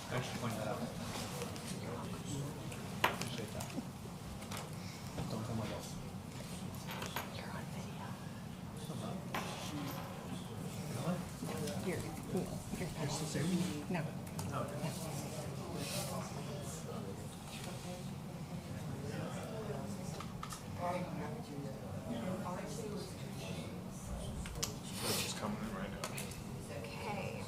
Thanks for pointing that out. Appreciate that. Don't come with us. You're on video. Really? You're no. No. She's coming in right now. Okay.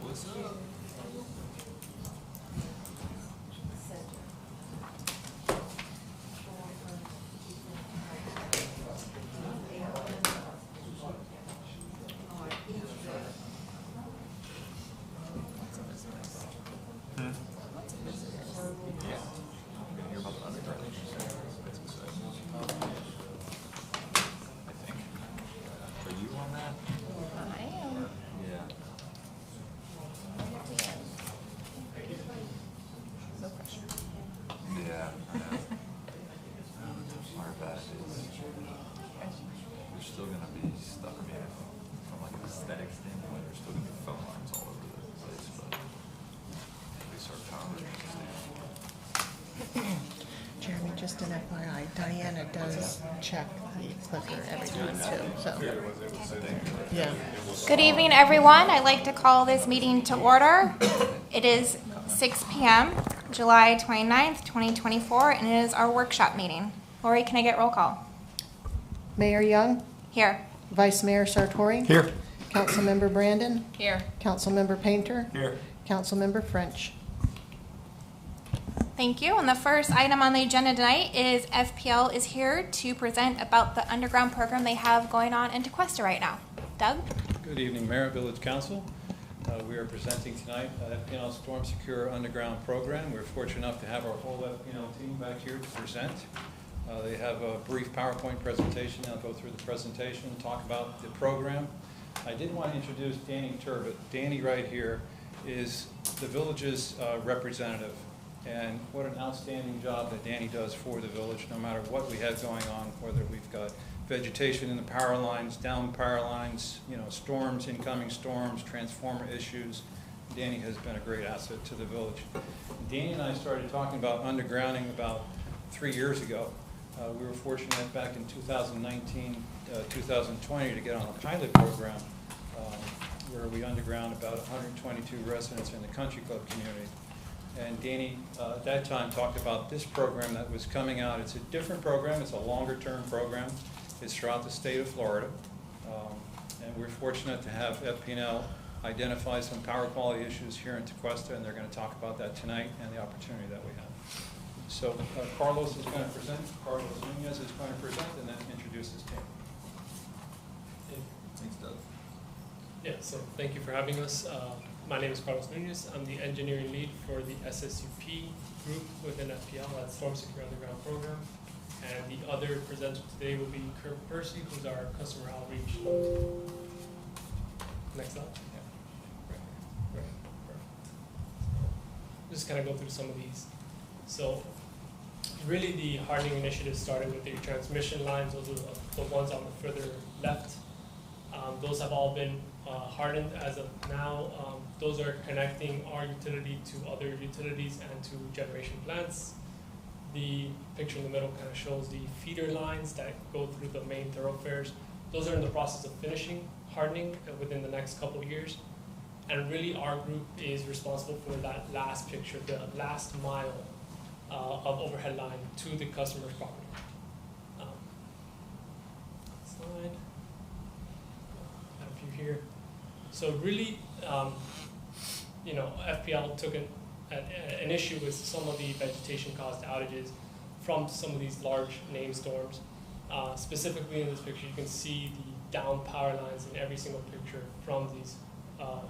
What's up? Yeah. I'm gonna hear about the underground. That's exciting. I think. Are you on that? I am. Yeah. No pressure. Yeah, I know. Part of that is we're still gonna be stuck. I mean, from like an aesthetic standpoint, there's still gonna be phone lines all over the place, but at least our power is Jeremy, just an FYI, Diana does check the clicker every time too, so, yeah. Good evening, everyone. I'd like to call this meeting to order. It is 6 p.m., July 29th, 2024, and it is our workshop meeting. Lori, can I get roll call? Mayor Young, Here. Vice Mayor Sartori. Here. Councilmember Brandon, Here. Councilmember Painter, Here. Councilmember French. Thank you. And the first item on the agenda tonight is FPL is here to present about the underground program they have going on in Tequesta right now. Doug? Good evening, Mayor, Village Council. We are presenting tonight FPL Storm Secure Underground Program. We're fortunate enough to have our whole FPL team back here to present. They have a brief PowerPoint presentation. I'll go through the presentation and talk about the program. I did want to introduce Danny Turbot. Danny right here is the village's representative. And what an outstanding job that Danny does for the village, no matter what we have going on, whether we've got vegetation in the power lines, down power lines, you know, storms, incoming storms, transformer issues. Danny has been a great asset to the village. Danny and I started talking about undergrounding about 3 years ago. We were fortunate back in 2019, 2020 to get on a pilot program where we underground about 122 residents in the country club community. And Danny, at that time, talked about this program that was coming out. It's a different program. It's a longer-term program. It's throughout the state of Florida. And we're fortunate to have FPL identify some power quality issues here in Tequesta, and they're going to talk about that tonight and the opportunity that we have. So Carlos is going to present. Carlos Nunez is going to present, and then introduce his team. Thanks, Doug. Yeah, so thank you for having us. My name is Carlos Nunez. I'm the engineering lead for the SSUP group within FPL, that's Storm Secure Underground Program. And the other presenter today will be Kirk Percy, who's our customer outreach. Next slide. Yeah. Right. Perfect. Just kind of go through some of these. So really the hardening initiative started with the transmission lines. Those are the ones on the further left. Those have all been hardened as of now. Those are connecting our utility to other utilities and to generation plants. The picture in the middle kind of shows the feeder lines that go through the main thoroughfares. Those are in the process of finishing hardening within the next couple of years. And really our group is responsible for that last picture, the last mile of overhead line to the customer's property. Slide. So really, you know, FPL took an issue with some of the vegetation-caused outages from some of these large name storms. Specifically in this picture, you can see the down power lines in every single picture from these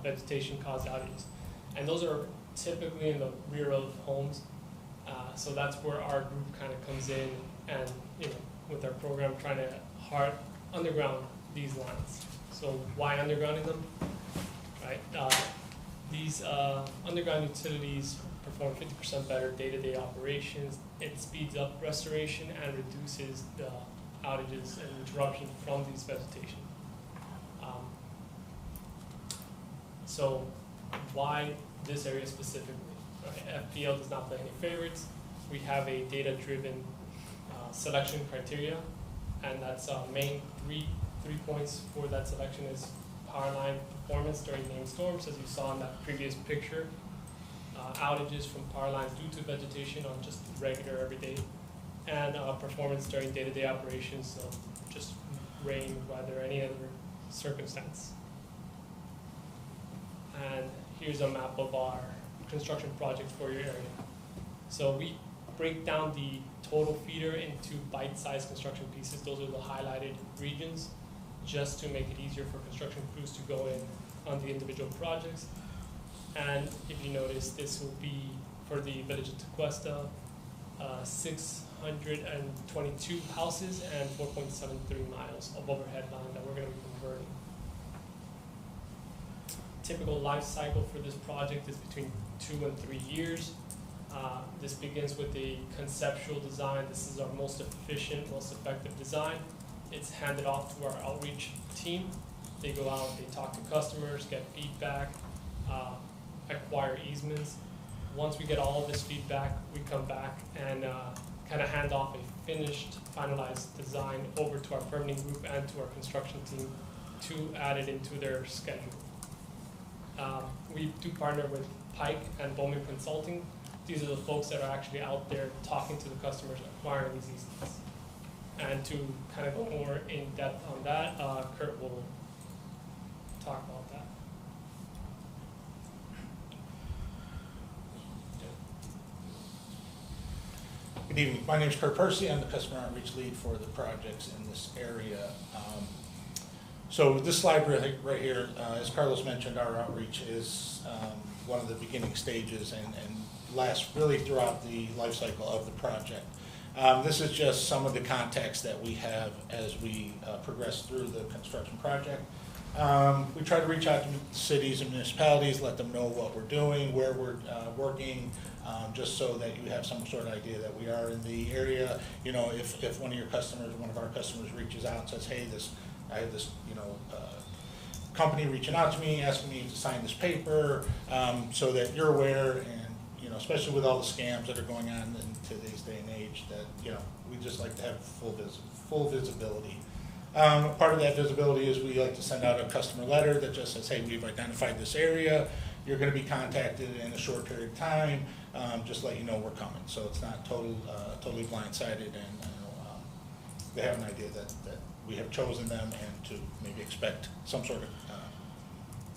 vegetation-caused outages. And those are typically in the rear of homes. So that's where our group kind of comes in and, you know, with our program trying to underground these lines. So why undergrounding them? Right? These underground utilities perform 50% better day-to-day operations. It speeds up restoration and reduces the outages and interruptions from these vegetation. So why this area specifically? Right? FPL does not play any favorites. We have a data-driven selection criteria, and that's main three points for that selection is power line performance during named storms, as you saw in that previous picture. Outages from power lines due to vegetation on just regular everyday, and performance during day-to-day operations, so just rain, weather, any other circumstance. And here's a map of our construction projects for your area. So we break down the total feeder into bite-sized construction pieces. Those are the highlighted regions, just to make it easier for construction crews to go in on the individual projects. And if you notice, this will be for the village of Tequesta, 622 houses and 4.73 miles of overhead line that we're going to be converting. Typical life cycle for this project is between 2 and 3 years. This begins with the conceptual design. This is our most efficient, most effective design. It's handed off to our outreach team. They go out, they talk to customers, get feedback, acquire easements. Once we get all of this feedback, we come back and kind of hand off a finished, finalized design over to our permitting group and to our construction team to add it into their schedule. We do partner with Pike and Bowman Consulting. These are the folks that are actually out there talking to the customers, acquiring these easements. And to kind of go more in depth on that, Kurt will talk about that. Good evening. My name is Kurt Percy. I'm the customer outreach lead for the projects in this area. So this slide right here, as Carlos mentioned, our outreach is one of the beginning stages and lasts really throughout the life cycle of the project. This is just some of the context that we have as we progress through the construction project. We try to reach out to cities and municipalities, let them know what we're doing, where we're working, just so that you have some sort of idea that we are in the area. You know, if one of our customers reaches out and says, hey, I have this, company reaching out to me, asking me to sign this paper, so that you're aware, and, especially with all the scams that are going on in today's day and age, that, we just like to have full visibility. Part of that visibility is we like to send out a customer letter that just says, hey, we've identified this area, you're going to be contacted in a short period of time, just let you know we're coming. So it's not totally blindsided, and they have an idea that we have chosen them and to maybe expect some sort of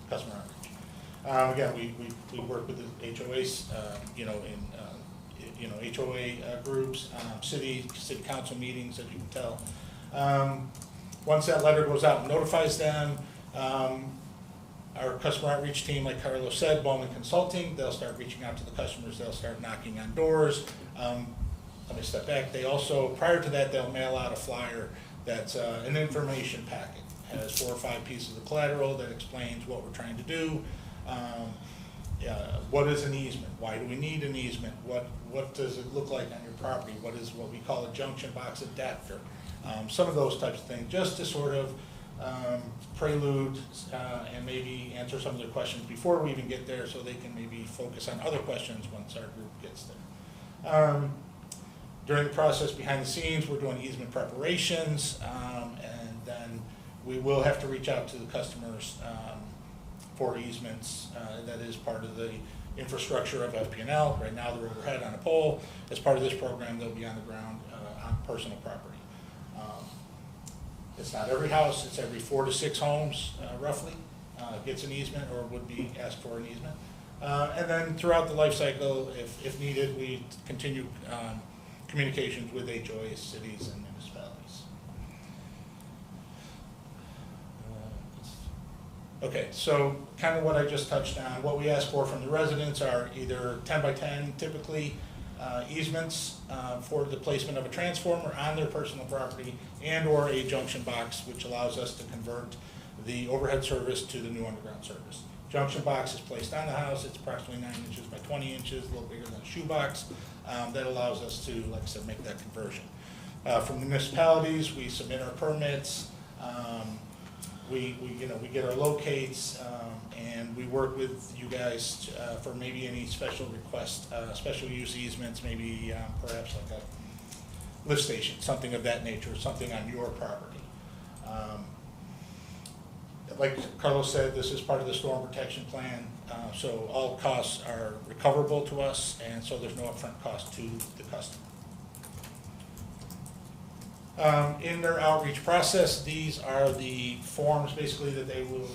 customer outreach. Again, we work with the HOAs, HOA groups, city council meetings, as you can tell. Once that letter goes out and notifies them, our customer outreach team, like Carlos said, Bowman Consulting, they'll start reaching out to the customers, they'll start knocking on doors. Let me step back. They also, prior to that, they'll mail out a flyer that's an information packet. It has 4 or 5 pieces of collateral that explains what we're trying to do. What is an easement? Why do we need an easement? What does it look like on your property? What is what we call a junction box adapter? Some of those types of things, just to sort of prelude and maybe answer some of their questions before we even get there, so they can maybe focus on other questions once our group gets there. During the process behind the scenes, we're doing easement preparations, and then we will have to reach out to the customers for easements. That is part of the infrastructure of FP&L. Right now they're overhead on a pole. As part of this program, they'll be on the ground on personal property. It's not every house, it's every 4 to 6 homes, roughly. gets an easement or would be asked for an easement. And then throughout the life cycle, if needed, we continue communications with HOAs, cities, and municipalities. Okay, so kind of what I just touched on. What we ask for from the residents are either 10 by 10, typically easements for the placement of a transformer on their personal property, and or a junction box, which allows us to convert the overhead service to the new underground service. Junction box is placed on the house. It's approximately 9 inches by 20 inches, a little bigger than a shoebox. That allows us to, like I said, make that conversion. From municipalities, we submit our permits. We get our locates, and we work with you guys for maybe any special request, special use easements, maybe perhaps like a lift station, something of that nature, something on your property. Like Carlos said, this is part of the storm protection plan, so all costs are recoverable to us, and so there's no upfront cost to the customer. In their outreach process, these are the forms basically that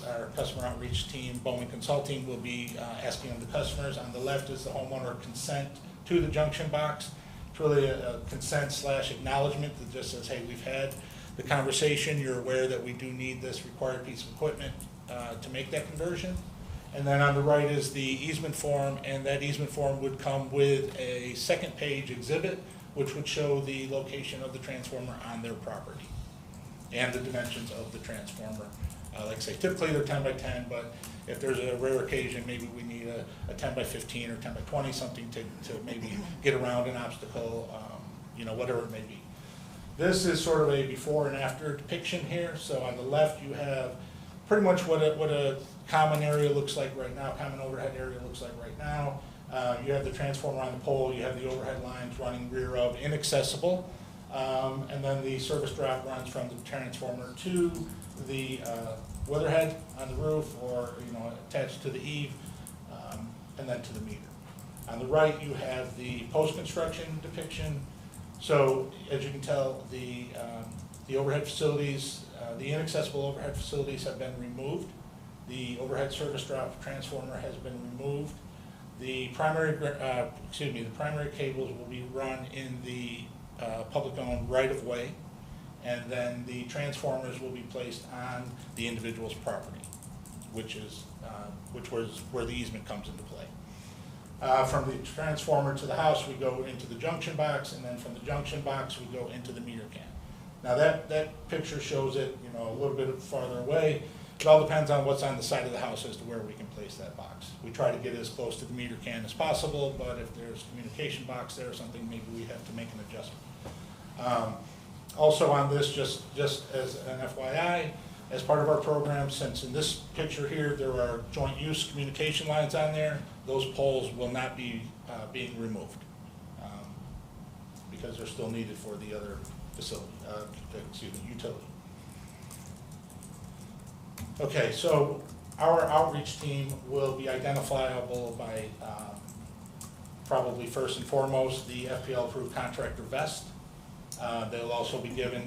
our customer outreach team, Bowman Consulting, will be asking of the customers. On the left is the homeowner consent to the junction box. It's really a consent / acknowledgement that just says, hey, we've had the conversation, you're aware that we do need this required piece of equipment to make that conversion. And then on the right is the easement form, and that easement form would come with a second page exhibit, which would show the location of the transformer on their property and the dimensions of the transformer. Like I say, typically they're 10 by 10, but if there's a rare occasion, maybe we need a 10 by 15 or 10 by 20, something to maybe get around an obstacle, whatever it may be. This is sort of a before and after depiction here. So on the left, you have pretty much what a common area looks like right now, common overhead area looks like right now. You have the transformer on the pole, you have the overhead lines running rear of, inaccessible, and then the service drop runs from the transformer to the weatherhead on the roof, or attached to the eave, and then to the meter. On the right, you have the post-construction depiction. So as you can tell, the overhead facilities, the inaccessible overhead facilities have been removed. The overhead service drop transformer has been removed. The primary cables will be run in the public-owned right-of-way, and then the transformers will be placed on the individual's property, which was where the easement comes into play. From the transformer to the house, we go into the junction box, and then from the junction box, we go into the meter can. Now that picture shows it, a little bit farther away. It all depends on what's on the side of the house as to where we can place that box. We try to get as close to the meter can as possible, but if there's a communication box there or something, maybe we have to make an adjustment. Also on this, just as an FYI, as part of our program, since in this picture here there are joint use communication lines on there, those poles will not be being removed because they're still needed for the other facility, utility. Okay, so our outreach team will be identifiable by probably first and foremost the FPL-approved contractor vest. They'll also be given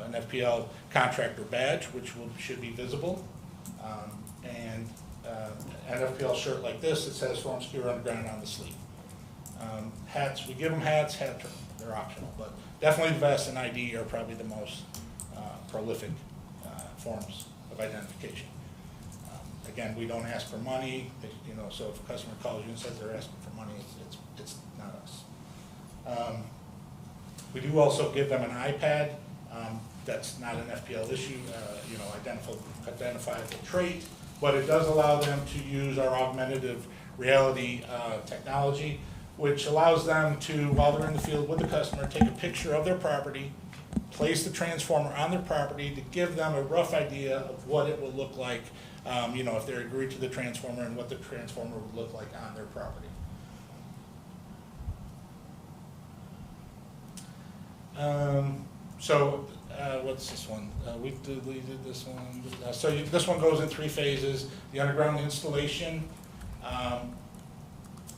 an FPL contractor badge, which should be visible, and an FPL shirt like this that says Storm Secure Underground on the sleeve. Hats, we give them hats, they're optional, but definitely the vest and ID are probably the most prolific forms of identification. Again, we don't ask for money, so if a customer calls you and says they're asking for money, it's not us. We do also give them an iPad. That's not an FPL issue, identifiable trait, but it does allow them to use our augmentative reality technology, which allows them to, while they're in the field with the customer, take a picture of their property, place the transformer on their property to give them a rough idea of what it will look like, if they're agreed to the transformer, and what the transformer would look like on their property. What's this one? We deleted this one. This one goes in 3 phases. The underground installation,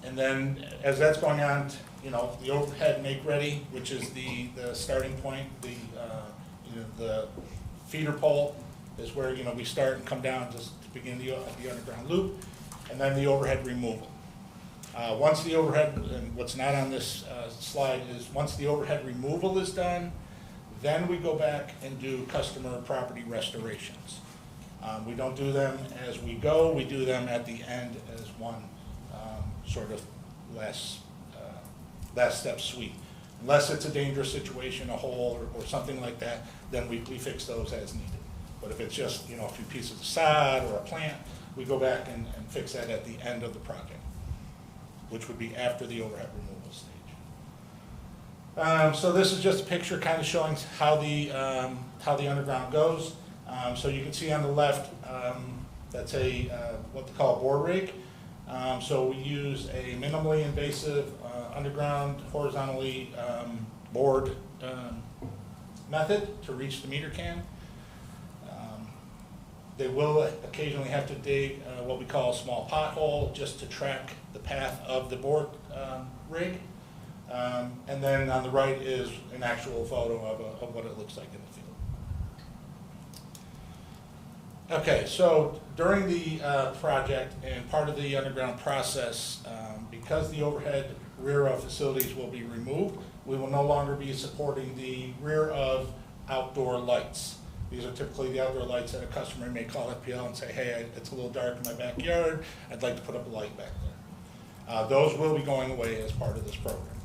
and then as that's going on, the overhead make ready, which is the starting point, the feeder pole is where, you know, we start and come down just to begin the underground loop, and then the overhead removal. Once the overhead, and what's not on this slide is once the overhead removal is done, then we go back and do customer property restorations. We don't do them as we go, we do them at the end as one sort of last step suite. Unless it's a dangerous situation, a hole or something like that, then we fix those as needed. But if it's just, you know, a few pieces of sod or a plant, we go back and fix that at the end of the project, which would be after the overhead removal stage. So this is just a picture kind of showing how the underground goes. So you can see on the left, that's what they call a bore rig. So we use a minimally invasive underground horizontally bored method to reach the meter can. They will occasionally have to dig what we call a small pothole just to track the path of the bored rig. And then on the right is an actual photo of what it looks like in the field. Okay, so during the project and part of the underground process, because the overhead rear of facilities will be removed, we will no longer be supporting the rear of outdoor lights. These are typically the outdoor lights that a customer may call FPL and say, hey, it's a little dark in my backyard, I'd like to put up a light back there. Those will be going away as part of this program.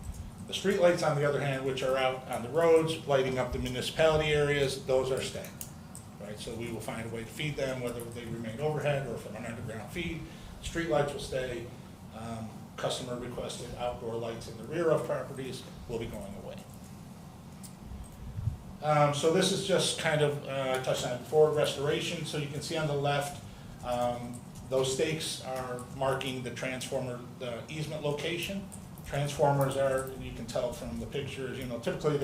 The street lights, on the other hand, which are out on the roads, lighting up the municipality areas, those are staying. Right? So we will find a way to feed them, whether they remain overhead or from an underground feed. Street lights will stay. Customer requested outdoor lights in the rear of properties will be going away. So this is just kind of, I touched on it before, restoration. So you can see on the left, those stakes are marking the transformer, the easement location. Transformers are, you can tell from the pictures, you know, typically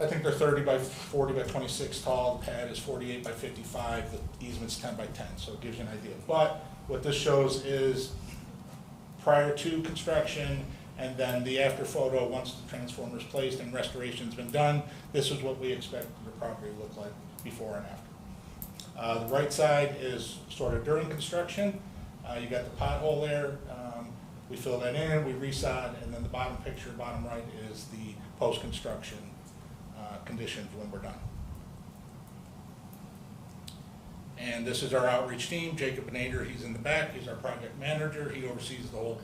I think they're 30 by 40 by 26 tall, the pad is 48 by 55, the easement's 10 by 10, so it gives you an idea. But what this shows is prior to construction and then the after photo once the transformer is placed and restoration's been done, this is what we expect the property to look like before and after. The right side is sort of during construction. You got the pothole there. We fill that in, we resod, and then the bottom picture, bottom right, is the post-construction conditions when we're done. And this is our outreach team. Jacob Benader, he's in the back. He's our project manager. He oversees the whole,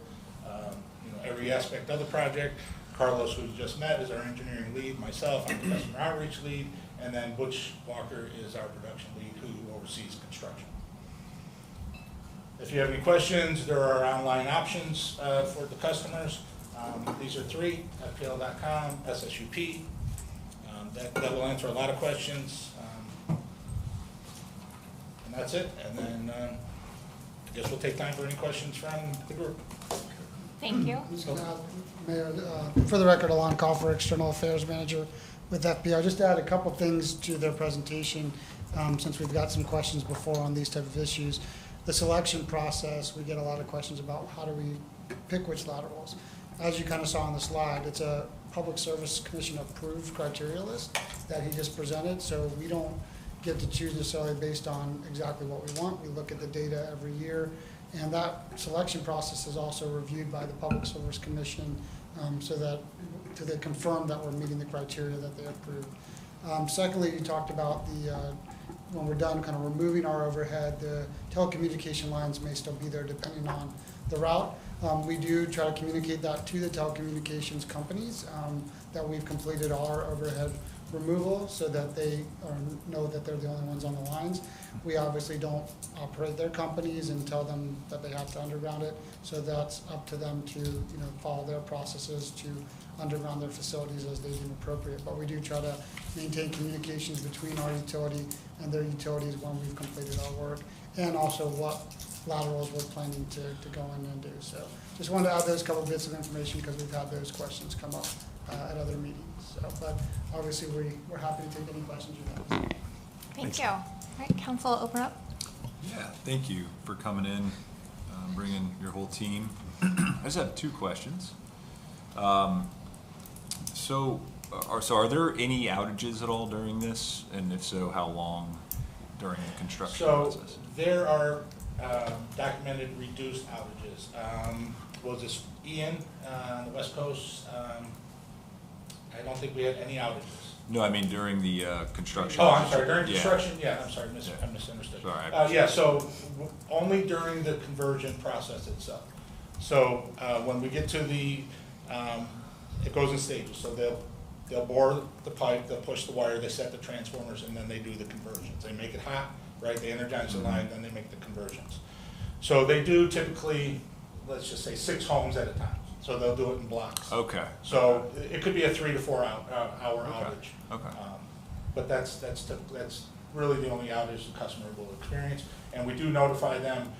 every aspect of the project. Carlos, who we just met, is our engineering lead. Myself, I'm the customer outreach lead. And then Butch Walker is our production lead, who oversees construction. If you have any questions, there are online options for the customers. These are three, FPL.com, SSUP. That will answer a lot of questions. And that's it. And then I guess we'll take time for any questions from the group. Thank you. Mayor, for the record, Alon Coffer, External Affairs Manager with FPL. Just to add a couple things to their presentation, since we've got some questions before on these type of issues. The selection process, we get a lot of questions about how do we pick which laterals. As you kind of saw on the slide, it's a Public Service Commission approved criteria list that he just presented, so we don't get to choose necessarily based on exactly what we want. We look at the data every year, and that selection process is also reviewed by the Public Service Commission so that they confirm that we're meeting the criteria that they approved. Secondly, you talked about when we're done kind of removing our overhead, the telecommunication lines may still be there depending on the route. We do try to communicate that to the telecommunications companies that we've completed our overhead removal so that they know that they're the only ones on the lines. We obviously don't operate their companies and tell them that they have to underground it, so that's up to them to follow their processes to underground their facilities as they deem appropriate. But we do try to maintain communications between our utility and their utilities when we've completed our work, and also what laterals we're planning to go in and do. So just wanted to add those couple bits of information because we've had those questions come up at other meetings. So, but obviously we're happy to take any questions you have. Thank you. All right, council, open up. Yeah, thank you for coming in, bringing your whole team. I just have two questions. So are there any outages at all during this? And if so, how long? during the construction So process? there are documented reduced outages. Was this Ian on the West Coast? I don't think we had any outages. No, I mean during the construction. Oh, I'm sorry, during Yeah. construction, yeah, I'm sorry, Yeah. I misunderstood. Sorry. Yeah, so only during the conversion process itself. So when we get to the, it goes in stages, so they'll bore the pipe, they'll push the wire, they set the transformers, and then they do the conversions. They make it hot, right, they energize the line, then they make the conversions. So they do typically, let's just say 6 homes at a time, so they'll do it in blocks. Okay. So it could be a 3 to 4 hour Okay. outage. Okay. But that's really the only outage the customer will experience. And we do notify them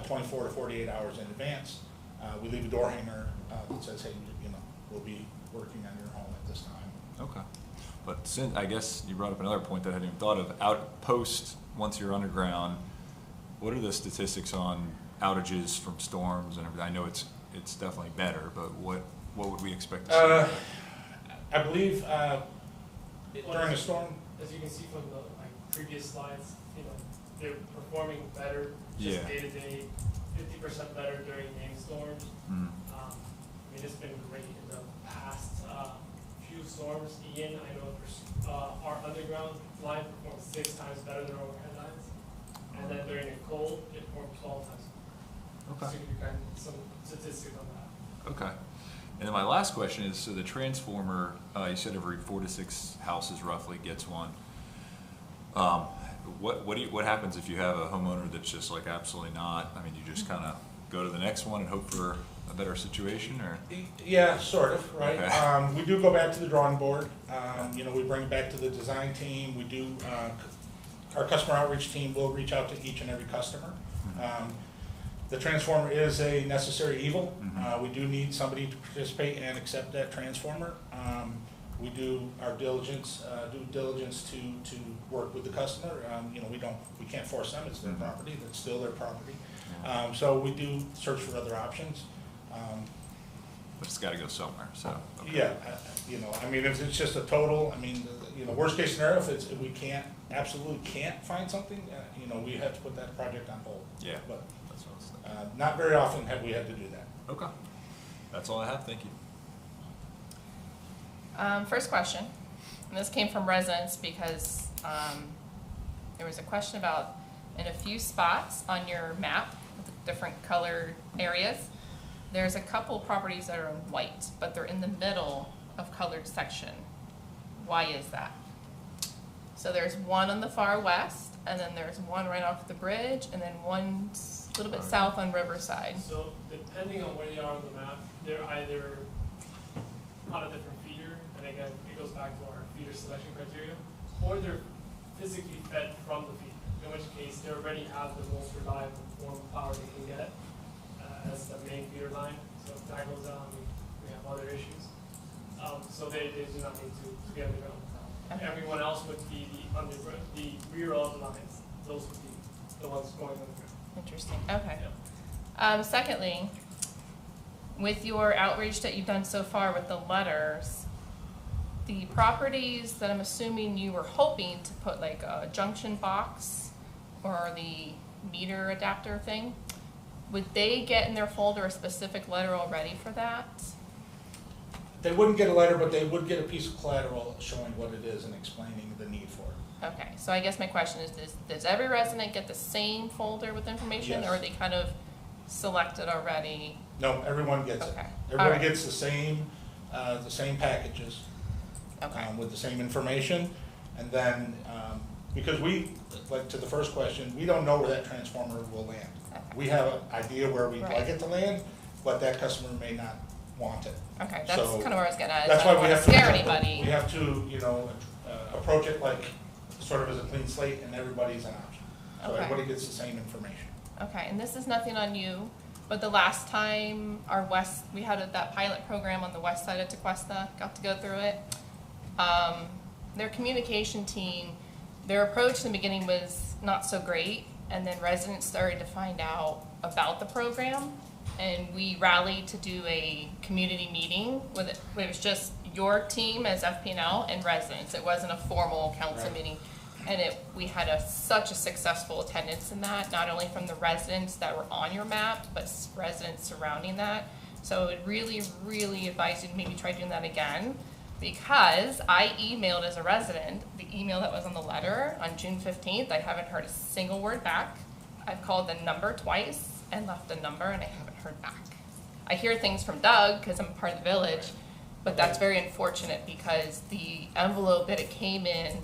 24 to 48 hours in advance. We leave a door hanger that says, hey, we'll be working on your home at this time. Okay. But since, I guess you brought up another point that I hadn't even thought of, outpost, once you're underground, what are the statistics on outages from storms and everything? I know it's definitely better, but what would we expect to see? I believe during a storm, As you can see from the previous slides, they're performing better, just Yeah. day to day, 50% better during named storms. Mm. It's been great in the past few storms. Ian, I know our underground line performed 6 times better than overhead lines, and then during a cold, it performed 12 times. Okay. So you can kind of some statistics on that. Okay. And then my last question is, so the transformer, you said every 4 to 6 houses roughly gets one. What happens if you have a homeowner that's just like absolutely not? I mean, you just kind of go to the next one and hope for a better situation, or? yeah, sort of, right? Okay. We do go back to the drawing board. We bring it back to the design team. We do, our customer outreach team will reach out to each and every customer. The transformer is a necessary evil. We do need somebody to participate and accept that transformer. We do our due diligence to work with the customer. We can't force them, it's their property, that's still their property. So we do search for other options. But it's got to go somewhere, so. Okay. Yeah, if it's just a total, worst case scenario, if we absolutely can't find something, we have to put that project on hold. Yeah. But That's what I was thinking. not very often have we had to do that. Okay. That's all I have. Thank you. First question, and this came from residents because there was a question about in a few spots on your map with different colored areas, there's a couple properties that are in white, but they're in the middle of colored section. Why is that? So there's one on the far west, and then there's one right off the bridge, and then one a little bit south on Riverside. So depending on where they are on the map, they're either on a different feeder, and again, it goes back to our feeder selection criteria, or they're physically fed from the feeder, in which case they already have the most reliable form of power they can get as the main feeder line. So if that goes down, we have other issues. So they do not need to be underground. Okay. Everyone else would be the rear of the lines. Those would be the ones going underground. Interesting, okay. Yeah. Secondly, with your outreach that you've done so far with the letters, the properties that I'm assuming you were hoping to put like a junction box or the meter adapter thing, would they get in their folder a specific letter already for that? They wouldn't get a letter, but they would get a piece of collateral showing what it is and explaining the need for it. Okay, so I guess my question is, does every resident get the same folder with information, Yes. or are they kind of selected already? No, everyone gets it. Okay. Everyone Alright. gets the same packages Okay. with the same information. And then, because to the first question, we don't know where that transformer will land. Okay. We have an idea where we'd Right. like it to land, but that customer may not want it. Okay, that's So, kind of where I was getting at. That's I why don't we want have to to. scare anybody. We have to, approach it like sort of as a clean slate, and everybody's an option. So Okay. everybody gets the same information. Okay, and this is nothing on you, but the last time we had that pilot program on the west side of Tequesta, got to go through it. Their communication team, their approach in the beginning was not so great, and then residents started to find out about the program, and we rallied to do a community meeting with it was just your team as FP&L and residents. It wasn't a formal council Right. meeting. And we had such a successful attendance in that, not only from the residents that were on your map, but residents surrounding that. So it really, really advise you to maybe try doing that again, because I emailed as a resident the email that was on the letter on June 15th. I haven't heard a single word back. I've called the number twice and left a number, and I haven't heard back. I hear things from Doug because I'm part of the village, but that's very unfortunate because the envelope that it came in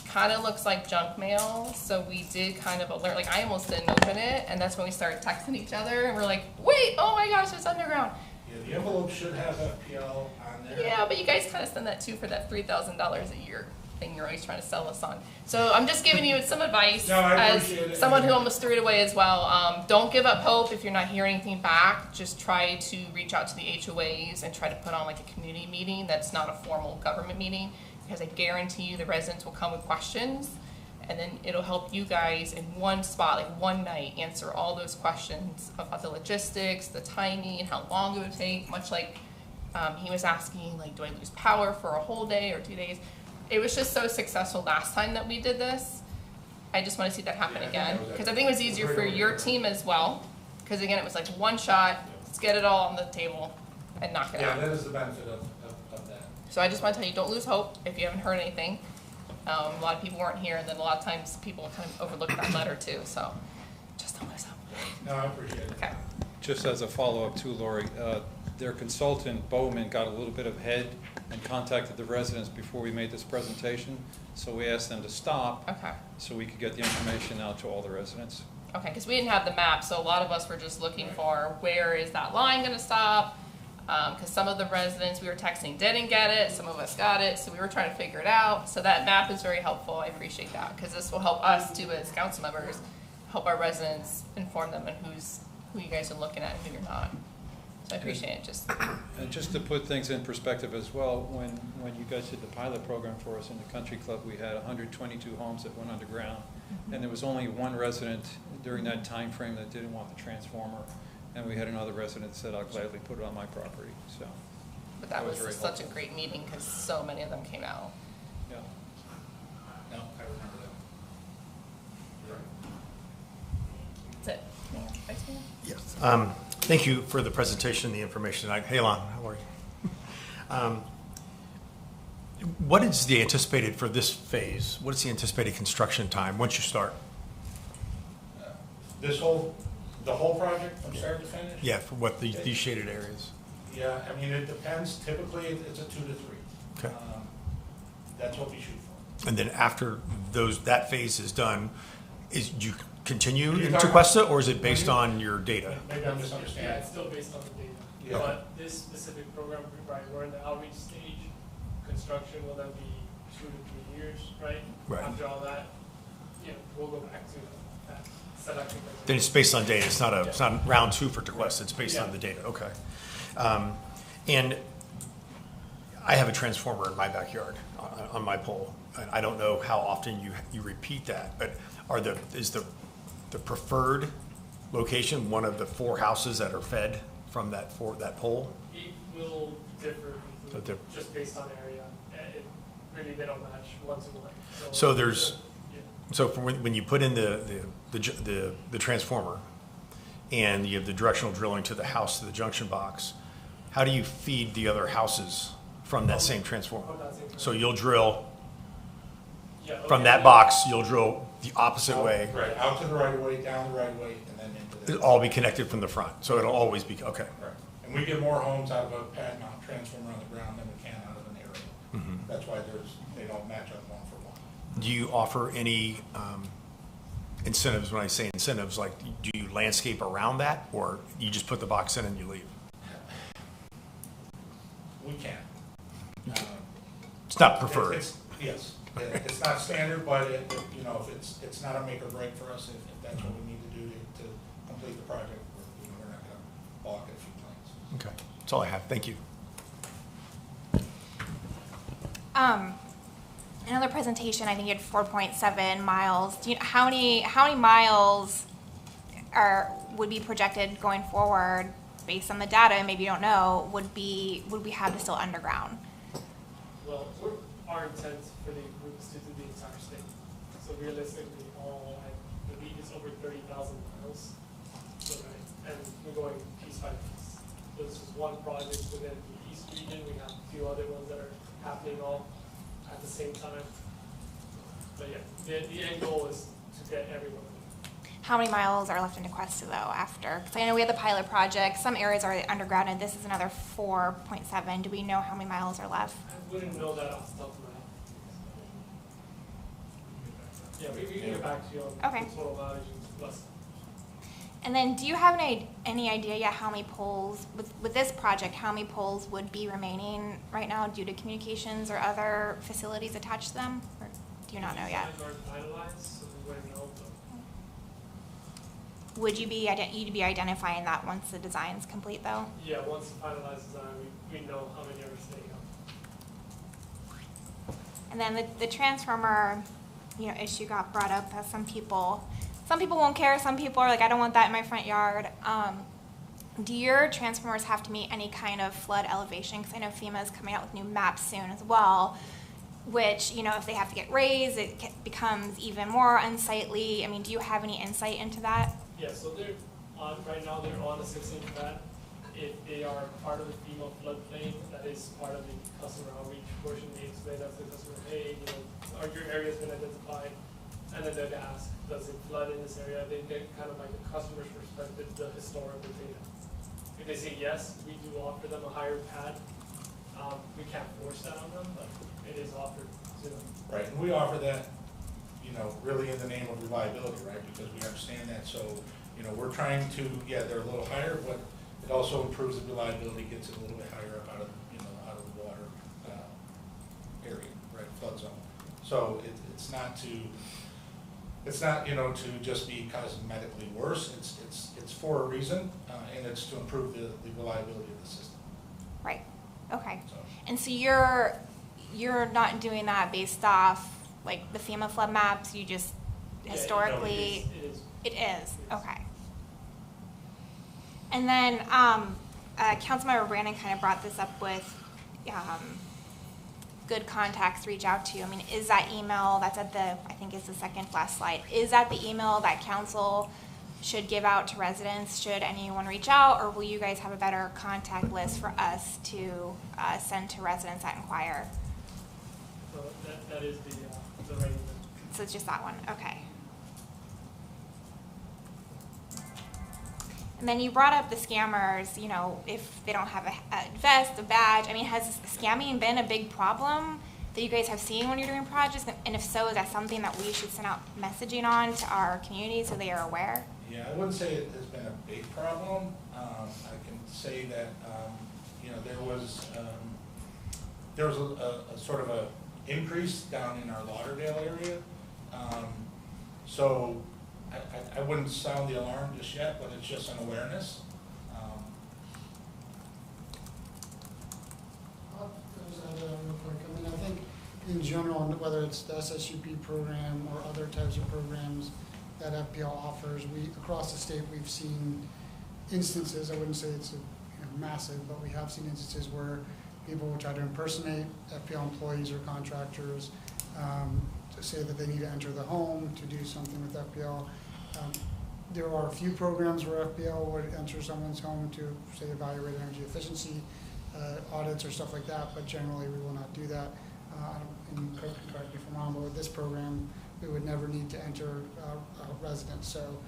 kind of looks like junk mail. So we did kind of alert, like I almost didn't open it, and that's when we started texting each other, and we're like, wait, oh my gosh, it's underground. Yeah, the envelope should have FPL on there. Yeah, but you guys kind of send that too for that $3,000 a year thing you're always trying to sell us on. So I'm just giving you some advice No, I as appreciate it. someone who almost threw it away as well. Don't give up hope if you're not hearing anything back. Just try to reach out to the HOAs and try to put on like a community meeting that's not a formal government meeting, because I guarantee you the residents will come with questions, and then it'll help you guys in one spot, like one night, answer all those questions about the logistics, the timing, how long it would take, much like he was asking, like, do I lose power for a whole day or 2 days? It was just so successful last time that we did this. I just want to see that happen again, because I think it was easier for your team as well, because again, it was like one shot, let's get it all on the table and knock it out. Yeah, that is the benefit of that. So I just want to tell you, don't lose hope if you haven't heard anything. A lot of people weren't here, and then a lot of times people kind of overlook that letter too, so just don't lose hope. No, I appreciate it. Okay. Just as a follow-up too, Lori, their consultant, Bowman, got a little bit of head and contacted the residents before we made this presentation. So we asked them to stop Okay. so we could get the information out to all the residents. Okay, because we didn't have the map, so a lot of us were just looking for where is that line going to stop? Because some of the residents we were texting didn't get it, some of us got it, so we were trying to figure it out. So that map is very helpful. I appreciate that, because this will help us too as council members, help our residents, inform them on who you guys are looking at and who you're not. So I appreciate it. And just to put things in perspective as well, when you guys did the pilot program for us in the country club, we had 122 homes that went underground. And there was only one resident during that time frame that didn't want the transformer. And we had another resident that said, I'll gladly put it on my property, so. But that was very such a helpful. great meeting because so many of them came out. Yeah. No, I remember that. That's it. Yeah, Vice Mayor? Yes. Thank you for the presentation and the information tonight. Hey, Lon, how are you? What is the anticipated for this phase? What is the anticipated construction time once you start? The whole project from start to finish? Yeah, for what these shaded areas? Yeah, I mean, it depends. Typically, it's a 2 to 3. Okay. That's what we shoot for. And then after that phase is done, do you continue You're in talking- Tequesta, or is it based on your data? Maybe I'm Yeah, misunderstanding. it's still based on the data. Yeah. But this specific program, right, we're in the outreach stage. Construction will then be 2 to 3 years, right? Right. After all that, we'll go back to that selecting. Then it's based on data. It's not round 2 for Tequesta. It's based on the data. Okay. And I have a transformer in my backyard on my pole. And I don't know how often you repeat that, but is the preferred location one of the 4 houses that are fed from that pole? It will differ just based on area. Really, they don't match one to one. So there's, yeah. so for when you put in the transformer and you have the directional drilling to the house, to the junction box, how do you feed the other houses from that same transformer? From that same So you'll drill Yeah, from okay. that box, you'll drill the opposite way. Right, out to the right of way, down the right of way, and then into the. It'll all be connected from the front, so it'll always be, okay. Right. And we get more homes out of a pad mount transformer on the ground than we can out of an area. Mhm. That's why they don't match up 1 for 1. Do you offer any incentives? When I say incentives, like, do you landscape around that, or you just put the box in and you leave? We can. It's not preferred. Yes, it's not standard, but if it's not a make or break for us, if that's what we need to do to complete the project, we're not gonna balk at a few plans. Okay, that's all I have. Thank you. Another presentation, I think you had 4.7 miles. Do you know how many miles would be projected going forward based on the data, and maybe you don't know, would we have this still underground? Well, our intent for the group is to do the entire state. So So realistically, the lead is over 30,000 miles. So, right, and we're going piece by piece. So this is one project within the East region. We have a few other ones that are happening all at the same time. But yeah, the end goal is to get everyone. How many miles are left in Tequesta though after? Because I know we have the pilot project. Some areas are underground, and this is another 4.7. Do we know how many miles are left? I wouldn't know that off the top of my head. Yeah, we can get back to you on Okay. the total mileage and plus. And then, do you have any idea yet how many poles with this project? How many poles would be remaining right now due to communications or other facilities attached to them? Or do you not know yet? Designs aren't finalized, so we wouldn't know. But Would you be you'd be identifying that once the design's complete though? yeah, once the finalized design, we know how many are staying up. And then the transformer, issue got brought up as some people won't care. Some people are like, I don't want that in my front yard. Do your transformers have to meet any kind of flood elevation? Because I know FEMA is coming out with new maps soon as well, which, if they have to get raised, it becomes even more unsightly. I mean, do you have any insight into that? Yeah, so they're on, right now they're on a 6-inch pad. If they are part of the FEMA floodplain, that is part of the customer outreach portion. They explain that to the customer, hey, are your areas been identified? And then they'd ask, does it flood in this area? They get kind of like the customer's perspective, the historical data. If they say yes, we do offer them a higher pad. We can't force that on them, but it is offered to them. Right, and we offer that, really in the name of reliability, right? Because we understand that, so, we're trying to, they're a little higher, but it also improves the reliability, gets it a little bit higher up out of the water area, right, flood zone. So it's not to just be cosmetically worse. It's for a reason, and it's to improve the reliability of the system. Right. Okay. So. And so you're not doing that based off like the FEMA flood maps. You just historically. It is. Okay. And then Councilmember Brandon kind of brought this up with good contacts to reach out to. I mean, is that email that's at I think is the second last slide, is that the email that council should give out to residents should anyone reach out, or will you guys have a better contact list for us to send to residents that inquire? So that is the right email. So it's just that one, okay. And then you brought up the scammers, if they don't have a vest, a badge. I mean, has scamming been a big problem that you guys have seen when you're doing projects? And if so, is that something that we should send out messaging on to our community so they are aware? Yeah, I wouldn't say it has been a big problem. I can say that, there was a sort of a increase down in our Lauderdale area. So I wouldn't sound the alarm just yet, but it's just an awareness. Real quick. I mean, I think in general, whether it's the SSUP program or other types of programs that FPL offers, across the state we've seen instances. I wouldn't say it's massive, but we have seen instances where people will try to impersonate FPL employees or contractors to say that they need to enter the home to do something with FPL. There are a few programs where FPL would enter someone's home to, say, evaluate energy efficiency audits or stuff like that, but generally we will not do that. And correct me if I'm wrong, but with this program, we would never need to enter a resident. So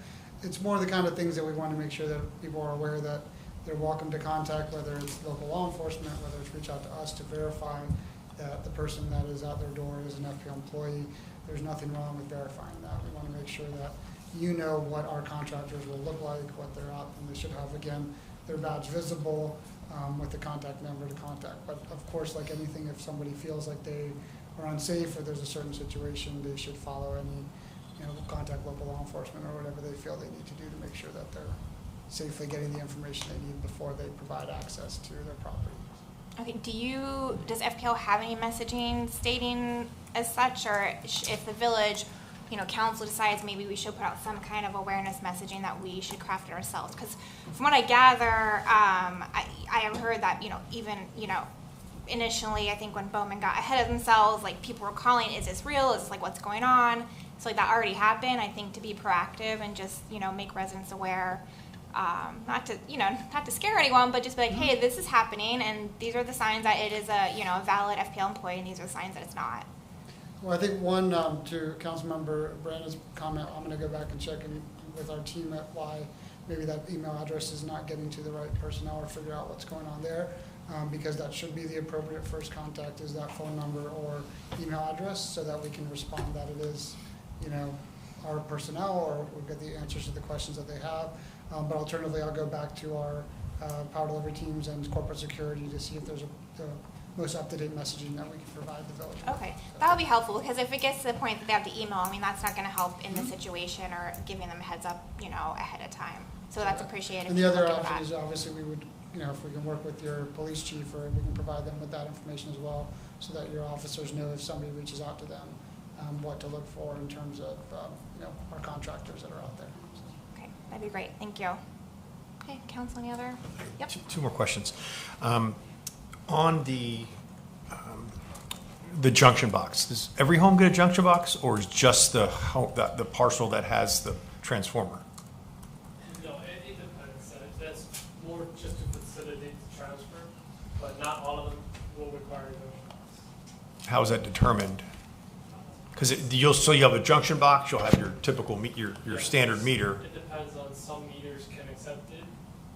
it's more the kind of things that we want to make sure that people are aware that they're welcome to contact, whether it's local law enforcement, whether it's reach out to us to verify that the person that is at their door is an FPL employee. There's nothing wrong with verifying that. We want to make sure that what our contractors will look like, what they're at, and they should have, again, their badge visible with the contact number to contact. But of course, like anything, if somebody feels like they are unsafe or there's a certain situation, they should follow any, contact local law enforcement or whatever they feel they need to do to make sure that they're safely getting the information they need before they provide access to their property. Okay, does FPL have any messaging stating as such, or if the village, council decides maybe we should put out some kind of awareness messaging that we should craft it ourselves? Because from what I gather, I have heard that, even, initially, I think when Bowman got ahead of themselves, like people were calling, is this real? Is this like what's going on? So like that already happened. I think to be proactive and just, you know, make residents aware, not to scare anyone, but just be like, hey, this is happening, and these are the signs that it is a, you know, a valid FPL employee, and these are the signs that it's not. Well, I think one, to Councilmember Brandon's comment, I'm gonna go back and check in with our team at why maybe that email address is not getting to the right personnel, or figure out what's going on there. Because that should be the appropriate first contact, is that phone number or email address, so that we can respond that it is, you know, our personnel, or we'll get the answers to the questions that they have. But alternatively, I'll go back to our power delivery teams and corporate security to see if there's the most up-to-date messaging that we can provide the village with. Okay, that would be helpful, because if it gets to the point that they have the email, I mean, that's not gonna help in the situation or giving them a heads up, you know, ahead of time. So that's appreciated. And the if you other look into option that. is obviously we would, you know, if we can work with your police chief, or we can provide them with that information as well, so that your officers know if somebody reaches out to them, what to look for in terms of, you know, our contractors that are out there. Okay, that'd be great, thank you. Okay, council, any other? Yep. Two more questions. On the junction box, does every home get a junction box, or is just the parcel that has the transformer? No, it depends. That's more just to facilitate the transfer, but not all of them will require a junction box. How is that determined? Because you have a junction box, you'll have your typical your standard meter. It depends on, some meters can accept it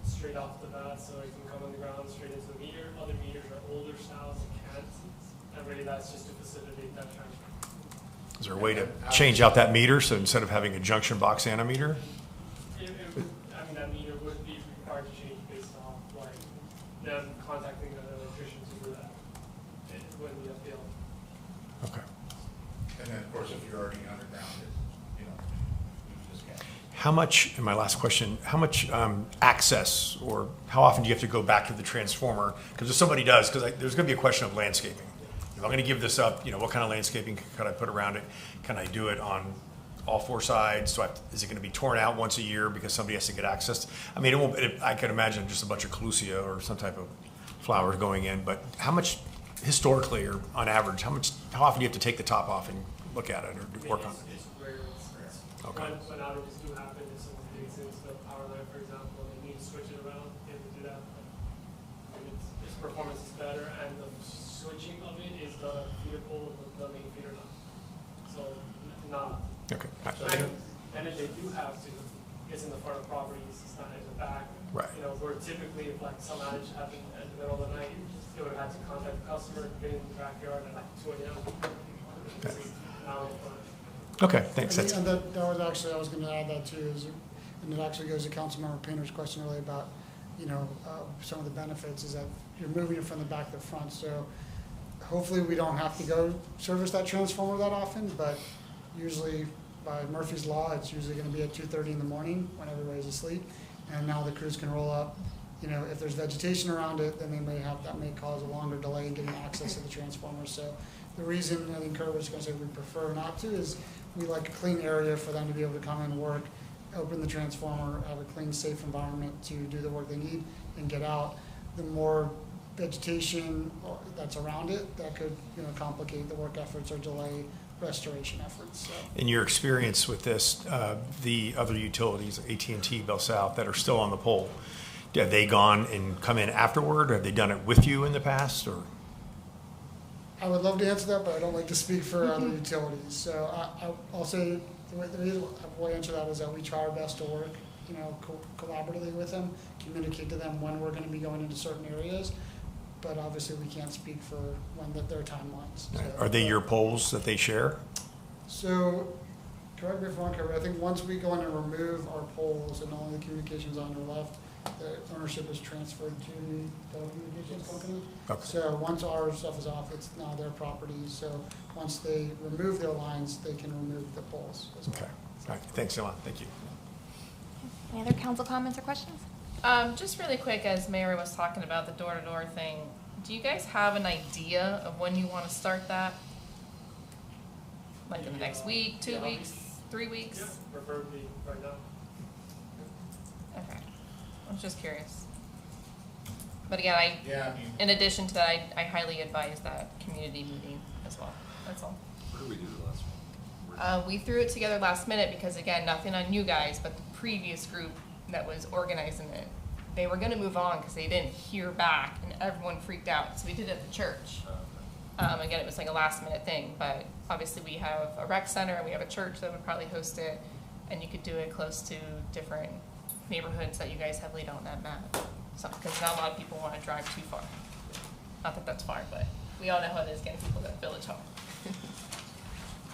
straight off the bat, so it can come on the ground straight into the meter. Other meters are older styles and can't, and really that's just to facilitate that transfer. Is there a way to change out that meter, so instead of having a junction box and a meter? I mean, that meter would be required to change based off like them contacting the electrician to do that when the FPL. Okay. And then, of course, if you're already underground, you know, you just can't. How much, and my last question, how much access, or how often do you have to go back to the transformer? Because if somebody does, because there's going to be a question of landscaping. If I'm going to give this up, you know, what kind of landscaping could I put around it? Can I do it on all four sides? Is it going to be torn out once a year because somebody has to get access? I mean, I can imagine just a bunch of collusia or some type of flowers going in, but how much historically, or on average, how often do you have to take the top off and look at it or work on it? It's rare. Okay. When outages do happen, if someone digs into the power line, for example, and they need to switch it around, they have to do that. And its performance is better, and the switching of it is the feeder pole, the main feeder line. So, not. Okay. And if they do have to, it's in the front of the properties, it's not in the back. Right. You know, where typically if like some outage happened in the middle of the night, they would have had to contact the customer, get in the backyard at like 2 a.m. This is now in front. Okay, thanks. And that was actually, I was gonna add that too, and it actually goes to Councilmember Painter's question earlier about, you know, some of the benefits, is that you're moving it from the back to the front, so hopefully we don't have to go service that transformer that often, but usually by Murphy's Law, it's usually gonna be at 2:30 in the morning when everybody's asleep, and now the crews can roll up. You know, if there's vegetation around it, then that may cause a longer delay in getting access to the transformer. So the reason, I think Kurt was gonna say we prefer not to, is we like a clean area for them to be able to come and work, open the transformer, have a clean, safe environment to do the work they need and get out. The more vegetation that's around it, that could, you know, complicate the work efforts or delay restoration efforts. So. In your experience with this, the other utilities, AT&T, Bell South, that are still on the pole, have they gone and come in afterward, or have they done it with you in the past, or? I would love to answer that, but I don't like to speak for other utilities. So I'll say the way I answer that is that we try our best to work, you know, collaboratively with them, communicate to them when we're going to be going into certain areas. But obviously, we can't speak for when their timelines. So, are they your poles that they share? So, correct me if I'm wrong, but I think once we go in and remove our poles and all the communications on their left, the ownership is transferred to the telecommunications company. Okay. So once our stuff is off, it's now their property. So once they remove their lines, they can remove the poles as well. Okay. All right. Thanks a lot. Thank you. Any other council comments or questions? Just really quick, as Mayor was talking about the door-to-door thing, do you guys have an idea of when you want to start that? Like in the next week, 2 weeks, 3 weeks? Yeah, preferably right now. Okay, I was just curious. But again, in addition to that, I highly advise that community meeting as well, that's all. Where did we do the last one? We threw it together last minute because, again, nothing on you guys, but the previous group that was organizing it, they were gonna move on because they didn't hear back, and everyone freaked out, so we did it at the church. Again, it was like a last minute thing, but obviously we have a rec center, and we have a church that would probably host it, and you could do it close to different neighborhoods that you guys have laid on that map. So, because not a lot of people wanna drive too far. Not that that's far, but we all know how it is getting people to Village Hall.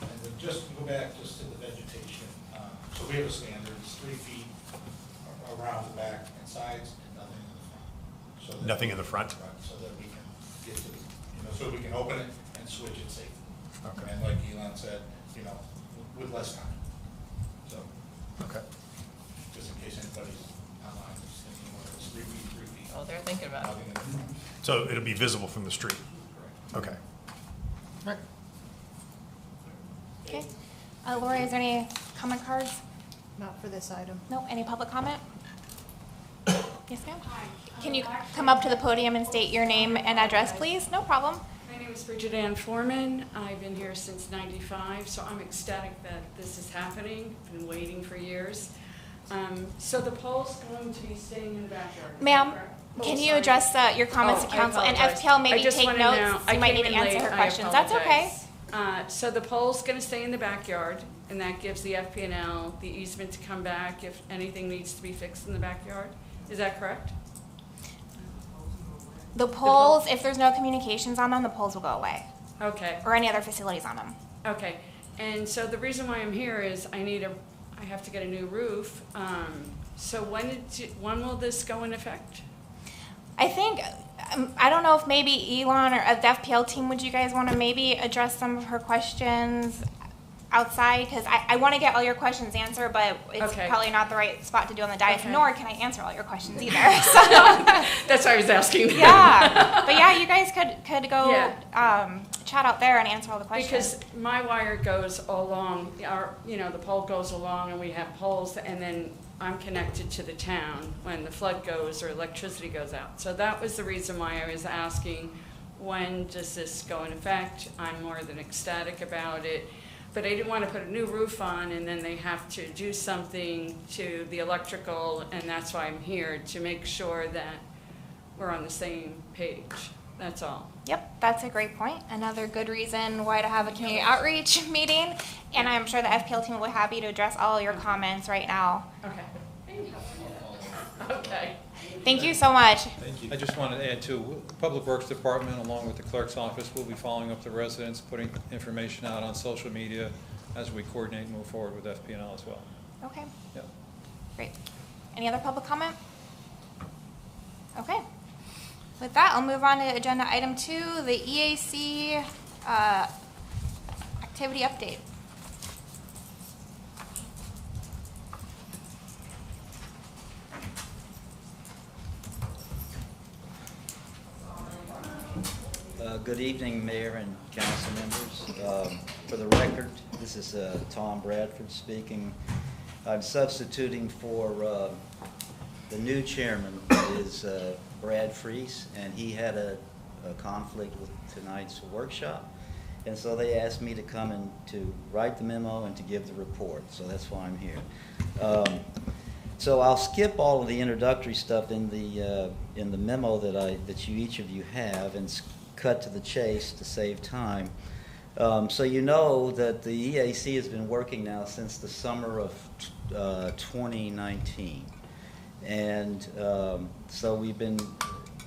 And then just to go back just to the vegetation, so we have a standard, it's 3 feet around the back and sides and nothing in the front. So that- Nothing in the front? Right, so that we can get to, so we can open it and switch it safely. Okay. And like Elon said, with less time. So, Okay. just in case anybody's online, just thinking, well, it's 3 feet, 3 feet. Oh, they're thinking about it. Nothing in the front. So it'll be visible from the street? Correct. Okay. Okay. Lori, is there any comment cards? Not for this item. No, any public comment? Yes, ma'am? Can you come up to the podium and state your name and address, please? No problem. My name is Bridget Ann Foreman. I've been here since '95, so I'm ecstatic that this is happening. Been waiting for years. So the pole's going to be staying in the backyard. is that Ma'am, correct? can Oh, you sorry. address your comments Oh, to I council? And apologize. FPL I maybe just take wanna notes. know- You I might need came to in answer late. her I questions. That's okay. apologize. So the pole's going to stay in the backyard, and that gives the FP&L the easement to come back if anything needs to be fixed in the backyard. Is that correct? The poles, if there's no communications on them, the poles will go away. Okay. Or any other facilities on them. Okay, and so the reason why I'm here is I have to get a new roof. So when will this go in effect? I think, I don't know if maybe Elon or the FPL team, would you guys want to maybe address some of her questions outside? Because I want to get all your questions answered, but it's Okay. probably not the right spot to do on the dais, Okay. nor can I answer all your questions either. So, That's why I was asking. yeah, but yeah, you guys could go Yeah. chat out there and answer all the questions. Because my wire goes along, the pole goes along and we have poles, and then I'm connected to the town when the flood goes or electricity goes out. So that was the reason why I was asking, when does this go in effect? I'm more than ecstatic about it. But I didn't want to put a new roof on and then they have to do something to the electrical, and that's why I'm here, to make sure that we're on the same page. That's all. Yep, that's a great point. Another good reason why to have a community outreach meeting. And I'm sure the FPL team will be happy to address all your comments right now. Okay. Okay. Thank you so much. I just wanted to add too, the Public Works Department, along with the clerk's office, will be following up the residents, putting information out on social media as we coordinate and move forward with FP&L as well. Okay, Yep. great. Any other public comment? Okay. With that, I'll move on to agenda item 2, the EAC activity update. Good evening, Mayor and council members. For the record, this is Tom Bradford speaking. I'm substituting for the new chairman, is Brad Freese, and he had a conflict with tonight's workshop. And so they asked me to come and to write the memo and to give the report, so that's why I'm here. So I'll skip all of the introductory stuff in the memo that each of you have, and cut to the chase to save time. So you know that the EAC has been working now since the summer of 2019. And so we've been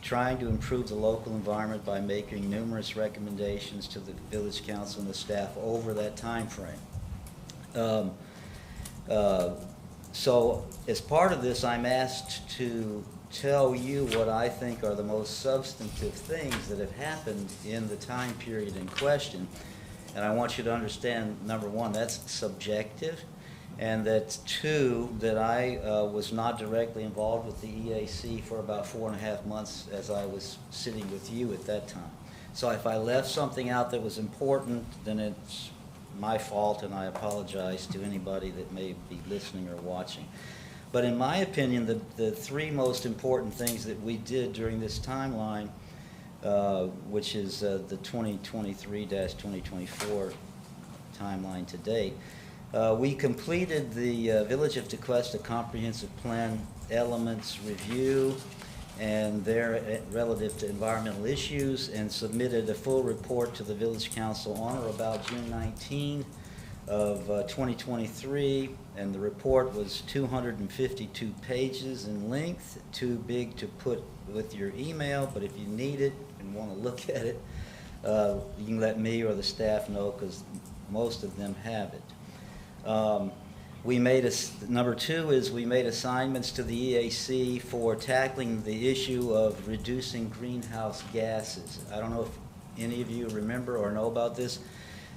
trying to improve the local environment by making numerous recommendations to the village council and the staff over that time frame. So as part of this, I'm asked to tell you what I think are the most substantive things that have happened in the time period in question. And I want you to understand, number one, that's subjective, and that two, that I was not directly involved with the EAC for about 4.5 months as I was sitting with you at that time. So if I left something out that was important, then it's my fault, and I apologize to anybody that may be listening or watching. But in my opinion, the three most important things that we did during this timeline, which is the 2023-2024 timeline to date. We completed the Village of Tequesta Comprehensive Plan elements review and their relative to environmental issues, and submitted a full report to the Village Council on or about June 19 of 2023, and the report was 252 pages in length, too big to put with your email, but if you need it and want to look at it, you can let me or the staff know, because most of them have it. We made number two is we made assignments to the EAC for tackling the issue of reducing greenhouse gases. I don't know if any of you remember or know about this.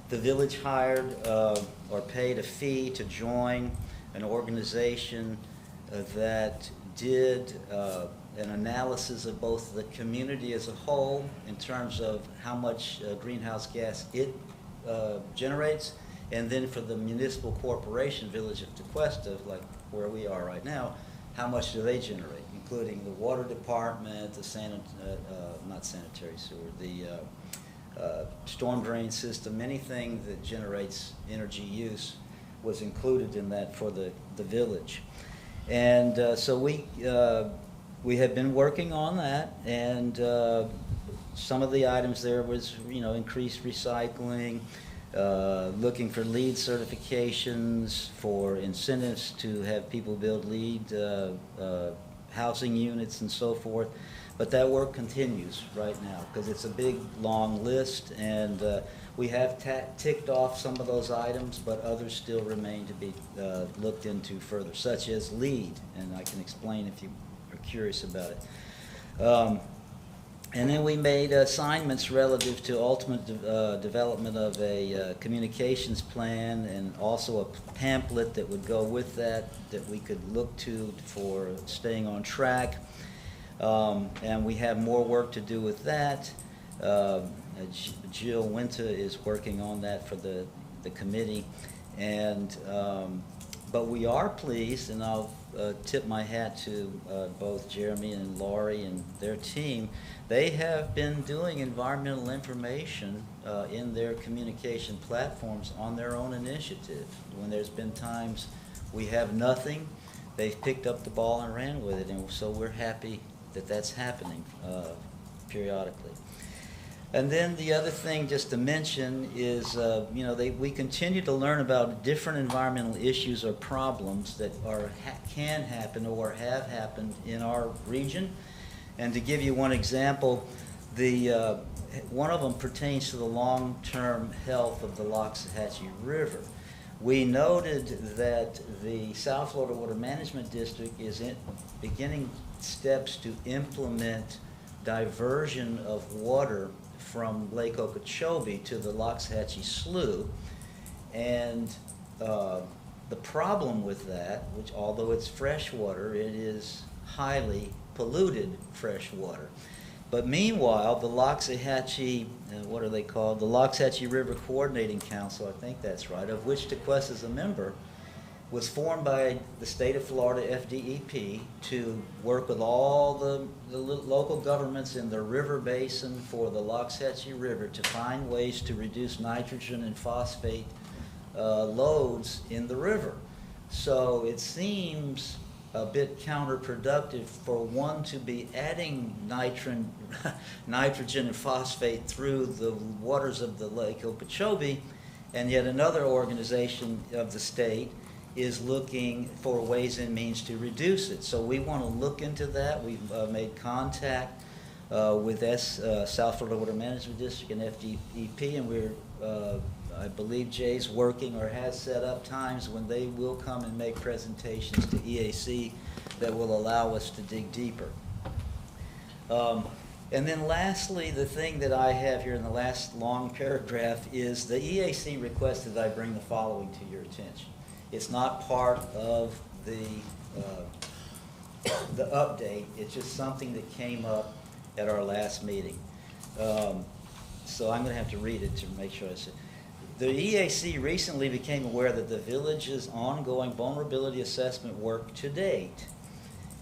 The village hired or paid a fee to join an organization that did an analysis of both the community as a whole in terms of how much greenhouse gas it generates, and then for the municipal corporation, Village of Tequesta, like where we are right now, how much do they generate, including the water department, the not sanitary sewer, the storm drain system, anything that generates energy use was included in that for the village. And so we have been working on that, and some of the items there was, increased recycling, looking for LEED certifications, for incentives to have people build LEED housing units and so forth. But that work continues right now because it's a big, long list, and we have ticked off some of those items, but others still remain to be looked into further, such as LEED, and I can explain if you are curious about it. And then we made assignments relative to ultimate development of a communications plan, and also a pamphlet that would go with that we could look to for staying on track. And we have more work to do with that. Jill Winter is working on that for the committee. And but we are pleased, and I'll tip my hat to both Jeremy and Laurie and their team. They have been doing environmental information in their communication platforms on their own initiative. When there's been times we have nothing, they've picked up the ball and ran with it, and so we're happy that that's happening periodically. And then the other thing just to mention is, we continue to learn about different environmental issues or problems that can happen or have happened in our region. And to give you one example, one of them pertains to the long-term health of the Loxahatchee River. We noted that the South Florida Water Management District is beginning steps to implement diversion of water from Lake Okeechobee to the Loxahatchee Slough. And the problem with that, which although it's fresh water, it is highly polluted fresh water. But meanwhile, the Loxahatchee, what are they called? The Loxahatchee River Coordinating Council, I think that's right, of which Tequesta is a member, was formed by the state of Florida FDEP to work with all the local governments in the river basin for the Loxahatchee River to find ways to reduce nitrogen and phosphate loads in the river. So it seems a bit counterproductive for one to be adding nitrogen and phosphate through the waters of the Lake Okeechobee, and yet another organization of the state is looking for ways and means to reduce it. So we want to look into that. We've made contact with South Florida Water Management District and FDEP, and we're, I believe Jay's working or has set up times when they will come and make presentations to EAC that will allow us to dig deeper. And then lastly, the thing that I have here in the last long paragraph is the EAC requested that I bring the following to your attention. It's not part of the update. It's just something that came up at our last meeting. So I'm going to have to read it to make sure I say. The EAC recently became aware that the village's ongoing vulnerability assessment work to date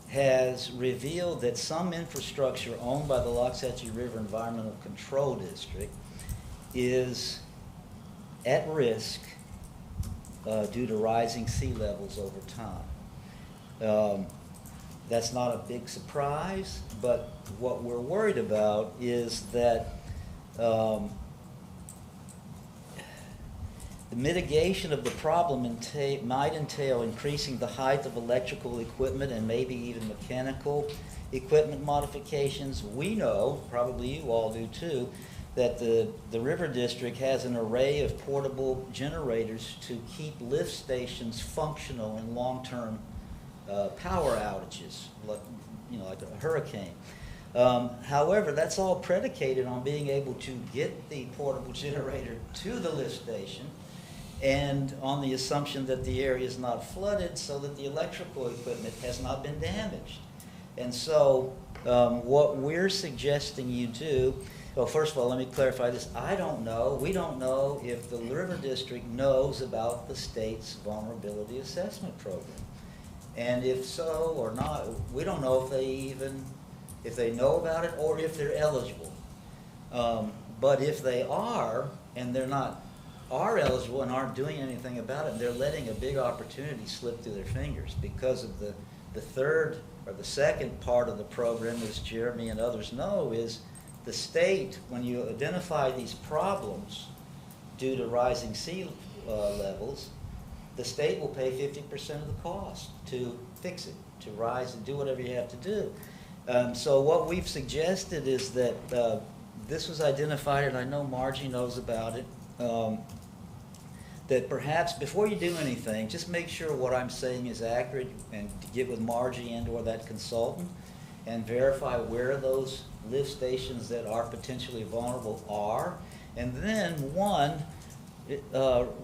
has revealed that some infrastructure owned by the Loxahatchee River Environmental Control District is at risk due to rising sea levels over time. That's not a big surprise, but what we're worried about is that the mitigation of the problem might entail increasing the height of electrical equipment and maybe even mechanical equipment modifications. We know, probably you all do too, that the River District has an array of portable generators to keep lift stations functional in long-term power outages, like a hurricane. However, that's all predicated on being able to get the portable generator to the lift station and on the assumption that the area is not flooded so that the electrical equipment has not been damaged. And so what we're suggesting you do, well, first of all, let me clarify this. I don't know, we don't know if the River District knows about the state's vulnerability assessment program. And if so or not, we don't know if they know about it or if they're eligible. But if they are, and are eligible and aren't doing anything about it, they're letting a big opportunity slip through their fingers because of the third or the second part of the program, as Jeremy and others know, is the state, when you identify these problems due to rising sea levels, the state will pay 50% of the cost to fix it, to rise and do whatever you have to do. So what we've suggested is that this was identified, and I know Margie knows about it, that perhaps before you do anything, just make sure what I'm saying is accurate and get with Margie and or that consultant and verify where those lift stations that are potentially vulnerable are. And then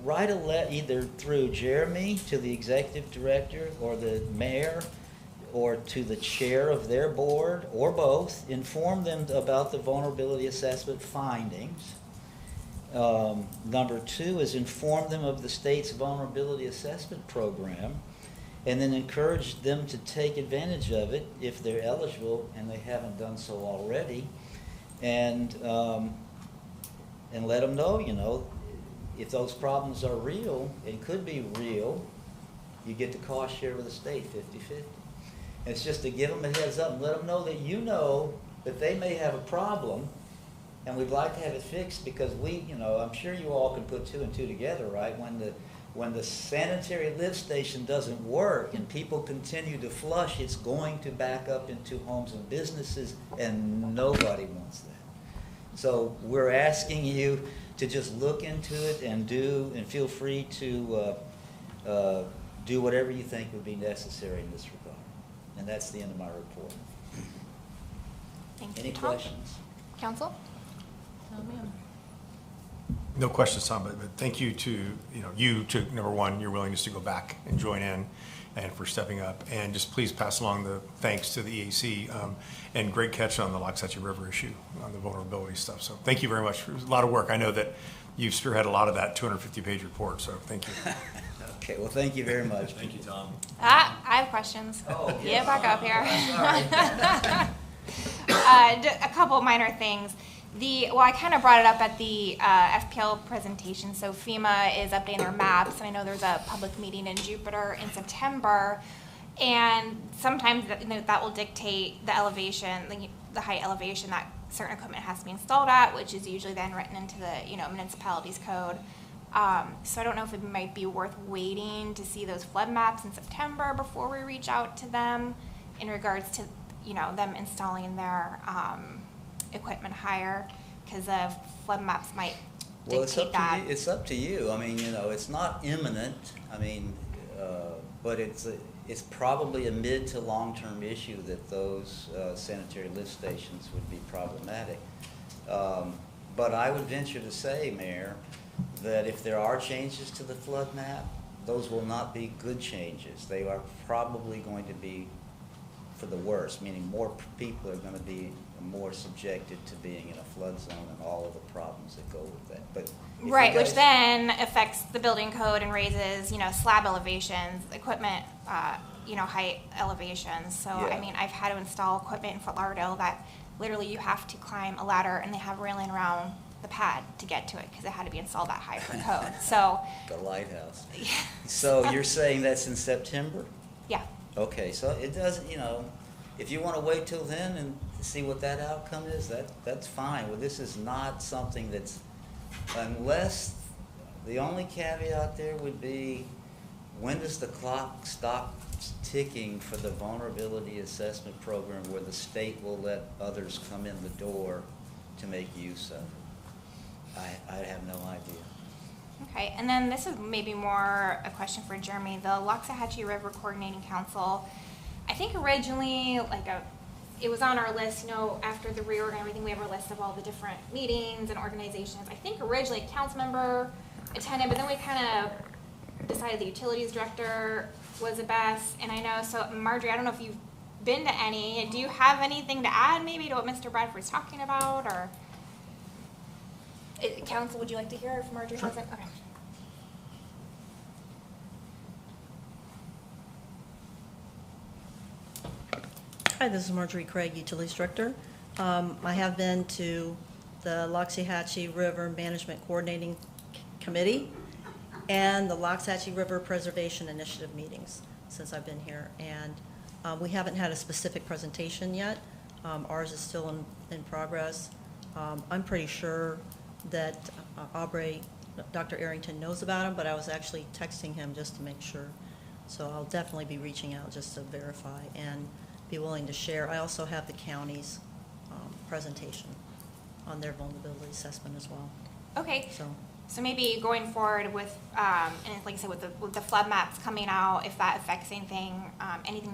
write a letter either through Jeremy to the executive director or the mayor or to the chair of their board or both, inform them about the vulnerability assessment findings. Number two is inform them of the state's vulnerability assessment program, and then encourage them to take advantage of it if they're eligible and they haven't done so already, and let them know, if those problems are real, it could be real, you get the cost share with the state, 50-50. And it's just to give them a heads up and let them know that you know that they may have a problem, and we'd like to have it fixed because I'm sure you all can put two and two together, right? When the sanitary lift station doesn't work and people continue to flush, it's going to back up into homes and businesses, and nobody wants that. So we're asking you to just look into it and feel free to do whatever you think would be necessary in this regard. And that's the end of my report. Thank you, Any Tom. questions? Council? No, ma'am. No questions, Tom, but thank you to, number one, your willingness to go back and join in and for stepping up. And just please pass along the thanks to the EAC and great catch on the Loxahatchee River issue on the vulnerability stuff. So thank you very much. It was a lot of work. I know that you've spearheaded a lot of that 250-page report, so thank you. Okay, well, thank you very much. Thank you, Tom. I have questions. Oh, okay. Get back up here. Sorry. A couple minor things. I kind of brought it up at the FPL presentation. So FEMA is updating their maps, and I know there's a public meeting in Jupiter in September, and sometimes that will dictate the elevation, the height elevation that certain equipment has to be installed at, which is usually then written into the municipality's code. So I don't know if it might be worth waiting to see those flood maps in September before we reach out to them in regards to them installing their equipment higher, because the flood maps might dictate that. It's up to you. I mean, it's not imminent. I mean, but it's probably a mid to long-term issue that those sanitary lift stations would be problematic. But I would venture to say, Mayor, that if there are changes to the flood map, those will not be good changes. They are probably going to be for the worse, meaning more people are going to be more subjected to being in a flood zone and all of the problems that go with that. But right, which then affects the building code and raises, slab elevations, equipment, height elevations. So, Yeah. I mean, I've had to install equipment in Fort Lauderdale that literally you have to climb a ladder and they have railing around the pad to get to it because it had to be installed that high for code. So, The lighthouse. So you're saying that's in September? yeah. Okay, so it doesn't, you know, if you want to wait till then and see what that outcome is, that's fine. Well, this is not something that's, unless, the only caveat there would be, when does the clock stop ticking for the vulnerability assessment program where the state will let others come in the door to make use of it? I have no idea. Okay, and then this is maybe more a question for Jeremy. The Loxahatchee River Coordinating Council, I think originally, it was on our list, you know, after the reorg and everything, we have our list of all the different meetings and organizations. I think originally a council member attended, but then we kind of decided the utilities director was the best. And I know, so Marjorie, I don't know if you've been to any. Do you have anything to add maybe to what Mr. Bradford's talking about, or? Council, would you like to hear if Marjorie hasn't? Okay. Hi, this is Marjorie Craig, Utilities Director. I have been to the Loxahatchee River Management Coordinating Committee and the Loxahatchee River Preservation Initiative meetings since I've been here. And we haven't had a specific presentation yet. Ours is still in progress. I'm pretty sure that Dr. Arrington knows about him, but I was actually texting him just to make sure. So I'll definitely be reaching out just to verify and be willing to share. I also have the county's presentation on their vulnerability assessment as well. Okay. So maybe going forward with, and like I said, with the flood maps coming out, if that affects anything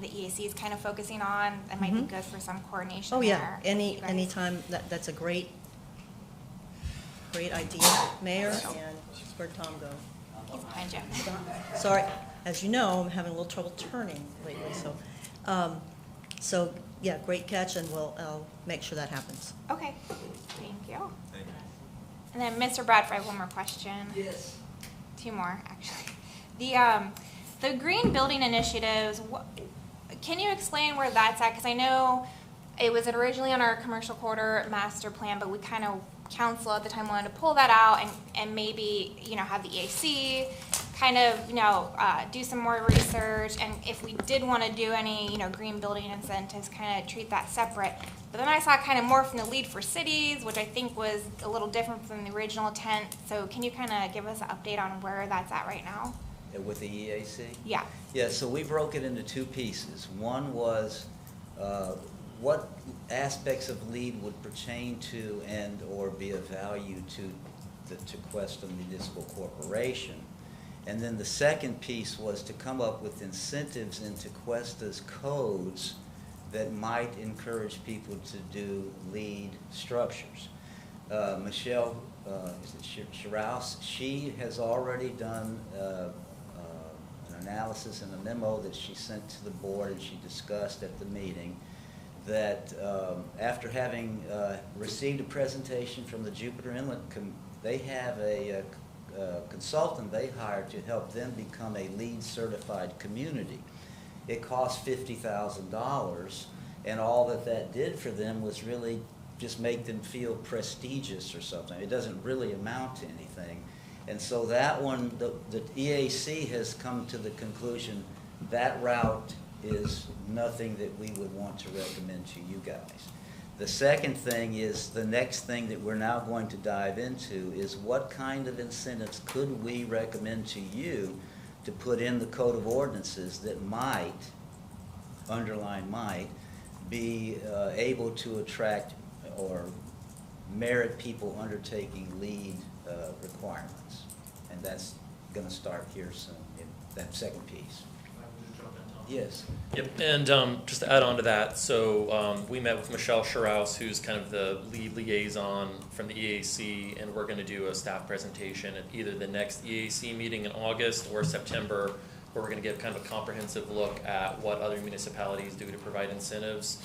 the EAC is kind of focusing on, that might be good for some coordination. Oh yeah, there. anytime that's a great idea, Mayor. And where'd Tom go? He's behind you. Sorry, as you know, I'm having a little trouble turning lately. So yeah, great catch, and I'll make sure that happens. Okay. Thank you. Thank you. And then Mr. Bradford, I have one more question. Yes. Two more, actually. The green building initiatives, can you explain where that's at? Because I know it was originally on our commercial quarter master plan, but we kind of, council at the time wanted to pull that out and maybe, you know, have the EAC kind of, you know, do some more research. And if we did want to do any, you know, green building incentives, kind of treat that separate. But then I saw kind of morph in the lead for cities, which I think was a little different from the original intent. So can you kind of give us an update on where that's at right now? With the EAC? Yeah. Yeah, so we broke it into two pieces. One was what aspects of LEED would pertain to and or be of value to the Tequesta Municipal Corporation. And then the second piece was to come up with incentives in Tequesta's codes that might encourage people to do LEED structures. Michelle Shiraus, she has already done an analysis and a memo that she sent to the board and she discussed at the meeting that after having received a presentation from the Jupiter Inlet, they have a consultant they hired to help them become a LEED certified community. It cost $50,000, and all that did for them was really just make them feel prestigious or something. It doesn't really amount to anything. And so that one, the EAC has come to the conclusion that route is nothing that we would want to recommend to you guys. The second thing is, the next thing that we're now going to dive into is what kind of incentives could we recommend to you to put in the code of ordinances that might, underline might, be able to attract or merit people undertaking LEED requirements. And that's going to start here soon, in that second piece. Yes. Yep, and just to add on to that, so we met with Michelle Shiraus, who's kind of the lead liaison from the EAC, and we're going to do a staff presentation at either the next EAC meeting in August or September, where we're going to give kind of a comprehensive look at what other municipalities do to provide incentives.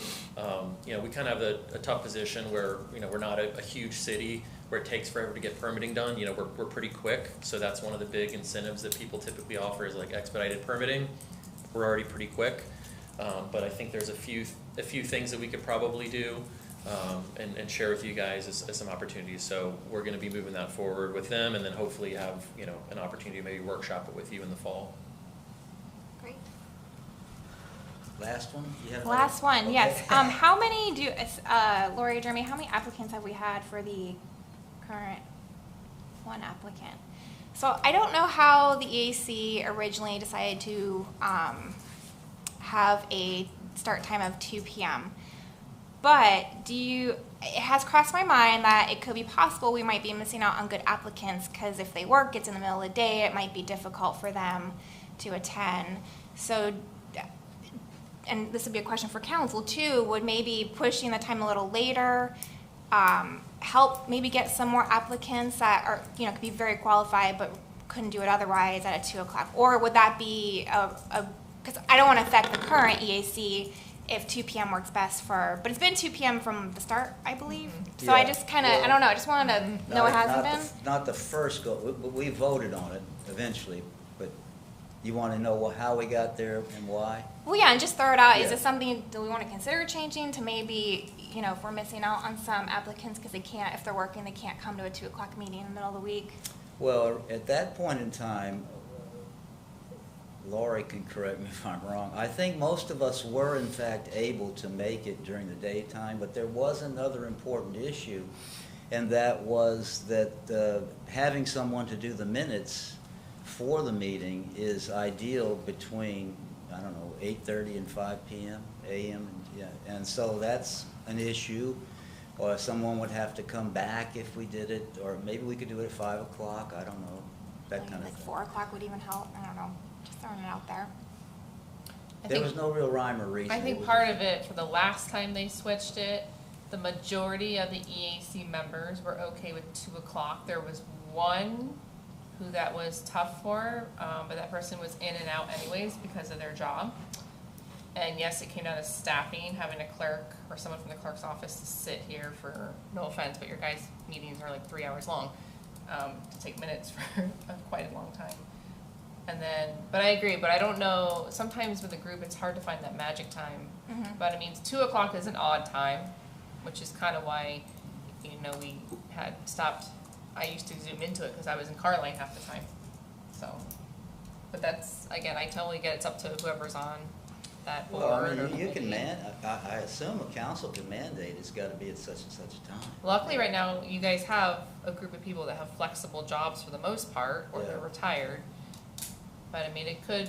You know, we kind of have a tough position where, you know, we're not a huge city where it takes forever to get permitting done. You know, we're pretty quick, so that's one of the big incentives that people typically offer is like expedited permitting. We're already pretty quick, but I think there's a few things that we could probably do. and share with you guys as some opportunities. So we're going to be moving that forward with them, and then hopefully have, you know, an opportunity to maybe workshop it with you in the fall. Great. Last one? You had Last another? one, Okay. yes. How many Lori, Jeremy, how many applicants have we had for the current one applicant? So I don't know how the EAC originally decided to have a start time of 2 p.m. But it has crossed my mind that it could be possible we might be missing out on good applicants because if they work, it's in the middle of the day, it might be difficult for them to attend. So, and this would be a question for council too, would maybe pushing the time a little later help maybe get some more applicants that are, you know, could be very qualified but couldn't do it otherwise at a 2 o'clock? Or would that be because I don't want to affect the current EAC if 2 p.m. works best for, but it's been 2 p.m. from the start, I believe. So I Yeah. just kind of, I don't know, I just wanted to know it hasn't been. Not the first go, we voted on it eventually, but you want to know how we got there and why? Well, yeah, and just throw it out. Is Yeah. this something, do we want to consider changing to maybe, you know, if we're missing out on some applicants because they can't, if they're working, they can't come to a 2 o'clock meeting in the middle of the week? Well, at that point in time, Lori can correct me if I'm wrong, I think most of us were in fact able to make it during the daytime, but there was another important issue, and that was that having someone to do the minutes for the meeting is ideal between, I don't know, 8:30 and 5 p.m., a.m., yeah, and so that's an issue. Or someone would have to come back if we did it, or maybe we could do it at 5 o'clock, I don't know, that kind of Like thing. 4 o'clock would even help, I don't know, just throwing it out there. There was no real rhyme or reason. I think part of it, for the last time they switched it, the majority of the EAC members were okay with 2 o'clock. There was one who that was tough for, but that person was in and out anyways because of their job. And yes, it came down to staffing, having a clerk or someone from the clerk's office to sit here for, no offense, but your guys' meetings are like 3 hours long, to take minutes for quite a long time. And then, but I agree, but I don't know, sometimes with a group, it's hard to find that magic time. But I mean, 2 o'clock is an odd time, which is kind of why, you know, we had stopped. I used to zoom into it because I was in Carline half the time, so. But that's, again, I totally get it's up to whoever's on that board. Well, I or mean, you can committee. I assume a council can mandate it's gotta be at such and such a time. Luckily, right now, you guys have a group of people that have flexible jobs for the most part, or they're Yeah. retired. But I mean, it could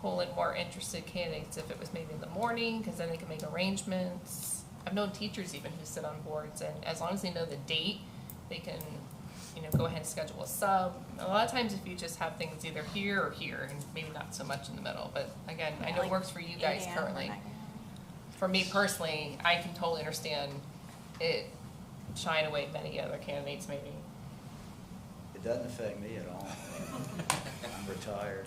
pull in more interested candidates if it was maybe in the morning, because then they can make arrangements. I've known teachers even who sit on boards, and as long as they know the date, they can, you know, go ahead and schedule a sub. A lot of times if you just have things either here or here, and maybe not so much in the middle, but again, I know it works for you guys 8 a.m. currently. or 9 a.m. For me personally, I can totally understand it shying away many other candidates maybe. It doesn't affect me at all. I'm retired.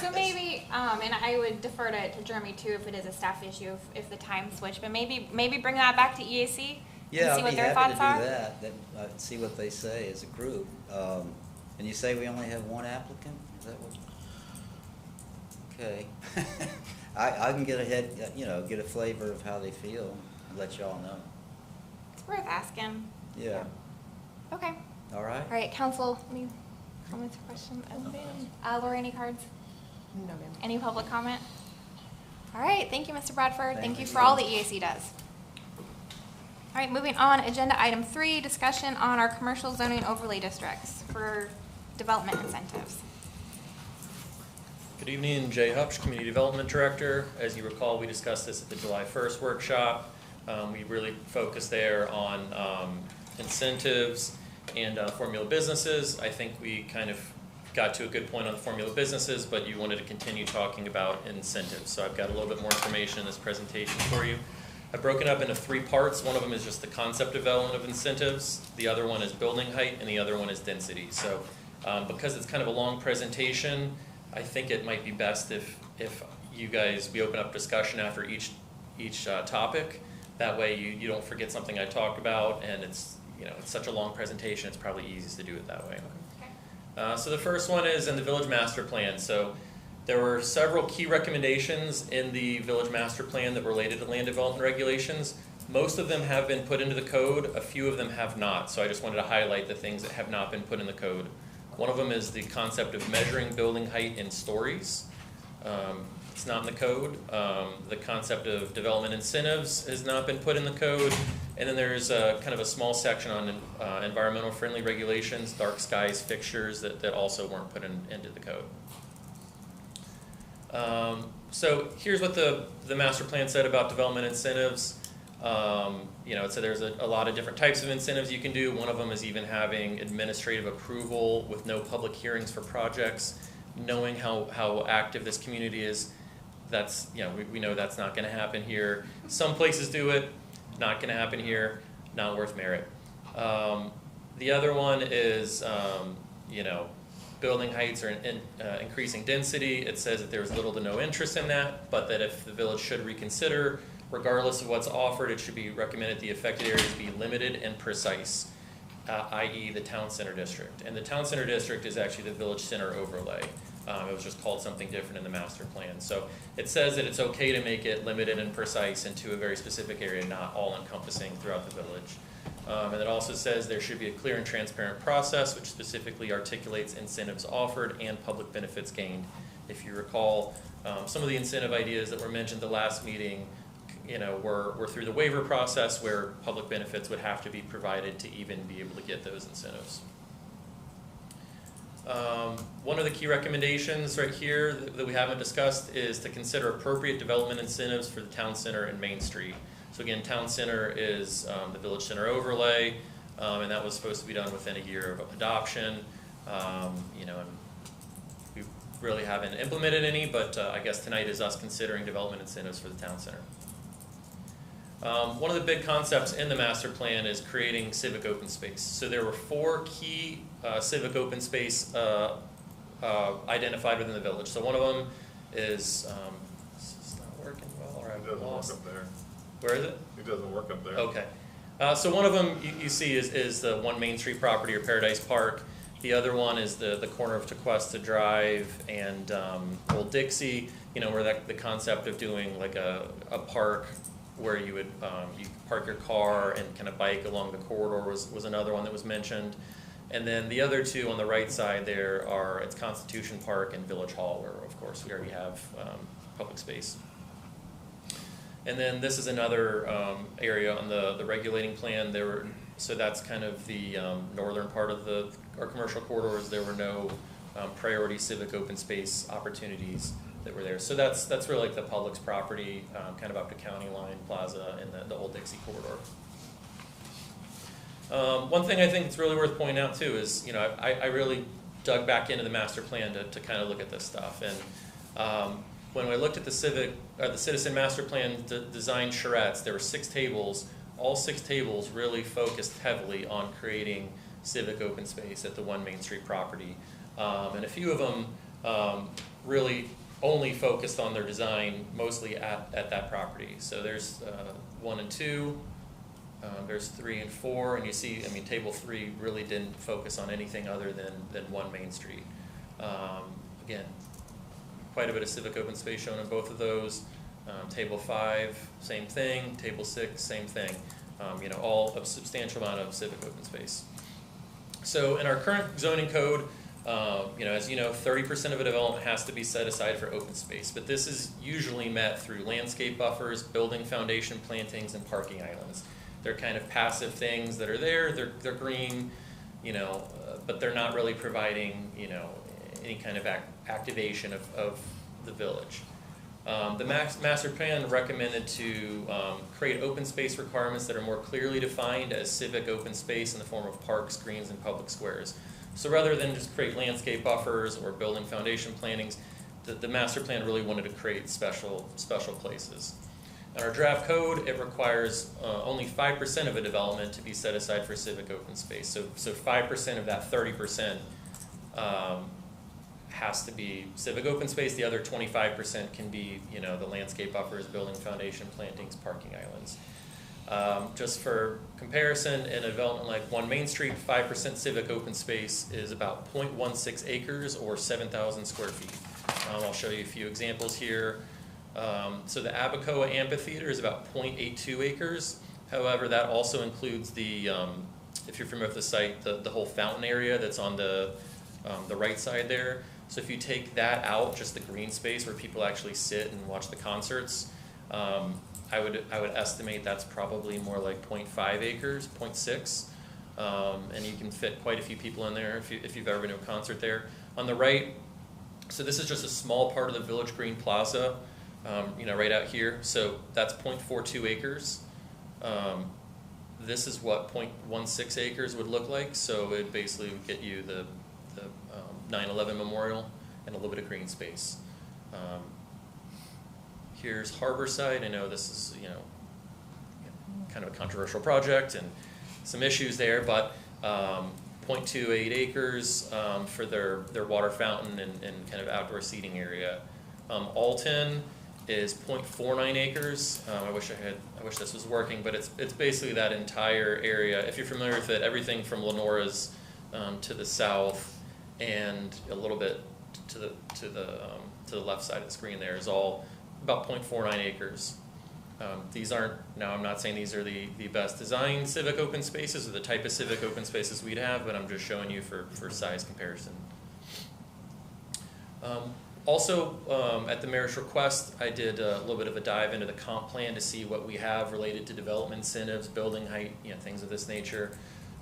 So maybe, and I would defer to Jeremy too if it is a staff issue, if the time switch, but maybe bring that back to EAC Yeah, and see I'd what be their happy thoughts to are. do that, see what they say as a group. And you say we only have one applicant? Is that what? Okay. I can get ahead, you know, get a flavor of how they feel and let y'all know. It's worth asking. Yeah, Okay. all right? All right, council, any comments or questions? Lori, any cards? No, ma'am. Any public comment? All right, thank you, Mr. Bradford. Thank you Thank for you. all the EAC does. All right, moving on, agenda item 3, discussion on our commercial zoning overlay districts for development incentives. Good evening, Jay Hupsch, Community Development Director. As you recall, we discussed this at the July 1st workshop. We really focused there on incentives and formula businesses. I think we kind of got to a good point on the formula businesses, but you wanted to continue talking about incentives. So I've got a little bit more information in this presentation for you. I've broken up into 3 parts. One of them is just the concept development of incentives. The other one is building height, and the other one is density. So because it's kind of a long presentation, I think it might be best if you guys, we open up discussion after each topic. That way you don't forget something I talked about, and it's, you know, it's such a long presentation, it's probably easiest to do it that way. So the first one is in the Village Master Plan. So there were several key recommendations in the Village Master Plan that related to land development regulations. Most of them have been put into the code, a few of them have not, so I just wanted to highlight the things that have not been put in the code. One of them is the concept of measuring building height in stories. It's not in the code. The concept of development incentives has not been put in the code. And then there's kind of a small section on environmental friendly regulations, dark skies fixtures that also weren't put into the code. So here's what the master plan said about development incentives. You know, it said there's a lot of different types of incentives you can do. One of them is even having administrative approval with no public hearings for projects. Knowing how active this community is, that's, you know, we know that's not going to happen here. Some places do it, not going to happen here, not worth merit. The other one is, you know, building heights or increasing density. It says that there's little to no interest in that, but that if the village should reconsider, regardless of what's offered, it should be recommended the affected areas be limited and precise, i.e. the town center district. And the town center district is actually the village center overlay. It was just called something different in the master plan. So it says that it's okay to make it limited and precise into a very specific area, not all encompassing throughout the village. And it also says there should be a clear and transparent process which specifically articulates incentives offered and public benefits gained. If you recall, some of the incentive ideas that were mentioned the last meeting, you know, were through the waiver process where public benefits would have to be provided to even be able to get those incentives. One of the key recommendations right here that we haven't discussed is to consider appropriate development incentives for the town center and Main Street. So again, town center is the village center overlay, and that was supposed to be done within a year of adoption. You know, and we really haven't implemented any, but I guess tonight is us considering development incentives for the town center. One of the big concepts in the master plan is creating civic open space. So there were 4 key civic open space identified within the village. So one of them is, this is not working well, or I've lost. It doesn't work up there. Where is it? It doesn't work up there. Okay. So one of them you see is the One Main Street property or Paradise Park. The other one is the corner of Tequesta Drive and Old Dixie, you know, where the concept of doing like a park where you would you park your car and kind of bike along the corridor was another one that was mentioned. And then the other 2 on the right side there are, it's Constitution Park and Village Hall, where of course we already have public space. And then this is another area on the regulating plan. So that's kind of the northern part of our commercial corridors. There were no priority civic open space opportunities that were there. So that's really like the public's property, kind of up to County Line Plaza and the Old Dixie corridor. One thing I think it's really worth pointing out too is, you know, I really dug back into the master plan to kind of look at this stuff. And when we looked at the citizen master plan design charrettes, there were 6 tables. All 6 tables really focused heavily on creating civic open space at the One Main Street property. And a few of them really only focused on their design mostly at that property. So there's 1 and 2, there's 3 and 4, and you see, I mean, table 3 really didn't focus on anything other than One Main Street. Again, quite a bit of civic open space shown in both of those. Table 5, same thing. Table 6, same thing. You know, all a substantial amount of civic open space. So in our current zoning code, you know, as you know, 30% of a development has to be set aside for open space, but this is usually met through landscape buffers, building foundation plantings, and parking islands. They're kind of passive things that are there. They're green, you know, but they're not really providing, you know, any kind of activation of the village. The master plan recommended to create open space requirements that are more clearly defined as civic open space in the form of parks, greens, and public squares. So rather than just create landscape buffers or building foundation plantings, the master plan really wanted to create special places. In our draft code, it requires only 5% of a development to be set aside for civic open space. So 5% of that 30% has to be civic open space. The other 25% can be, you know, the landscape buffers, building foundation plantings, parking islands. Just for comparison, in a development like One Main Street, 5% civic open space is about 0.16 acres or 7,000 square feet. I'll show you a few examples here. So the Abacoa Amphitheater is about 0.82 acres. However, that also includes the, if you're familiar with the site, the whole fountain area that's on the right side there. So if you take that out, just the green space where people actually sit and watch the concerts, I would estimate that's probably more like 0.5 acres, 0.6. And you can fit quite a few people in there if you've ever been to a concert there. On the right, so this is just a small part of the Village Green Plaza, right out here. So that's 0.42 acres. This is what 0.16 acres would look like. So it basically would get you the 9/11 memorial and a little bit of green space. Here's Harborside. I know this is, kind of a controversial project and some issues there, but 0.28 acres for their water fountain and kind of outdoor seating area. Alton is 0.49 acres. I wish this was working, but it's basically that entire area. If you're familiar with it, everything from Lenora's to the south and a little bit to the left side of the screen there is all about 0.49 acres. These aren't, now I'm not saying these are the best designed civic open spaces or the type of civic open spaces we'd have, but I'm just showing you for size comparison. Also, at the mayor's request, I did a little bit of a dive into the comp plan to see what we have related to development incentives, building height, things of this nature.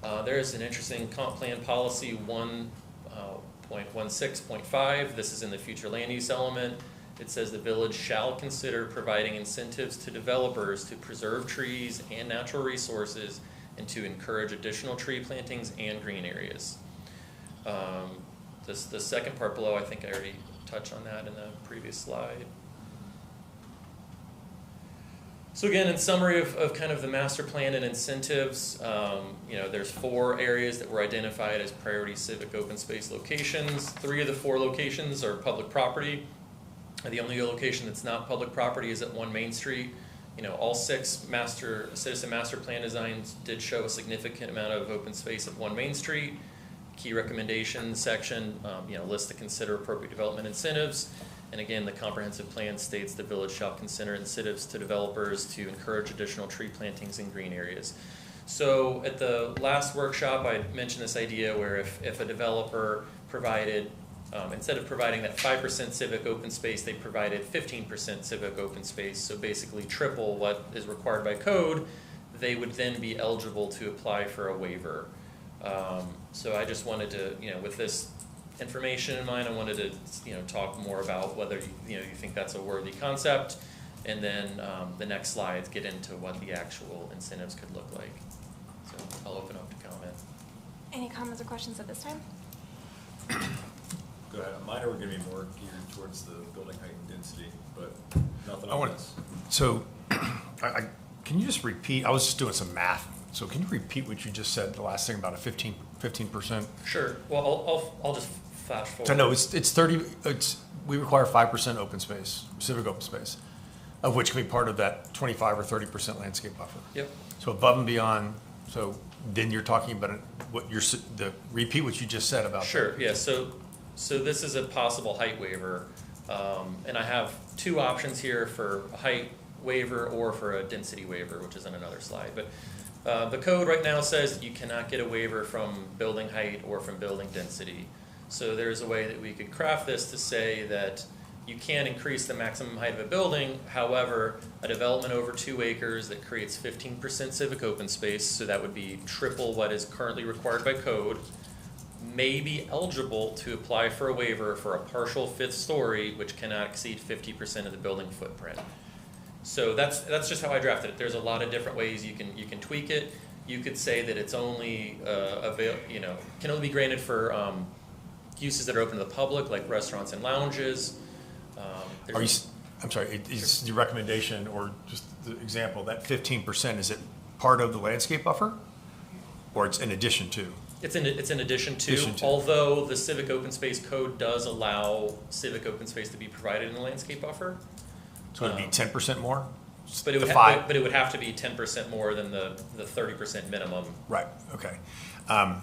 There is an interesting comp plan policy 1.16.5. This is in the future land use element. It says the village shall consider providing incentives to developers to preserve trees and natural resources and to encourage additional tree plantings and green areas. The second part below, I think I already touched on that in the previous slide. So again, in summary of kind of the master plan and incentives, there's 4 areas that were identified as priority civic open space locations. 3 of the 4 locations are public property. The only location that's not public property is at 1 Main Street. All 6 citizen master plan designs did show a significant amount of open space at 1 Main Street. Key recommendations section, lists to consider appropriate development incentives. And again, the comprehensive plan states the village shall consider incentives to developers to encourage additional tree plantings in green areas. So at the last workshop, I mentioned this idea where if a developer provided instead of providing that 5% civic open space, they provided 15% civic open space, so basically triple what is required by code, they would then be eligible to apply for a waiver. So I just wanted to, with this information in mind, I wanted to, talk more about whether you think that's a worthy concept, and then the next slides get into what the actual incentives could look like. So I'll open up to comment. Any comments or questions at this time? Go ahead. Mine are going to be more geared towards the building height and density, but nothing I on want this. So, can you just repeat? I was just doing some math. So, can you repeat what you just said? The last thing about a 15%. Sure. Well, I'll just flash forward. So no, it's 30. We require 5% open space, civic open space, of which can be part of that 25 or 30% landscape buffer. Yep. So above and beyond. So then you're talking about repeat what you just said about. Sure. Yeah. So this is a possible height waiver, and I have 2 options here for a height waiver or for a density waiver, which is on another slide. But the code right now says that you cannot get a waiver from building height or from building density. So there's a way that we could craft this to say that you can increase the maximum height of a building. However, a development over 2 acres that creates 15% civic open space, so that would be triple what is currently required by code, may be eligible to apply for a waiver for a partial 5th story, which cannot exceed 50% of the building footprint. So that's just how I drafted it. There's a lot of different ways you can tweak it. You could say that it's only can only be granted for uses that are open to the public, like restaurants and lounges. I'm sorry. Is the recommendation or just the example that 15%, is it part of the landscape buffer, or it's in addition to? It's in addition to, although the civic open space code does allow civic open space to be provided in the landscape buffer. So it'd be 10% more? But it would have to be 10% more than the 30% minimum. Right, okay. And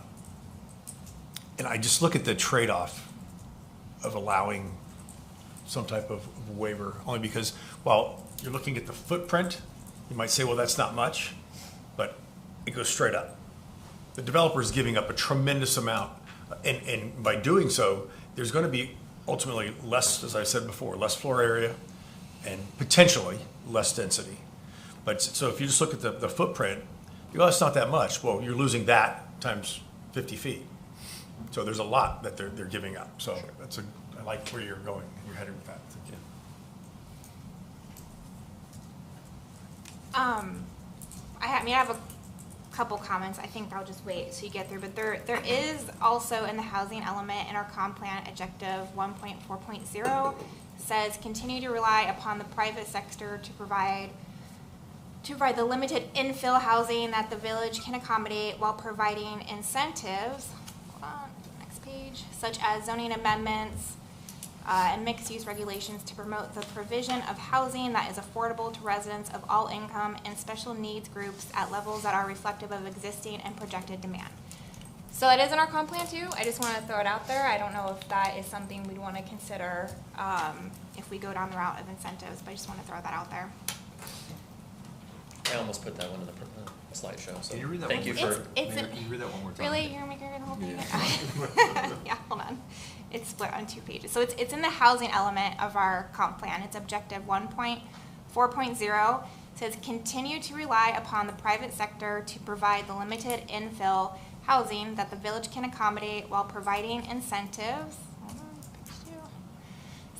I just look at the trade-off of allowing some type of waiver, only because while you're looking at the footprint, you might say, well, that's not much. it goes straight up. The developer is giving up a tremendous amount, and by doing so, there's going to be ultimately less, as I said before, less floor area and potentially less density. But so if you just look at the footprint, you go, that's not that much. Well, you're losing that times 50 feet. So there's a lot that they're giving up. So I like where you're going, you're headed with that. Thank you. I have a couple comments. I think I'll just wait so you get through. But there is also in the housing element in our comp plan objective 1.4.0 says continue to rely upon the private sector to provide the limited infill housing that the village can accommodate while providing incentives. Hold on, next page. Such as zoning amendments and mixed-use regulations to promote the provision of housing that is affordable to residents of all income and special needs groups at levels that are reflective of existing and projected demand. So that is in our comp plan too. I just want to throw it out there. I don't know if that is something we'd want to consider if we go down the route of incentives, but I just want to throw that out there. I almost put that one in the slideshow, so Can you read that thank one you more for. time? Mayor, can you read that one more time? Really? You're gonna make her read the whole thing? Yeah, hold on. It's split on 2 pages. So it's in the housing element of our comp plan. It's objective 1.4.0. It says continue to rely upon the private sector to provide the limited infill housing that the village can accommodate while providing incentives. Hold on, page 2.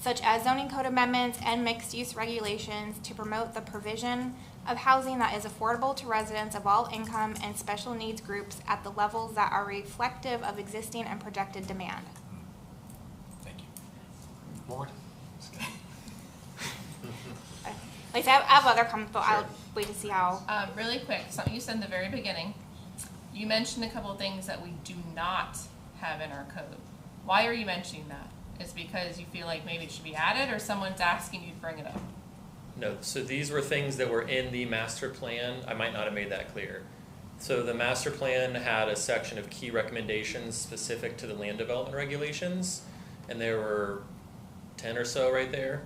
Such as zoning code amendments and mixed-use regulations to promote the provision of housing that is affordable to residents of all income and special needs groups at the levels that are reflective of existing and projected demand. Thank you. More? Like I said, I have other comments, but I'll wait to see how. Really quick, something you said in the very beginning. You mentioned a couple of things that we do not have in our code. Why are you mentioning that? Is it because you feel like maybe it should be added, or someone's asking you to bring it up? No, so these were things that were in the master plan. I might not have made that clear. So the master plan had a section of key recommendations specific to the land development regulations, and there were 10 or so right there,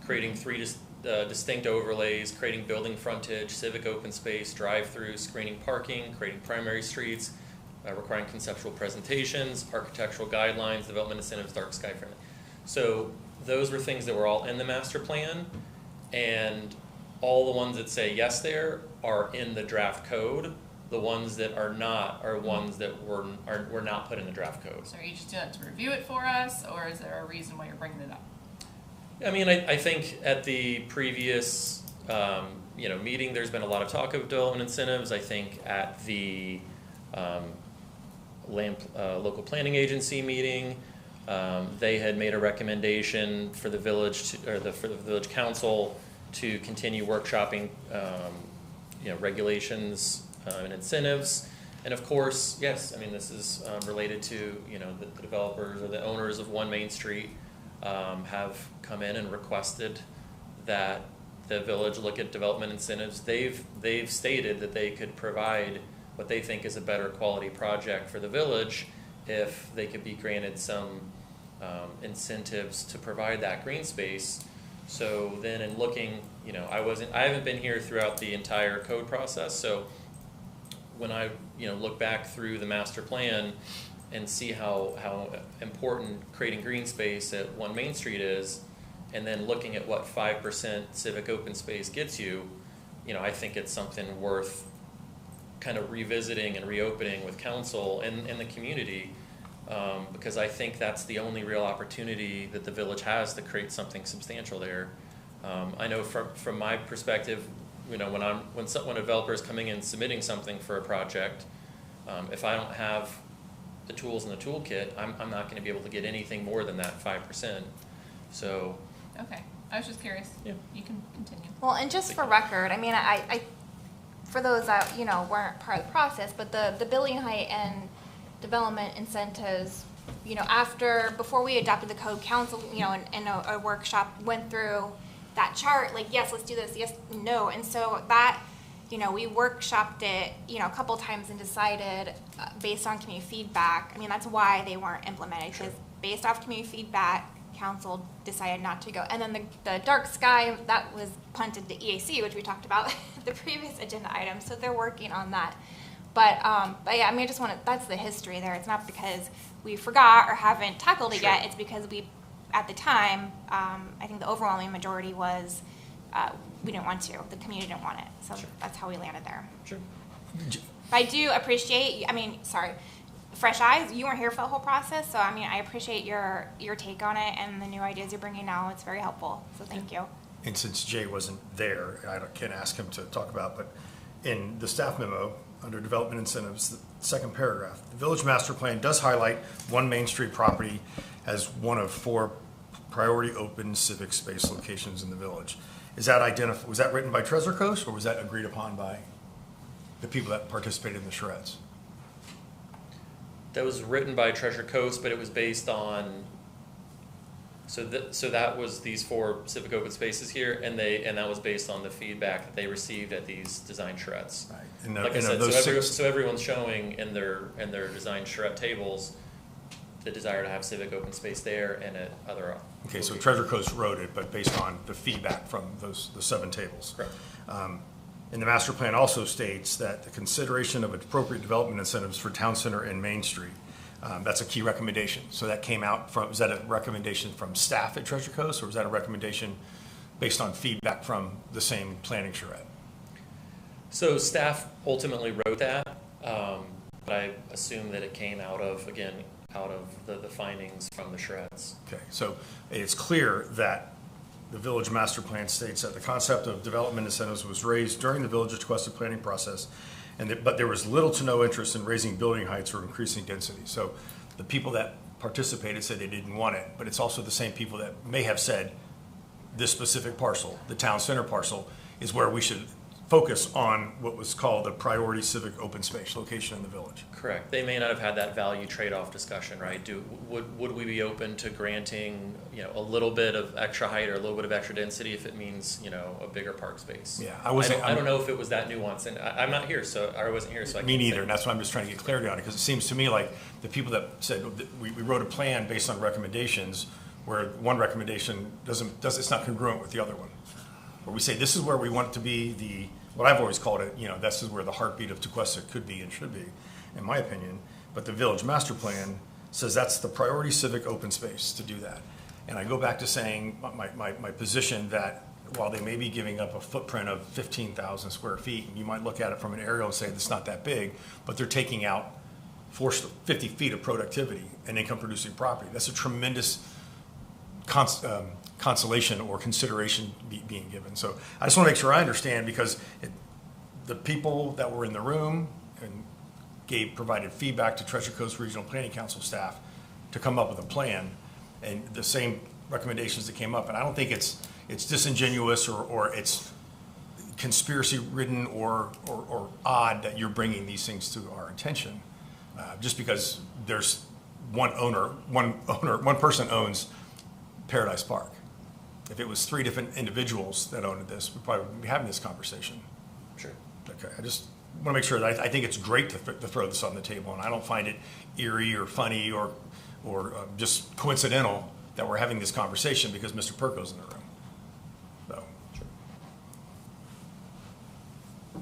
creating 3 distinct overlays, creating building frontage, civic open space, drive-through, screening parking, creating primary streets, requiring conceptual presentations, architectural guidelines, development incentives, dark sky friendly. So those were things that were all in the master plan. And all the ones that say yes there are in the draft code. The ones that are not are ones that were not put in the draft code. So are you just doing it to review it for us, or is there a reason why you're bringing it up? I mean, I think at the previous meeting, there's been a lot of talk of development incentives. I think at the local planning agency meeting, they had made a recommendation for the village for the village council to continue workshopping regulations and incentives. And of course, yes, I mean, this is related to the developers or the owners of One Main Street have come in and requested that the village look at development incentives. They've stated that they could provide what they think is a better quality project for the village if they could be granted some incentives to provide that green space. So then in looking, I haven't been here throughout the entire code process. So when I, look back through the master plan and see how important creating green space at One Main Street is, and then looking at what 5% civic open space gets you, I think it's something worth kind of revisiting and reopening with council and the community. Because I think that's the only real opportunity that the village has to create something substantial there. I know from my perspective, when a developer is coming in submitting something for a project, if I don't have the tools in the toolkit, I'm not going to be able to get anything more than that 5%. So. Okay, I was just curious. Yeah. You can continue. Well, and just for record, I mean, I for those that weren't part of the process, but the building height and development incentives, before we adopted the code, council, in a workshop went through that chart, like, yes, let's do this, yes, no. And so that, we workshopped it, a couple times and decided based on community feedback. I mean, that's why they weren't implemented, because based off community feedback, council decided not to go. And then the dark sky, that was punted to EAC, which we talked about the previous agenda item. So they're working on that But yeah, I mean, I just want to, that's the history there. It's not because we forgot or haven't tackled it Sure. yet. It's because we, at the time, I think the overwhelming majority was, we didn't want to. The community didn't want it. So that's how we landed there. Sure. But I do appreciate, I mean, sorry, fresh eyes. You weren't here for the whole process. So, I mean, I appreciate your take on it and the new ideas you're bringing now. It's very helpful. So thank you. And since Jay wasn't there, can't ask him to talk about, but in the staff memo, under development incentives, the second paragraph, the village master plan does highlight one Main Street property as one of 4 priority open civic space locations in the village. Is that was that written by Treasure Coast, or was that agreed upon by the people that participated in the charrettes? That was written by Treasure Coast, but it was based on, so that was these 4 civic open spaces here, and that was based on the feedback that they received at these design charrettes. Right. Like I said, so everyone's showing in their design charrette tables the desire to have civic open space there and at other. Okay, so Treasure Coast wrote it, but based on the feedback from the 7 tables. Correct. And the master plan also states that the consideration of appropriate development incentives for Town Center and Main Street, that's a key recommendation. So that came out from, was that a recommendation from staff at Treasure Coast, or was that a recommendation based on feedback from the same planning charrette? So staff ultimately wrote that, but I assume that it came out of the findings from the charrettes. Okay, so it's clear that the village master plan states that the concept of development incentives was raised during the village's Tequesta planning process, but there was little to no interest in raising building heights or increasing density. So the people that participated said they didn't want it, but it's also the same people that may have said this specific parcel, the town center parcel, is where we should focus on what was called the priority civic open space location in the village. Correct. They may not have had that value trade-off discussion, right? Would we be open to granting, a little bit of extra height or a little bit of extra density if it means, a bigger park space? Yeah, I don't know if it was that nuanced, and I'm not here, so I wasn't here, so I can't Me neither, say. and that's why I'm just trying to get clarity on it, because it seems to me like the people that said, we wrote a plan based on recommendations, where one recommendation it's not congruent with the other one. Where we say, this is where we want it to be, what I've always called it, this is where the heartbeat of Tequesta could be and should be, in my opinion. But the village master plan says that's the priority civic open space to do that. And I go back to saying my position that while they may be giving up a footprint of 15,000 square feet, and you might look at it from an aerial and say it's not that big, but they're taking out 50 feet of productivity and income producing property. That's a tremendous consolation or consideration being given. So I just want to make sure I understand, because the people that were in the room and provided feedback to Treasure Coast Regional Planning Council staff to come up with a plan, and the same recommendations that came up. And I don't think it's disingenuous or it's conspiracy ridden or odd that you're bringing these things to our attention, just because there's one person owns Paradise Park. If it was 3 different individuals that owned this, we'd probably be having this conversation. Sure. Okay, I just want to make sure that I think it's great to throw this on the table, and I don't find it eerie or funny or just coincidental that we're having this conversation because Mr. Perko's in the room. So. Sure. All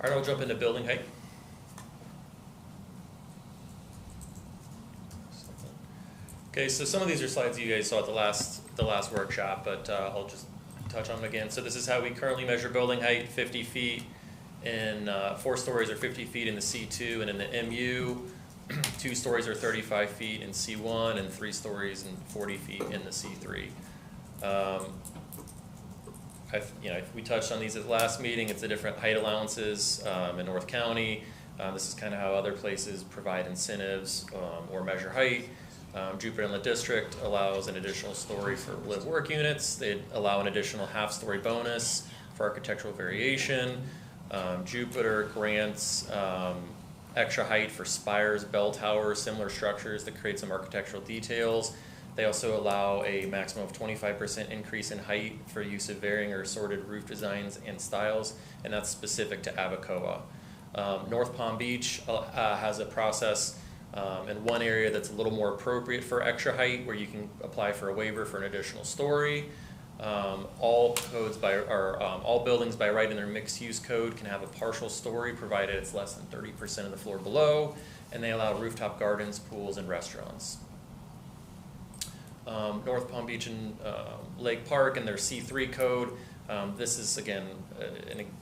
right, I'll jump into building height. Okay, so some of these are slides you guys saw at the last workshop, but I'll just touch on them again. So this is how we currently measure building height: 50 feet in 4 stories, or 50 feet in the C2 and in the MU. 2 stories are 35 feet in C1, and 3 stories and 40 feet in the C3. We touched on these at the last meeting. It's the different height allowances in North County. This is kind of how other places provide incentives or measure height. Jupiter Inlet District allows an additional story for live-work units. They allow an additional half-story bonus for architectural variation. Jupiter grants extra height for spires, bell towers, similar structures that create some architectural details. They also allow a maximum of 25% increase in height for use of varying or assorted roof designs and styles, and that's specific to Abacoa. North Palm Beach has a process in one area that's a little more appropriate for extra height, where you can apply for a waiver for an additional story. All codes all buildings by right in their mixed-use code can have a partial story provided it's less than 30% of the floor below, and they allow rooftop gardens, pools, and restaurants. North Palm Beach and Lake Park and their C3 code. This is again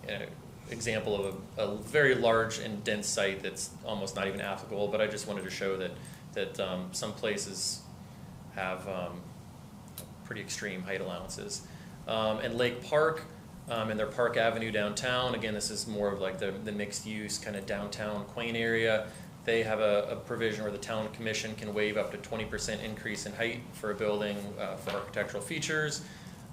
an example of a very large and dense site that's almost not even applicable, but I just wanted to show that some places have pretty extreme height allowances. And Lake Park and their Park Avenue downtown, again, this is more of like the mixed use kind of downtown quaint area. They have a provision where the town commission can waive up to 20% increase in height for a building for architectural features.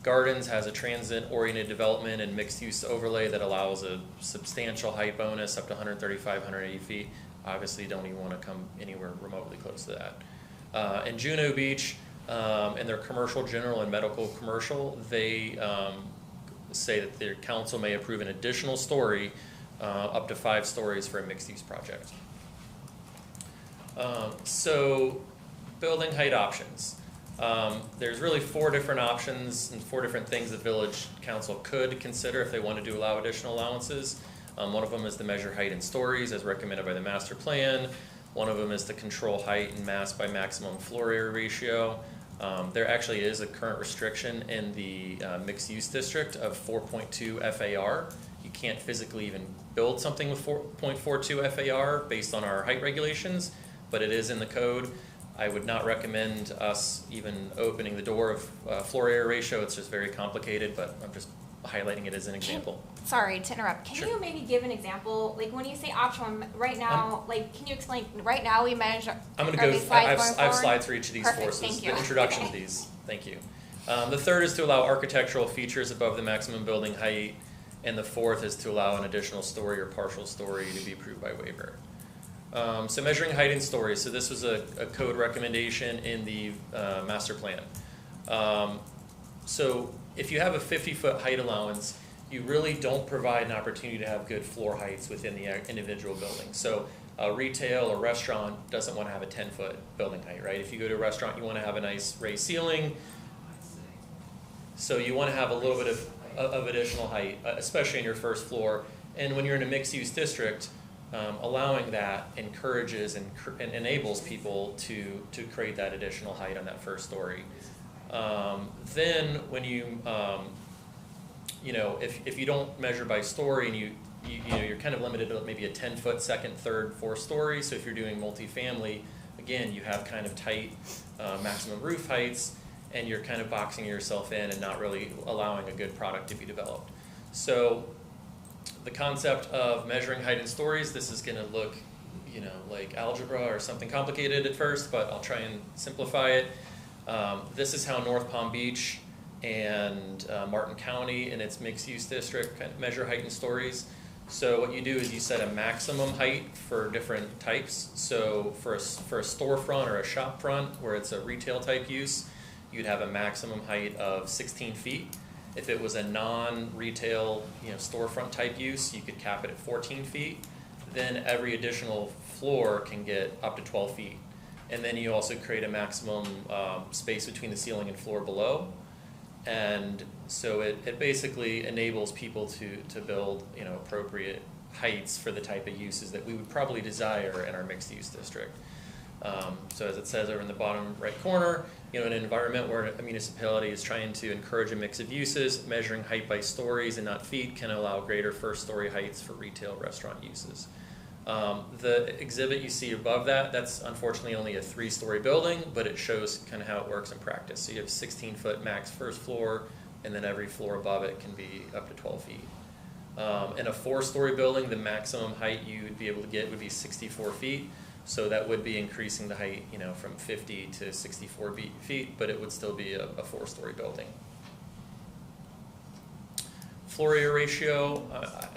Gardens has a transit-oriented development and mixed-use overlay that allows a substantial height bonus up to 135, 180 feet. Obviously, you don't even want to come anywhere remotely close to that. And Juno Beach and their commercial, general, and medical commercial, they say that their council may approve an additional story up to 5 stories for a mixed-use project. So, building height options. There's really 4 different options and 4 different things the village council could consider if they wanted to allow additional allowances. One of them is to measure height in stories as recommended by the master plan. One of them is to control height and mass by maximum floor area ratio. There actually is a current restriction in the mixed use district of 4.2 FAR. You can't physically even build something with 4.42 FAR based on our height regulations, but it is in the code. I would not recommend us even opening the door of floor area ratio. It's just very complicated, but I'm just highlighting it as an example. Sorry to interrupt. Can Sure. you maybe give an example? Like when you say option one, right now, can you explain, right now we measure, I'm going are to these go, slides I going have forward? slides for each of these Perfect, forces. thank you. The introduction to these. Thank you. The third is to allow architectural features above the maximum building height, and the fourth is to allow an additional story or partial story to be approved by waiver. So measuring height in stories. So this was a code recommendation in the master plan. So if you have a 50-foot height allowance, you really don't provide an opportunity to have good floor heights within the individual building. So a retail or restaurant doesn't want to have a 10-foot building height, right? If you go to a restaurant, you want to have a nice raised ceiling. So you want to have a little bit of additional height, especially in your first floor. And when you're in a mixed-use district, allowing that encourages and enables people to create that additional height on that first story. Then when you, if you don't measure by story and you're kind of limited to maybe a 10-foot second, third, fourth story. So if you're doing multifamily, again, you have kind of tight maximum roof heights, and you're kind of boxing yourself in and not really allowing a good product to be developed. So the concept of measuring height in stories, this is going to look, like algebra or something complicated at first, but I'll try and simplify it. This is how North Palm Beach and Martin County and its mixed-use district kind of measure height in stories. So what you do is you set a maximum height for different types. So for a storefront or a shop front where it's a retail type use, you'd have a maximum height of 16 feet. If it was a non-retail, storefront type use, you could cap it at 14 feet. Then every additional floor can get up to 12 feet. And then you also create a maximum space between the ceiling and floor below. And so it basically enables people to build, appropriate heights for the type of uses that we would probably desire in our mixed-use district. So as it says over in the bottom right corner, in an environment where a municipality is trying to encourage a mix of uses, measuring height by stories and not feet can allow greater first-story heights for retail restaurant uses. The exhibit you see above that's unfortunately only a 3-story building, but it shows kind of how it works in practice. So you have 16-foot max first floor, and then every floor above it can be up to 12 feet. In a 4-story building, the maximum height you would be able to get would be 64 feet. So that would be increasing the height, from 50 to 64 feet, but it would still be a 4-story building. Floor area ratio,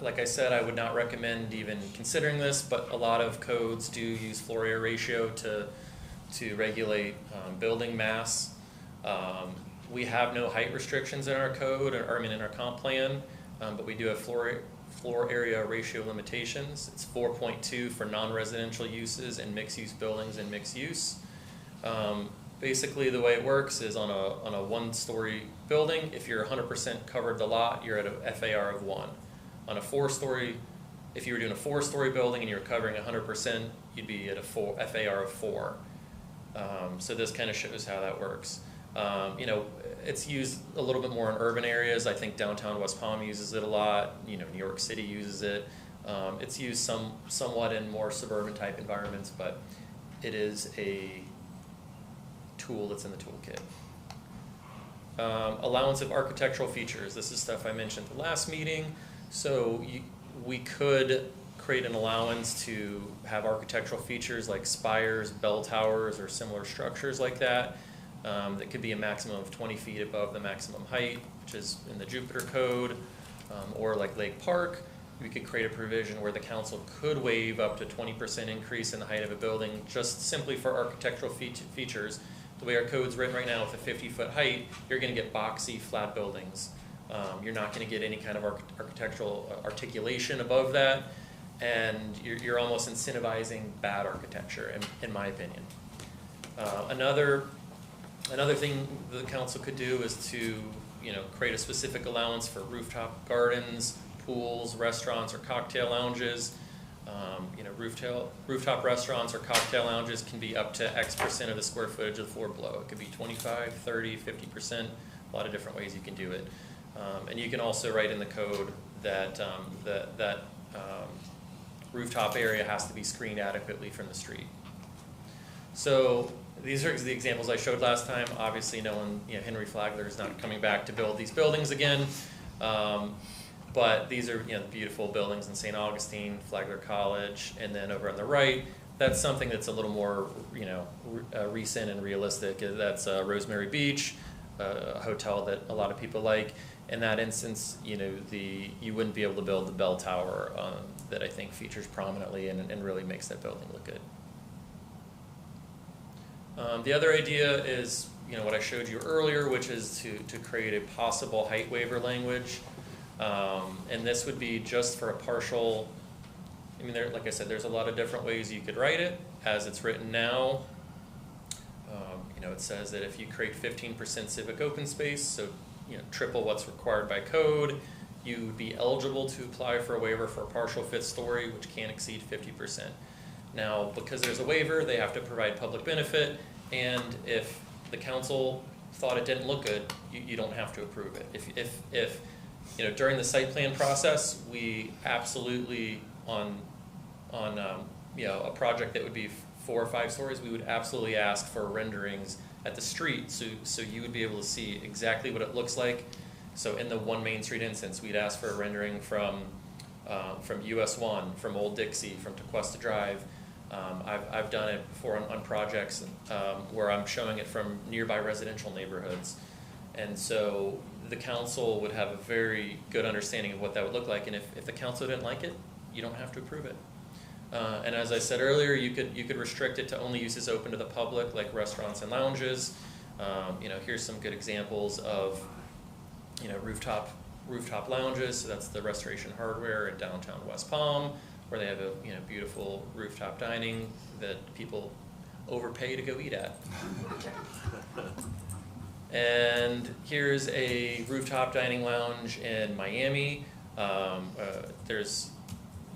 like I said, I would not recommend even considering this, but a lot of codes do use floor area ratio to regulate building mass. We have no height restrictions in our code, in our comp plan, but we do have floor area ratio limitations. It's 4.2 for non-residential uses and mixed-use buildings and mixed use. Basically, the way it works is on a one-story building, if you're 100% covered the lot, you're at a FAR of 1. On a 4-story, if you were doing a 4-story building and you're covering 100%, you'd be at a FAR of 4. So this kind of shows how that works. You know, it's used a little bit more in urban areas. I think downtown West Palm uses it a lot. You know, New York City uses it. It's used somewhat in more suburban type environments, but it is a tool that's in the toolkit. Allowance of architectural features. This is stuff I mentioned at the last meeting. So we could create an allowance to have architectural features like spires, bell towers, or similar structures like that. That could be a maximum of 20 feet above the maximum height, which is in the Jupiter Code, or like Lake Park. We could create a provision where the council could waive up to 20% increase in the height of a building just simply for architectural features. The way our code's written right now with a 50-foot height, you're going to get boxy, flat buildings. You're not going to get any kind of architectural articulation above that, and you're almost incentivizing bad architecture, in my opinion. Another thing the council could do is to, you know, create a specific allowance for rooftop gardens, pools, restaurants, or cocktail lounges. You know, rooftop restaurants or cocktail lounges can be up to X% of the square footage of the floor below. It could be 25, 30, 50%, a lot of different ways you can do it. And you can also write in the code that that rooftop area has to be screened adequately from the street. So these are the examples I showed last time. Obviously, no one, you know, Henry Flagler is not coming back to build these buildings again. But these are, you know, beautiful buildings in St. Augustine, Flagler College, and then over on the right, that's something that's a little more, you know, recent and realistic. That's Rosemary Beach, a hotel that a lot of people like. In that instance, you know, you wouldn't be able to build the bell tower that I think features prominently and really makes that building look good. The other idea is, you know, what I showed you earlier, which is to create a possible height waiver language. And this would be just for a partial, I mean, like I said, there's a lot of different ways you could write it. As it's written now, you know, it says that if you create 15% civic open space, so, you know, triple what's required by code, you would be eligible to apply for a waiver for a partial 5th story, which can't exceed 50%. Now, because there's a waiver, they have to provide public benefit, and if the council thought it didn't look good, you don't have to approve it. If you know, during the site plan process, we absolutely on you know, a project that would be 4 or 5 stories, we would absolutely ask for renderings at the street, so you would be able to see exactly what it looks like. So in the 1 Main Street instance, we'd ask for a rendering from US 1, from Old Dixie, from Tequesta Drive. I've done it before on projects where I'm showing it from nearby residential neighborhoods. And so the council would have a very good understanding of what that would look like. And if the council didn't like it, you don't have to approve it. And as I said earlier, you could restrict it to only uses open to the public, like restaurants and lounges. You know, here's some good examples of, you know, rooftop lounges. So that's the Restoration Hardware in downtown West Palm, where they have a, you know, beautiful rooftop dining that people overpay to go eat at. And here's a rooftop dining lounge in Miami. There's,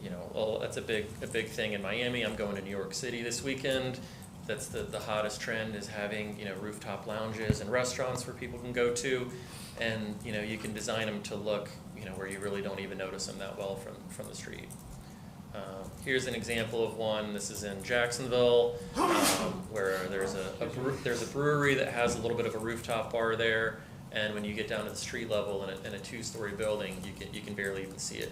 you know, well, that's a big thing in Miami. I'm going to New York City this weekend. That's the hottest trend, is having, you know, rooftop lounges and restaurants where people can go to, and, you know, you can design them to look, you know, where you really don't even notice them that well from the street. Here's an example of one. This is in Jacksonville, where there's a brewery that has a little bit of a rooftop bar there, and when you get down to the street level in a 2-story building, you can barely even see it.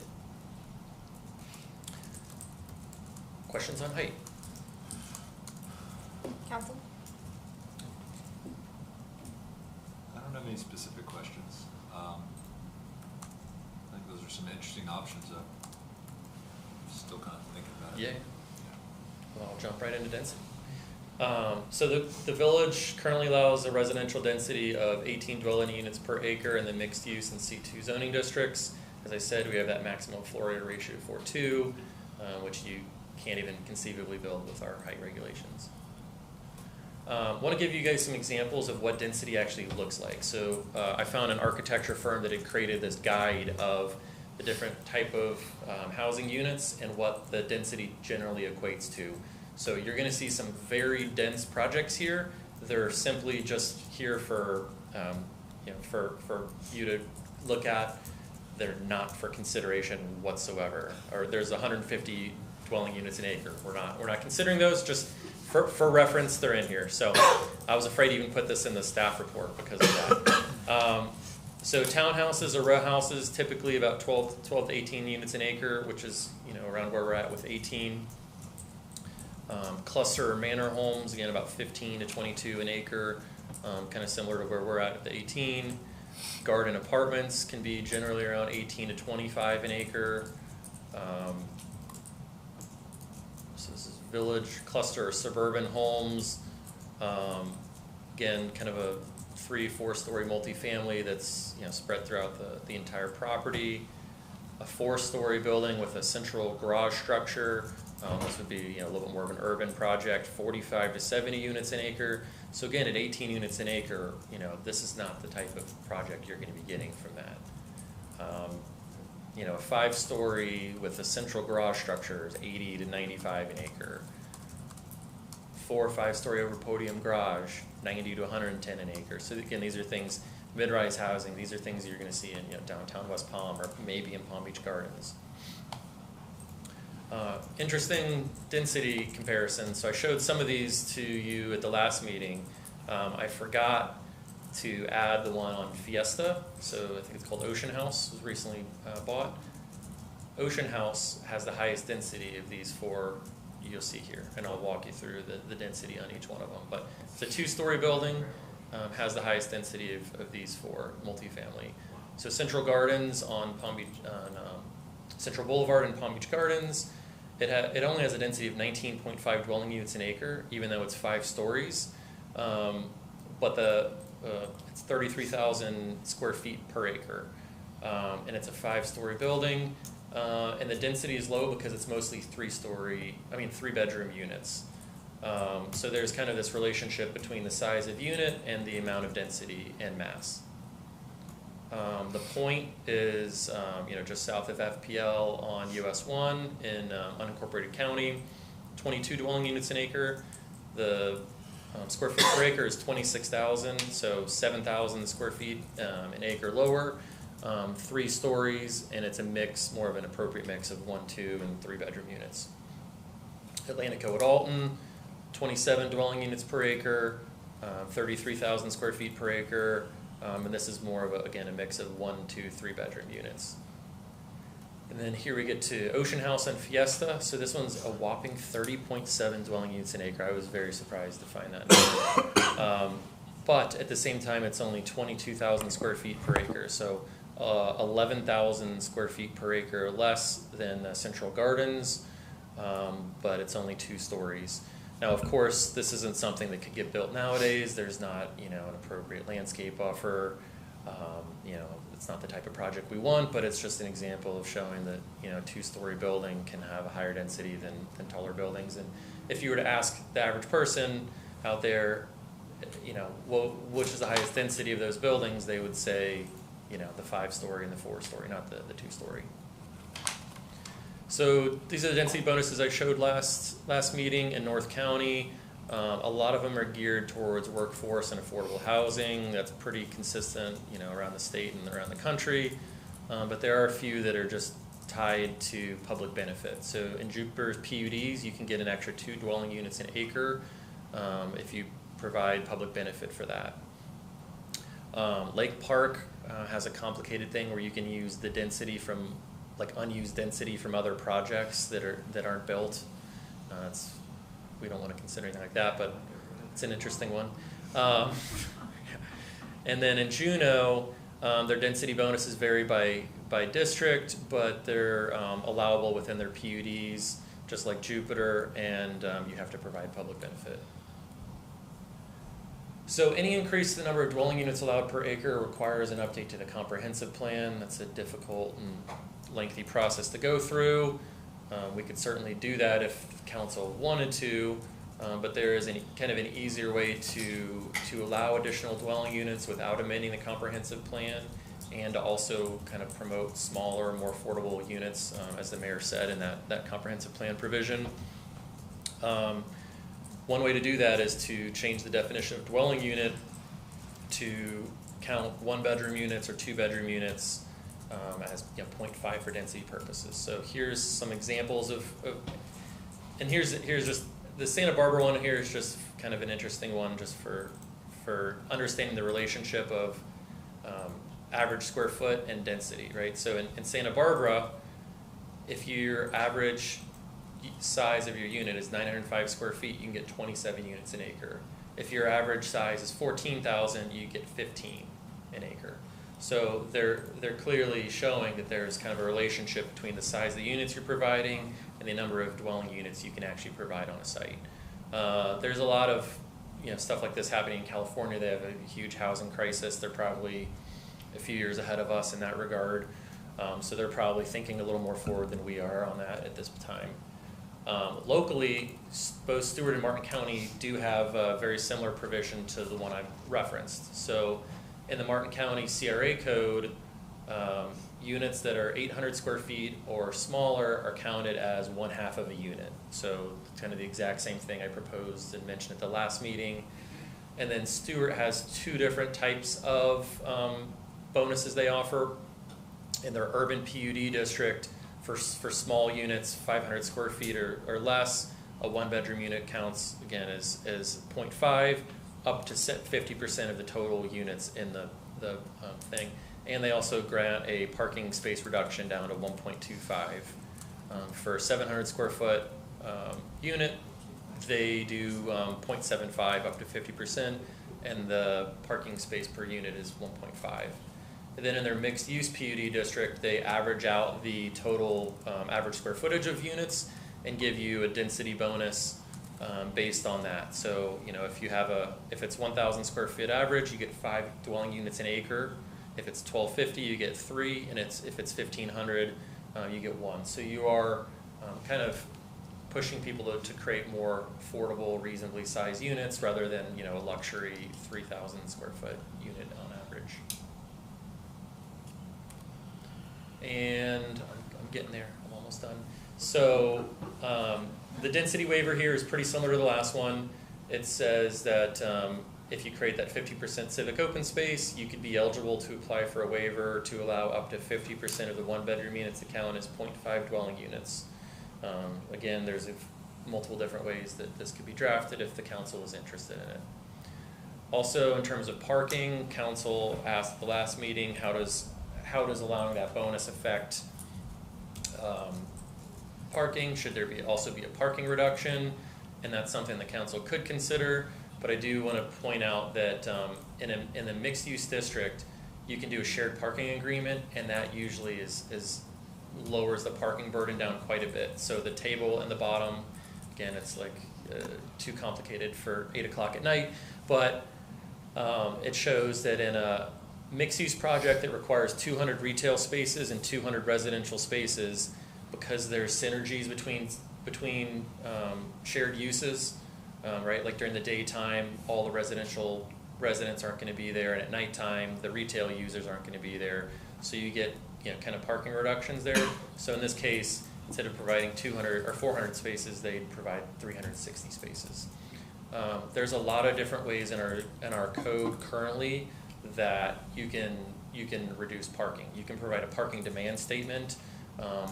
Questions on height? Council? I don't have any specific questions. I think those are some interesting options. Still kind of thinking about it. Yeah. Well, I'll jump right into density. So the village currently allows a residential density of 18 dwelling units per acre in the mixed use and C2 zoning districts. As I said, we have that maximum floor area ratio of 4:2, which you can't even conceivably build with our height regulations. Want to give you guys some examples of what density actually looks like. So I found an architecture firm that had created this guide of the different type of housing units and what the density generally equates to. So you're going to see some very dense projects here. They're simply just here for for you to look at. They're not for consideration whatsoever. Or there's 150 dwelling units an acre. We're not considering those. Just for reference, they're in here. So I was afraid to even put this in the staff report because of that. So townhouses or row houses, typically about 12 to 18 units an acre, which is around where we're at with 18. Cluster or manor homes, again about 15 to 22 an acre, kind of similar to where we're at the 18. Garden apartments can be generally around 18 to 25 an acre. So this is village, cluster, or suburban homes. Again, kind of a 3-4 story multifamily that's spread throughout the entire property. A 4-story building with a central garage structure. This would be a little bit more of an urban project, 45 to 70 units an acre. So again, at 18 units an acre, this is not the type of project you're going to be getting from that. A 5-story with a central garage structure is 80 to 95 an acre. 4 or 5-story over podium garage, 90 to 110 an acre. So again, these are things, mid-rise housing, these are things you're going to see in downtown West Palm or maybe in Palm Beach Gardens. Interesting density comparison. So I showed some of these to you at the last meeting. I forgot to add the one on Fiesta. So I think it's called Ocean House. It was recently bought. Ocean House has the highest density of these 4 you'll see here, and I'll walk you through the density on each one of them. But it's a 2-story building, has the highest density of these 4 multifamily. So Central Gardens on Palm Beach, Central Boulevard in Palm Beach Gardens, it only has a density of 19.5 dwelling units an acre, even though it's 5 stories. But it's 33,000 square feet per acre, and it's a 5-story building. And the density is low because it's mostly 3-bedroom units. So there's kind of this relationship between the size of unit and the amount of density and mass. The Point is just south of FPL on US 1 in unincorporated county, 22 dwelling units an acre. The square feet per acre is 26,000, so 7,000 square feet an acre lower. 3 stories, and it's a mix, more of an appropriate mix of 1, 2, and 3-bedroom units. Atlantico at Alton, 27 dwelling units per acre, 33,000 square feet per acre, and this is more of a mix of 1, 2, 3-bedroom units. And then here we get to Ocean House and Fiesta. So this one's a whopping 30.7 dwelling units an acre. I was very surprised to find that number. But at the same time, it's only 22,000 square feet per acre. So 11,000 square feet per acre less than Central Gardens, but it's only 2 stories. Now, of course, this isn't something that could get built nowadays. There's not, an appropriate landscape buffer. It's not the type of project we want, but it's just an example of showing that, a 2-story building can have a higher density than taller buildings. And if you were to ask the average person out there, which is the highest density of those buildings, they would say, the 5-story and the 4-story, not the 2-story. So these are the density bonuses I showed last meeting in North County. A lot of them are geared towards workforce and affordable housing. That's pretty consistent, around the state and around the country. But there are a few that are just tied to public benefit. So in Jupiter's PUDs, you can get an extra 2 dwelling units an acre if you provide public benefit for that. Lake Park has a complicated thing where you can use the density from, unused density from other projects that aren't built. We don't want to consider anything like that, but it's an interesting one. And then in Juneau, their density bonuses vary by district, but they're allowable within their PUDs, just like Jupiter, and you have to provide public benefit. So any increase in the number of dwelling units allowed per acre requires an update to the comprehensive plan. That's a difficult and lengthy process to go through. We could certainly do that if council wanted to. But there is kind of an easier way to allow additional dwelling units without amending the comprehensive plan, and to also kind of promote smaller, more affordable units, as the mayor said in that comprehensive plan provision. One way to do that is to change the definition of dwelling unit to count 1-bedroom units or 2-bedroom units as 0.5 for density purposes. So here's some examples and here's just the Santa Barbara one here is just kind of an interesting one, just for understanding the relationship of average square foot and density, right? So in Santa Barbara, if your average size of your unit is 905 square feet, you can get 27 units an acre. If your average size is 14,000, you get 15 an acre. So they're clearly showing that there's kind of a relationship between the size of the units you're providing and the number of dwelling units you can actually provide on a site. There's a lot of stuff like this happening in California. They have a huge housing crisis. They're probably a few years ahead of us in that regard. So they're probably thinking a little more forward than we are on that at this time. Locally, both Stewart and Martin County do have a very similar provision to the one I referenced. So in the Martin County CRA code, units that are 800 square feet or smaller are counted as 1/2 of a unit. So kind of the exact same thing I proposed and mentioned at the last meeting. And then Stewart has 2 different types of bonuses they offer in their urban PUD district. For small units, 500 square feet or less, a 1-bedroom unit counts, again, as 0.5, up to 50% of the total units in the thing. And they also grant a parking space reduction down to 1.25. For 700 square foot unit, they do 0.75 up to 50%, and the parking space per unit is 1.5. And then in their mixed use PUD district, they average out the total average square footage of units and give you a density bonus based on that. So, if it's 1,000 square feet average, you get 5 dwelling units an acre. If it's 1,250, you get 3, and if it's 1,500, you get 1. So you are kind of pushing people to create more affordable, reasonably sized units rather than a luxury 3,000 square foot unit on average. And I'm getting there. I'm almost done. So the density waiver here is pretty similar to the last one. It says that if you create that 50% civic open space, you could be eligible to apply for a waiver to allow up to 50% of the 1-bedroom units to count as 0.5 dwelling units. Again, there's multiple different ways that this could be drafted if the council is interested in it. Also, in terms of parking, council asked at the last meeting, how does allowing that bonus affect parking? Should there also be a parking reduction? And that's something the council could consider. But I do want to point out that in the mixed use district, you can do a shared parking agreement, and that usually lowers the parking burden down quite a bit. So the table in the bottom, again, it's like too complicated for 8 o'clock at night, but it shows that in a mixed-use project that requires 200 retail spaces and 200 residential spaces, because there's synergies between shared uses, right? Like during the daytime, all the residential residents aren't going to be there, and at nighttime, the retail users aren't going to be there. So you get kind of parking reductions there. So in this case, instead of providing 200 or 400 spaces, they'd provide 360 spaces. There's a lot of different ways in our code currently that you can reduce parking. You can provide a parking demand statement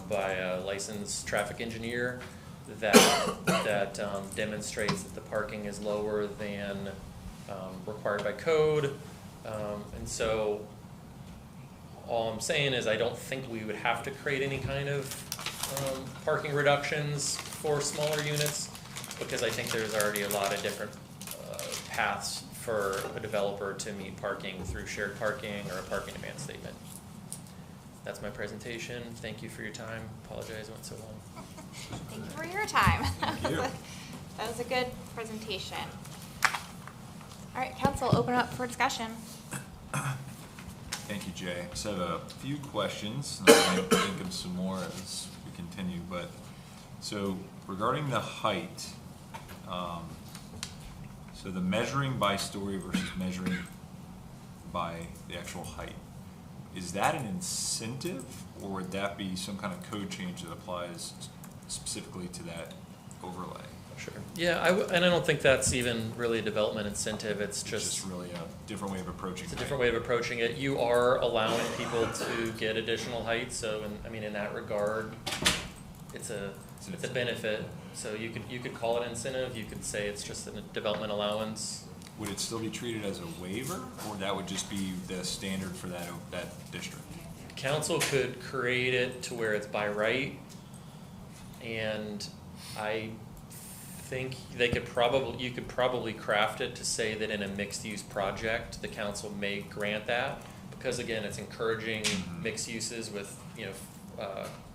by a licensed traffic engineer that demonstrates that the parking is lower than required by code. And so all I'm saying is I don't think we would have to create any kind of parking reductions for smaller units, because I think there's already a lot of different paths for a developer to meet parking through shared parking or a parking demand statement. That's my presentation. Thank you for your time. Apologize it went so long. Thank you for your time. Thank you. That was a good presentation. All right, council, open up for discussion. Thank you, Jay. I just have a few questions, and I might think of some more as we continue. But so regarding the height, So the measuring by story versus measuring by the actual height, is that an incentive, or would that be some kind of code change that applies specifically to that overlay? Sure. Yeah, and I don't think that's even really a development incentive. It's It's just just really a different way of approaching it's a height. different way of approaching it. You are allowing people to get additional height, so in that regard, it's a benefit. So you could call it incentive. You could say it's just a development allowance. Would it still be treated as a waiver, or that would just be the standard for that district? Council could create it to where it's by right, and I think you could probably craft it to say that in a mixed-use project, the council may grant that, because again, it's encouraging mixed uses with,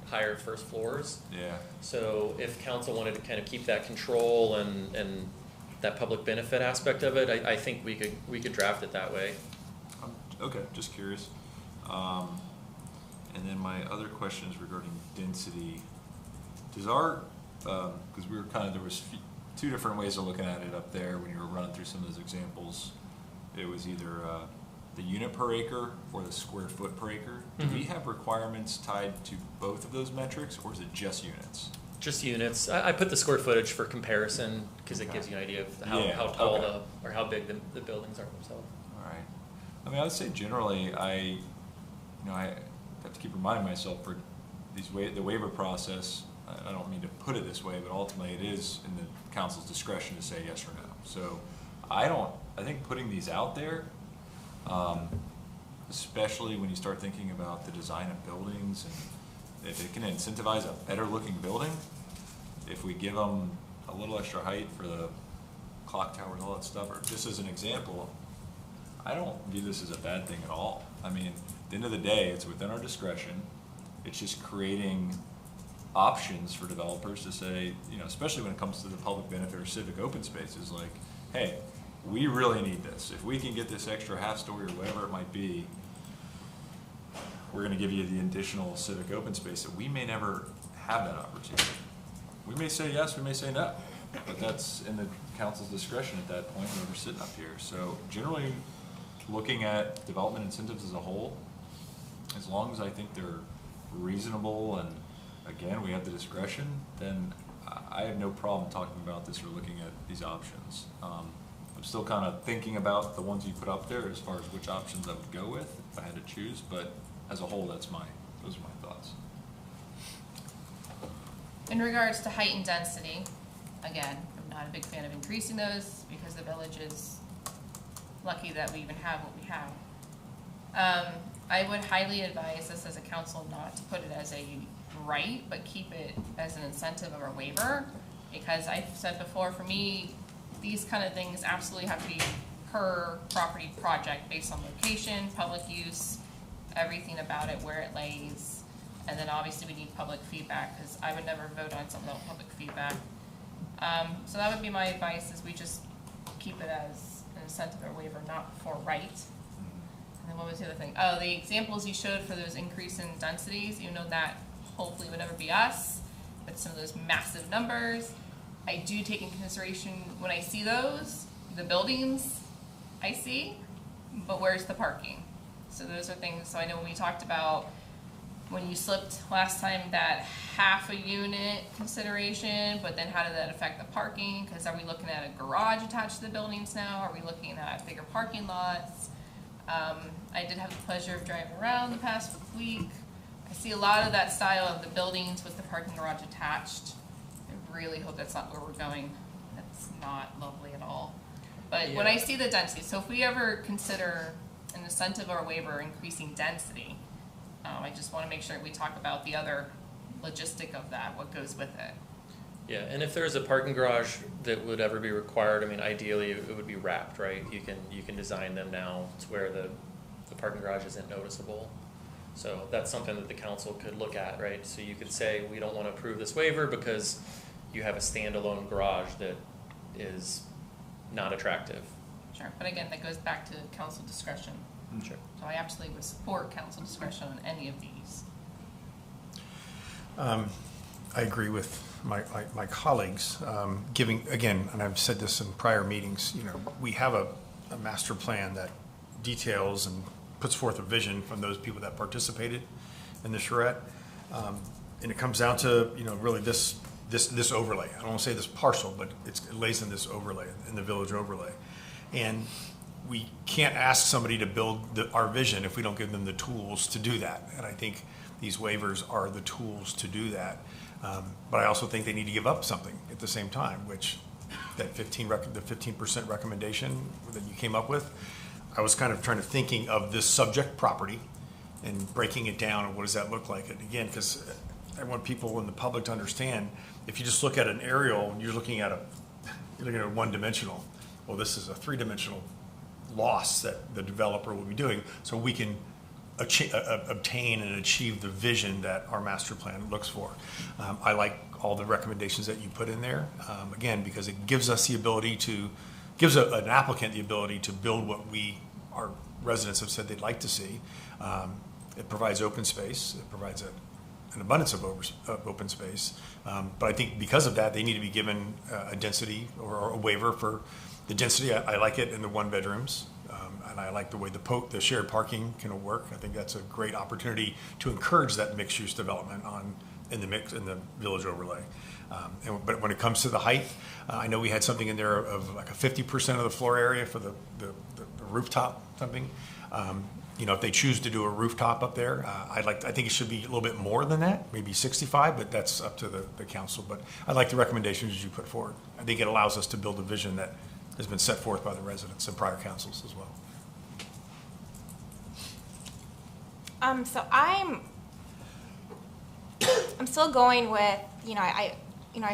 higher first floors. Yeah. So if council wanted to kind of keep that control and that public benefit aspect of it, I think we could draft it that way. Okay, just curious. And then my other question is regarding density. Does our, because we were there was two different ways of looking at it up there when you were running through some of those examples. It was either the unit per acre or the square foot per acre. Do we have requirements tied to both of those metrics, or is it just units? Just units. I put the square footage for comparison because it gives you an idea of how tall or how big the buildings are themselves. All right. I mean, I would say generally, I have to keep reminding myself for the waiver process. I don't mean to put it this way, but ultimately it is in the council's discretion to say yes or no. So I think putting these out there, especially when you start thinking about the design of buildings, and if it can incentivize a better looking building, if we give them a little extra height for the clock tower and all that stuff, or just as an example, I don't view this as a bad thing at all. I mean, at the end of the day, it's within our discretion. It's just creating options for developers to say, especially when it comes to the public benefit or civic open spaces, like, hey, we really need this. If we can get this extra half story or whatever it might be, we're going to give you the additional civic open space that we may never have that opportunity. We may say yes, we may say no, but that's in the council's discretion at that point when we're sitting up here. So generally, looking at development incentives as a whole, as long as I think they're reasonable and again, we have the discretion, then I have no problem talking about this or looking at these options. I'm still kind of thinking about the ones you put up there as far as which options I would go with if I had to choose, but as a whole, those are my thoughts. In regards to height and density, again, I'm not a big fan of increasing those because the village is lucky that we even have what we have. I would highly advise us as a council not to put it as a right, but keep it as an incentive or a waiver, because I've said before, for me, these kind of things absolutely have to be per property project based on location, public use, everything about it, where it lays, and then obviously we need public feedback, because I would never vote on something without public feedback. So that would be my advice, is we just keep it as an incentive or waiver, not for right. And then what was the other thing? Oh, the examples you showed for those increase in densities, even though that hopefully would never be us, but some of those massive numbers, I do take into consideration when I see those, the buildings I see, but where's the parking? So those are things, so I know when we talked about when you slipped last time, that half a unit consideration, but then how did that affect the parking? Because are we looking at a garage attached to the buildings now? Are we looking at bigger parking lots? I did have the pleasure of driving around the past week. I see a lot of that style of the buildings with the parking garage attached. I really hope that's not where we're going. That's not lovely at all. But when I see the density, so if we ever consider an incentive or a waiver increasing density, I just want to make sure we talk about the other logistic of that, what goes with it. Yeah, and if there's a parking garage that would ever be required, I mean, ideally it would be wrapped, right? You can design them now to where the parking garage isn't noticeable. So that's something that the council could look at, right? So you could say, we don't want to approve this waiver because you have a standalone garage that is not attractive. Sure, but again, that goes back to council discretion. Sure. So I absolutely would support council discretion on any of these. I agree with my colleagues, giving, again, and I've said this in prior meetings, you know, we have a master plan that details and puts forth a vision from those people that participated in the charrette. And it comes down to, you know, really this overlay. I don't want to say this parcel, but it lays in this overlay, in the village overlay. And we can't ask somebody to build our vision if we don't give them the tools to do that. And I think these waivers are the tools to do that. But I also think they need to give up something at the same time, which that the 15% recommendation that you came up with, I was kind of trying to thinking of this subject property and breaking it down and what does that look like. And again, because I want people in the public to understand, if you just look at an aerial, you're looking at a one-dimensional. Well, this is a three-dimensional loss that the developer will be doing, so we can obtain and achieve the vision that our master plan looks for. I like all the recommendations that you put in there, again, because it gives us the ability to, gives an applicant the ability to build what our residents have said they'd like to see. It provides open space, it provides an abundance of open space, but I think because of that, they need to be given a density or a waiver for the density. I like it in the one bedrooms. And I like the way the shared parking can work. I think that's a great opportunity to encourage that mixed-use development in the village overlay. But when it comes to the height, I know we had something in there of like a 50% of the floor area for the rooftop something. You know, if they choose to do a rooftop up there, I think it should be a little bit more than that, maybe 65, but that's up to the council. But I like the recommendations you put forward. I think it allows us to build a vision that has been set forth by the residents and prior councils as well. So I'm still going with, I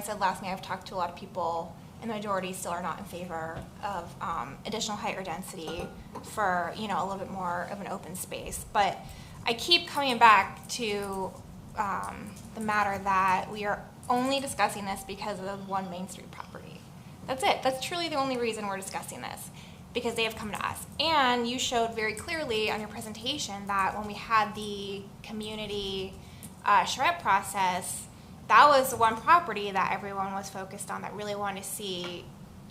said last night I've talked to a lot of people, and the majority still are not in favor of additional height or density for, a little bit more of an open space. But I keep coming back to the matter that we are only discussing this because of one Main Street property. That's it. That's truly the only reason we're discussing this, because they have come to us. And you showed very clearly on your presentation that when we had the community charrette process, that was the one property that everyone was focused on, that really wanted to see,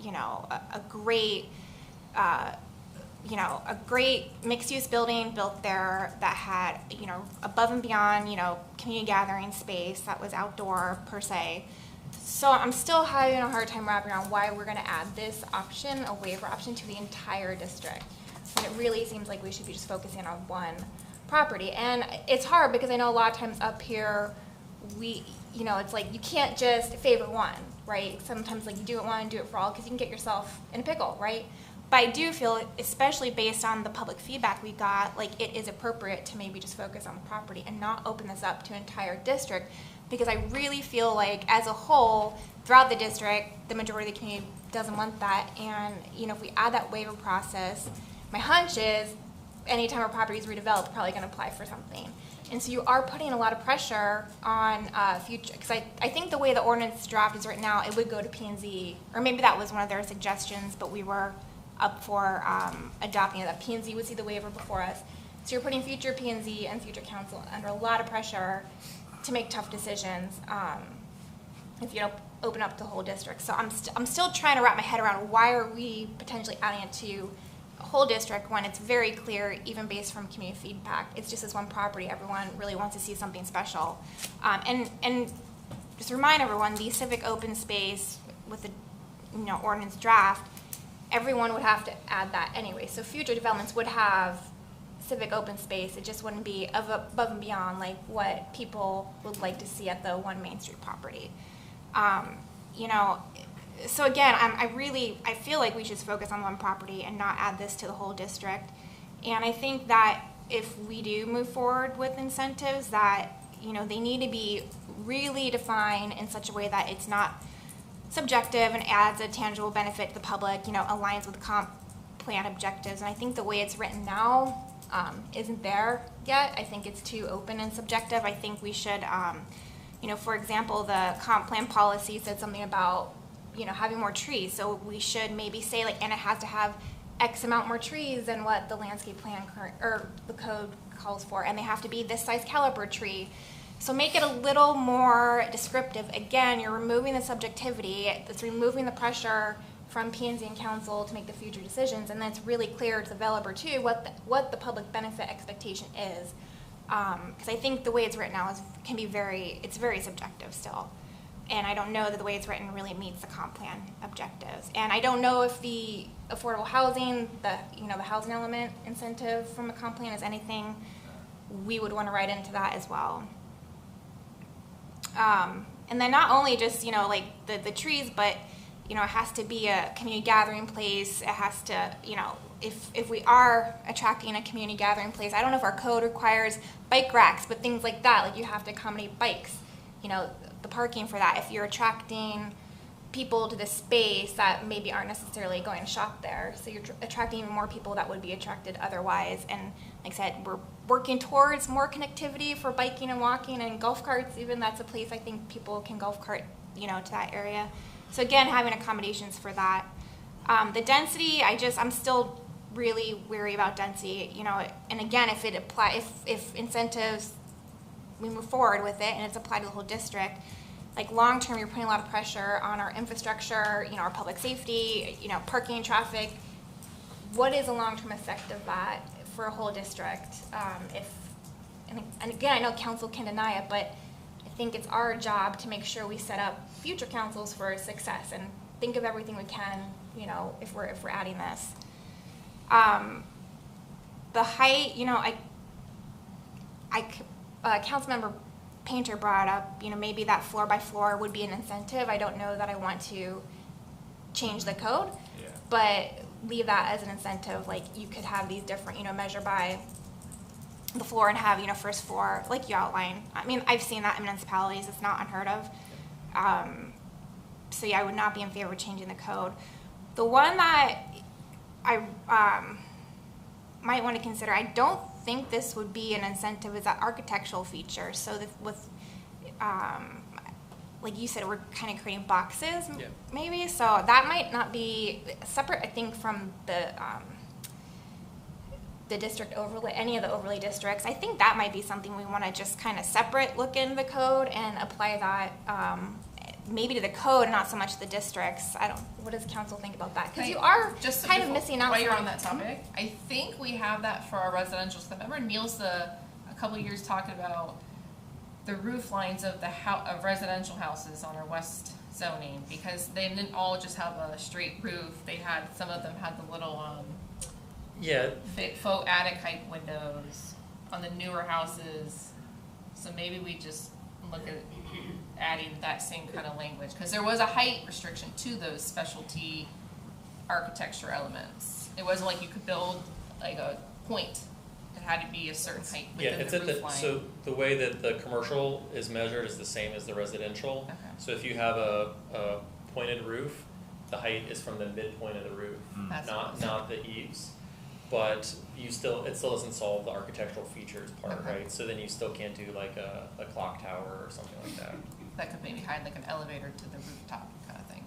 a great mixed-use building built there that had, above and beyond, community gathering space that was outdoor per se. So I'm still having a hard time wrapping around why we're going to add this option, a waiver option, to the entire district. And it really seems like we should be just focusing on one property. And it's hard because I know a lot of times up here, it's like you can't just favor one, right? Sometimes like you do it one and do it for all because you can get yourself in a pickle, right? But I do feel, especially based on the public feedback we got, like it is appropriate to maybe just focus on the property and not open this up to an entire district. Because I really feel like, as a whole, throughout the district, the majority of the community doesn't want that. And, if we add that waiver process, my hunch is anytime a property is redeveloped, we're probably going to apply for something. And so you are putting a lot of pressure on future, because I think the way the ordinance draft is right now, it would go to P&Z, or maybe that was one of their suggestions, but we were up for adopting it, that P&Z would see the waiver before us. So you're putting future P&Z and future council under a lot of pressure to make tough decisions if you don't open up the whole district. So I'm still trying to wrap my head around why are we potentially adding it to a whole district when it's very clear, even based from community feedback, it's just this one property. Everyone really wants to see something special. And just remind everyone, the civic open space with the ordinance draft, everyone would have to add that anyway. So future developments would have civic open space. It just wouldn't be above and beyond like what people would like to see at the one Main Street property. So again, I feel like we should focus on one property and not add this to the whole district. And I think that if we do move forward with incentives, that they need to be really defined in such a way that it's not subjective and adds a tangible benefit to the public, aligns with comp plan objectives. And I think the way it's written now isn't there yet. I think it's too open and subjective. I think we should, for example, the comp plan policy said something about, having more trees. So we should maybe say and it has to have X amount more trees than what the landscape plan or the code calls for, and they have to be this size caliber tree. So make it a little more descriptive. Again, you're removing the subjectivity. It's removing the pressure from P&Z and council to make the future decisions, and then it's really clear to the developer too what the public benefit expectation is. Because I think the way it's written now it's very subjective still. And I don't know that the way it's written really meets the comp plan objectives. And I don't know if the affordable housing, the housing element incentive from the comp plan is anything we would want to write into that as well. And then not only just, like the trees, but, it has to be a community gathering place. It has to, if we are attracting a community gathering place, I don't know if our code requires bike racks, but things like that, like you have to accommodate bikes, the parking for that. If you're attracting people to the space that maybe aren't necessarily going to shop there, so you're attracting even more people that would be attracted otherwise. And like I said, we're working towards more connectivity for biking and walking and golf carts. Even that's a place I think people can golf cart, to that area. So again, having accommodations for that. The density, I'm still really wary about density, and again, if incentives, we move forward with it and it's applied to the whole district, like long term, you're putting a lot of pressure on our infrastructure, our public safety, parking, traffic. What is a long term effect of that for a whole district? And again, I know council can deny it, but I think it's our job to make sure we set up future councils for success and think of everything we can, if we're adding this. The height, Councilmember Painter brought up, maybe that floor by floor would be an incentive. I don't know that I want to change the code, but leave that as an incentive. Like you could have these different, measure by the floor and have, first floor, like you outlined. I mean, I've seen that in municipalities. It's not unheard of. So yeah, I would not be in favor of changing the code. The one that I might want to consider, I don't think this would be an incentive, is that architectural feature. So with like you said, we're kind of creating boxes, maybe. So that might not be separate, I think, from the district overlay, any of the overlay districts. I think that might be something we want to just kind of separate look in the code and apply that maybe to the code and not so much the districts. What does council think about that? Because you are just kind of missing out. While you're on that topic, I think we have that for our residential stuff. Remember Neil's a couple of years talking about the roof lines of of residential houses on our west zoning, because they didn't all just have a straight roof. Some of them had the little faux attic height windows on the newer houses. So maybe we just look at adding that same kind of language, because there was a height restriction to those specialty architecture elements. It wasn't like you could build like a point. It had to be a certain height within the roof line. So the way that the commercial is measured is the same as the residential. Okay. So if you have a pointed roof, the height is from the midpoint of the roof, not the eaves. But it still doesn't solve the architectural features part, right? So then you still can't do like a clock tower or something like that. That could maybe hide like an elevator to the rooftop kind of thing.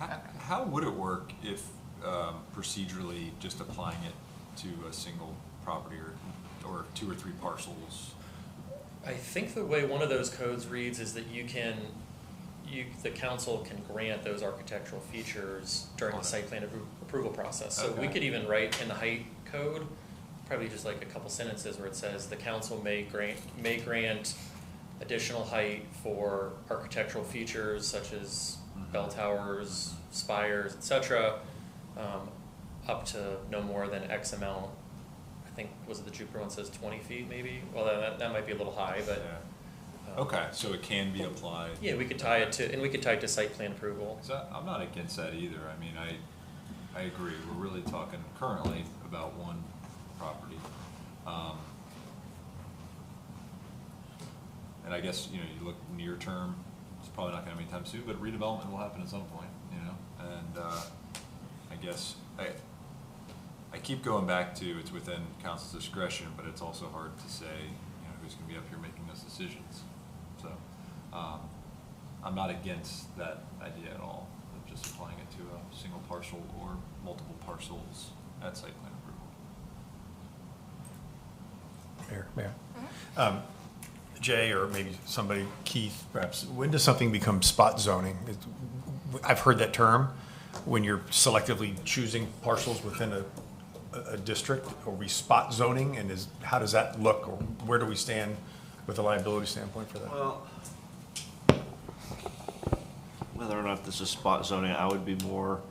Okay. How would it work if procedurally just applying it to a single property or 2 or 3 parcels? I think the way one of those codes reads is that the council can grant those architectural features during the site plan approval process. So we could even write in the height code, probably just like a couple sentences where it says the council may grant additional height for architectural features such as bell towers, spires, etc., up to no more than X amount. I think, was it the Jupiter one says 20 feet maybe? Well, that might be a little high, but. Yeah. Okay, so it can be applied. Yeah, we could tie it to site plan approval. I'm not against that either. I mean, I agree. We're really talking currently about one property. And I guess, you look near term, it's probably not going to be anytime soon, but redevelopment will happen at some point, and I guess I keep going back to it's within council's discretion, but it's also hard to say, who's going to be up here making those decisions. So I'm not against that idea at all, of just applying it to a single parcel or multiple parcels at site plan approval. Mayor. Jay, or maybe somebody, Keith, perhaps, when does something become spot zoning? I've heard that term, when you're selectively choosing parcels within a district. Are we spot zoning, and how does that look, or where do we stand with a liability standpoint for that? Well, whether or not this is spot zoning, I would be more,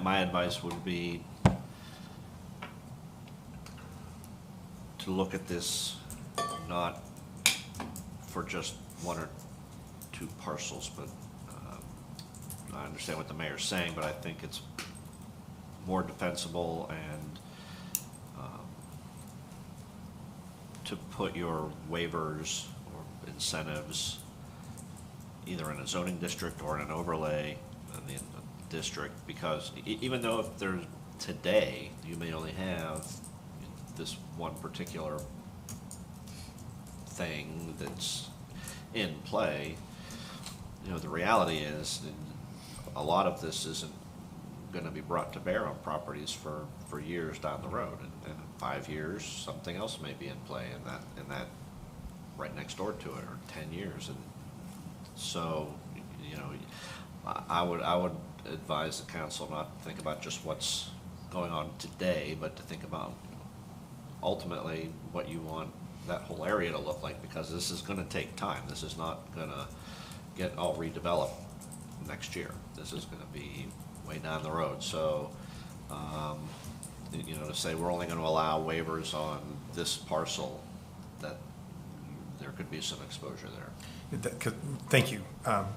my advice would be to look at this not for just one or two parcels, but I understand what the mayor's saying, but I think it's more defensible and to put your waivers or incentives either in a zoning district or in an overlay in the district, because even though if there's today, you may only have this one particular thing that's in play, you know, the reality is a lot of this isn't going to be brought to bear on properties for years down the road. And in 5 years, something else may be in play in that right next door to it, or 10 years. And so, you know, I would advise the council not to think about just what's going on today, but to think about ultimately what you want that whole area to look like, because this is going to take time. This is not going to get all redeveloped next year. This is going to be way down the road. So, you know, to say we're only going to allow waivers on this parcel, that there could be some exposure there. Thank you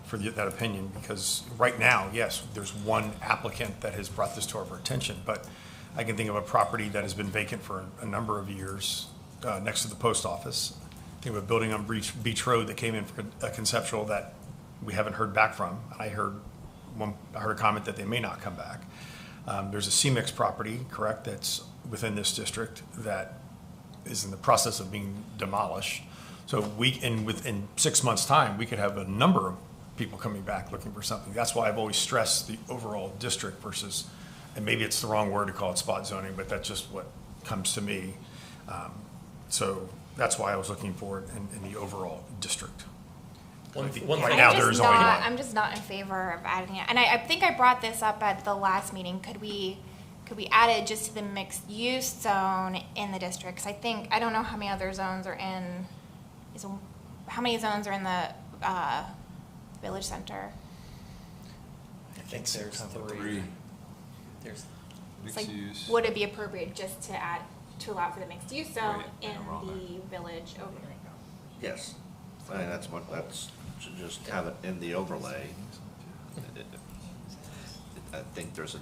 for that opinion, because right now, yes, there's one applicant that has brought this to our attention, but I can think of a property that has been vacant for a number of years next to the post office. I think of a building on Beach Road that came in for a conceptual that we haven't heard back from. I heard a comment that they may not come back. There's a CMIX property, correct, that's within this district that is in the process of being demolished. So within 6 months' time, we could have a number of people coming back looking for something. That's why I've always stressed the overall district versus, and maybe it's the wrong word to call it spot zoning, but that's just what comes to me. So that's why I was looking for it in the overall district. Right now, there is only one. I'm just not in favor of adding it. And I think I brought this up at the last meeting. Could we add it just to the mixed use zone in the district? 'Cause I don't know how many other zones are in. How many zones are in the village center? I think there's 3. There's Mixed use. Would it be appropriate just to allow for the mixed use zone Right, in around the village overlay? Yes, I mean, that's to just have it in the overlay. I think there's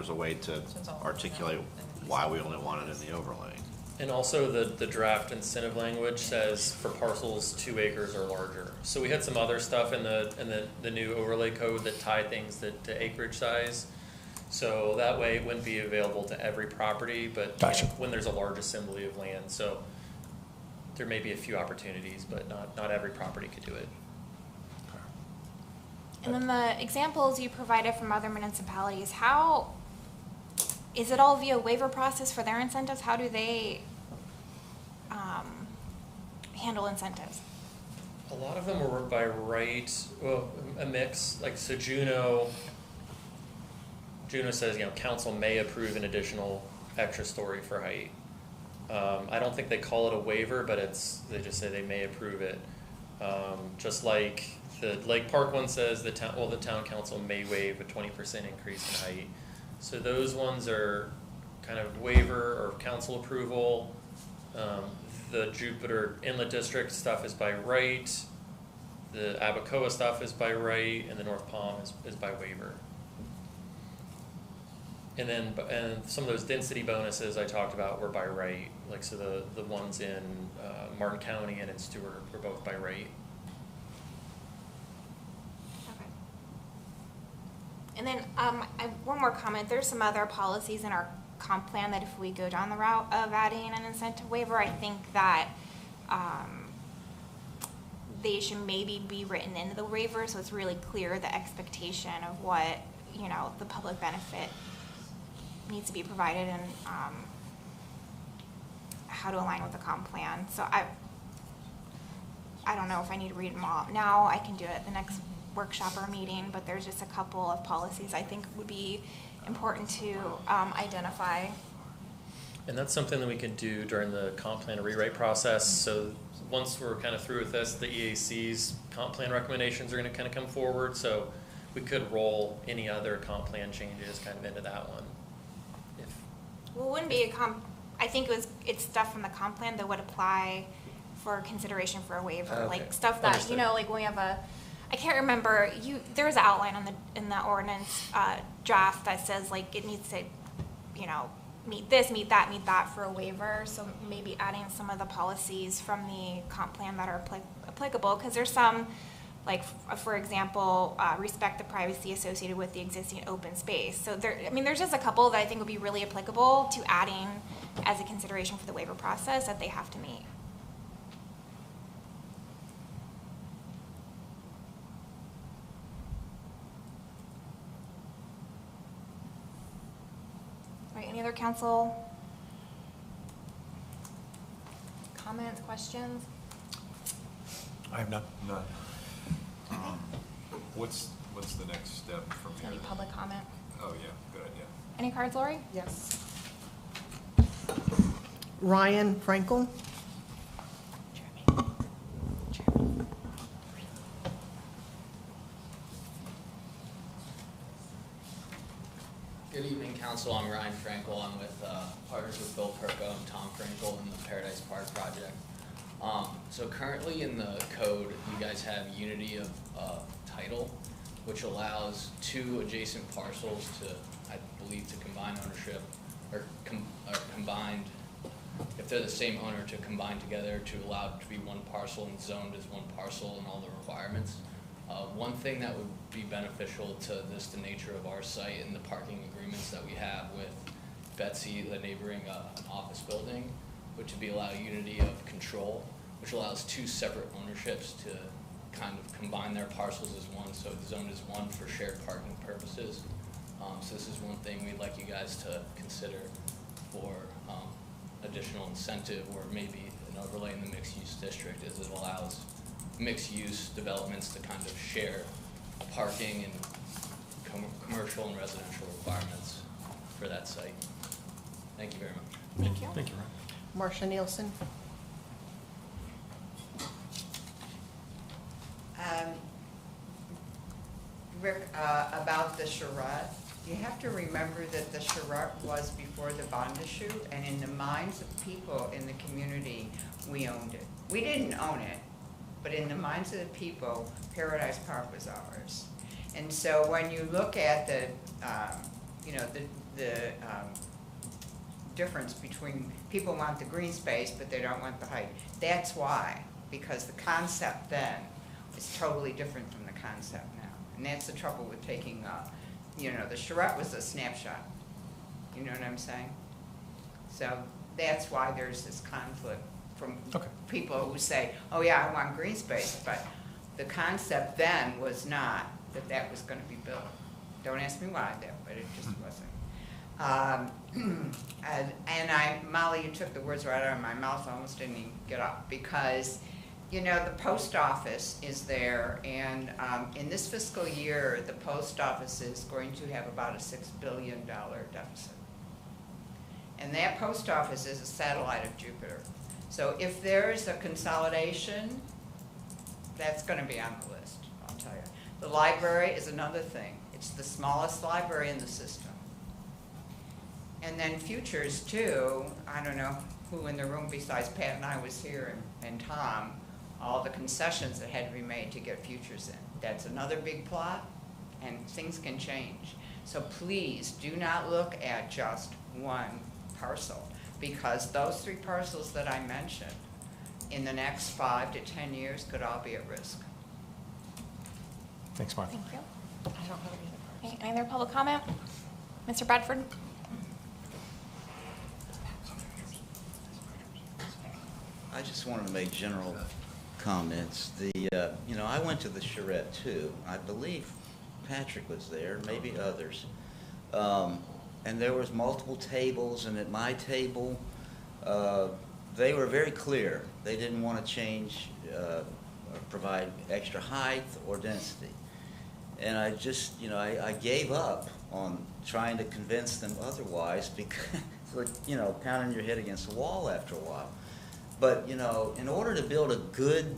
a way to articulate why we only want it in the overlay. And also the draft incentive language says for parcels 2 acres or larger. So we had some other stuff in the new overlay code that tie things to acreage size. So that way it wouldn't be available to every property, but Gotcha. when there's a large assembly of land. So there may be a few opportunities, but not every property could do it. And then the examples you provided from other municipalities, how is it all via waiver process for their incentives? How do they handle incentives? A lot of them were by right, well, a mix. Like, so Juneau says, council may approve an additional extra story for height. I don't think they call it a waiver, but they just say they may approve it. Just like the Lake Park one says, the town council may waive a 20% increase in height. So those ones are kind of waiver or council approval. The Jupiter Inlet District stuff is by right. The Abacoa stuff is by right, and the North Palm is by waiver. And some of those density bonuses I talked about were by right. Like, so the ones in Martin County and in Stewart were both by right. Okay. And then I have one more comment. There's some other policies in our comp plan that if we go down the route of adding an incentive waiver, I think that they should maybe be written into the waiver so it's really clear the expectation of what, the public benefit needs to be provided. And how to align with the comp plan. So I don't know if I need to read them all now. I can do it at the next workshop or meeting, but there's just a couple of policies I think would be important to identify. And that's something that we can do during the comp plan rewrite process. So once we're kind of through with this, the EAC's comp plan recommendations are going to kind of come forward. So we could roll any other comp plan changes kind of into that one. Well, it wouldn't be a I think it's stuff from the comp plan that would apply for consideration for a waiver, Okay. like stuff that, Understood. like when we have I can't remember, there's an outline in the ordinance draft that says like it needs to, meet this, meet that for a waiver. So maybe adding some of the policies from the comp plan that are applicable, because there's some, like for example, respect the privacy associated with the existing open space. So there's just a couple that I think would be really applicable to adding as a consideration for the waiver process that they have to meet. All right, any other council comments, questions? I have none. None. What's the next step from here? Any public comment? Oh, yeah, good idea. Any cards, Lori? Yes. Ryan Frankel. Good evening, Council. I'm Ryan Frankel. I'm with partners with Bill Perko and Tom Frankel in the Paradise Park project. So currently in the code, you guys have unity of title, which allows two adjacent parcels to, I believe, to combine ownership, or combined, if they're the same owner, to combine together to allow it to be one parcel and zoned as one parcel and all the requirements. One thing that would be beneficial to the nature of our site and the parking agreements that we have with Betsy, the neighboring an office building, which would be allow unity of control, which allows two separate ownerships to kind of combine their parcels as one, so it's zoned as one for shared parking purposes. So this is one thing we'd like you guys to consider for additional incentive, or maybe an overlay in the mixed-use district, as it allows mixed-use developments to kind of share parking and commercial and residential requirements for that site. Thank you very much. Thank you. Thank you, Ryan. Marcia Nielsen. Rick, about the charrette, you have to remember that the charrette was before the bond issue, and in the minds of people in the community, we owned it. We didn't own it, but in the minds of the people, Paradise Park was ours. And so when you look at the difference between, people want the green space, but they don't want the height. That's why, because the concept then is totally different from the concept now. And that's the trouble with taking, the charrette was a snapshot. You know what I'm saying? So that's why there's this conflict from people who say, oh yeah, I want green space, but the concept then was not that that was going to be built. Don't ask me why, but it just wasn't. Molly, you took the words right out of my mouth. I almost didn't even get up, because the post office is there, and in this fiscal year, the post office is going to have about a $6 billion deficit. And that post office is a satellite of Jupiter. So if there's a consolidation, that's going to be on the list, I'll tell you. The library is another thing. It's the smallest library in the system. And then futures too, I don't know who in the room besides Pat and I was here, and Tom, all the concessions that had to be made to get futures in. That's another big plot, and things can change. So please do not look at just one parcel, because those 3 parcels that I mentioned in the next 5 to 10 years could all be at risk. Thanks, Martha. Thank you. I don't have any. Any other public comment? Mr. Bradford? I just wanted to make general comments. I went to the charrette too. I believe Patrick was there, maybe others. And there was multiple tables, and at my table, they were very clear. They didn't want to change or provide extra height or density. And I just, I gave up on trying to convince them otherwise because, pounding your head against the wall after a while. But, in order to build a good,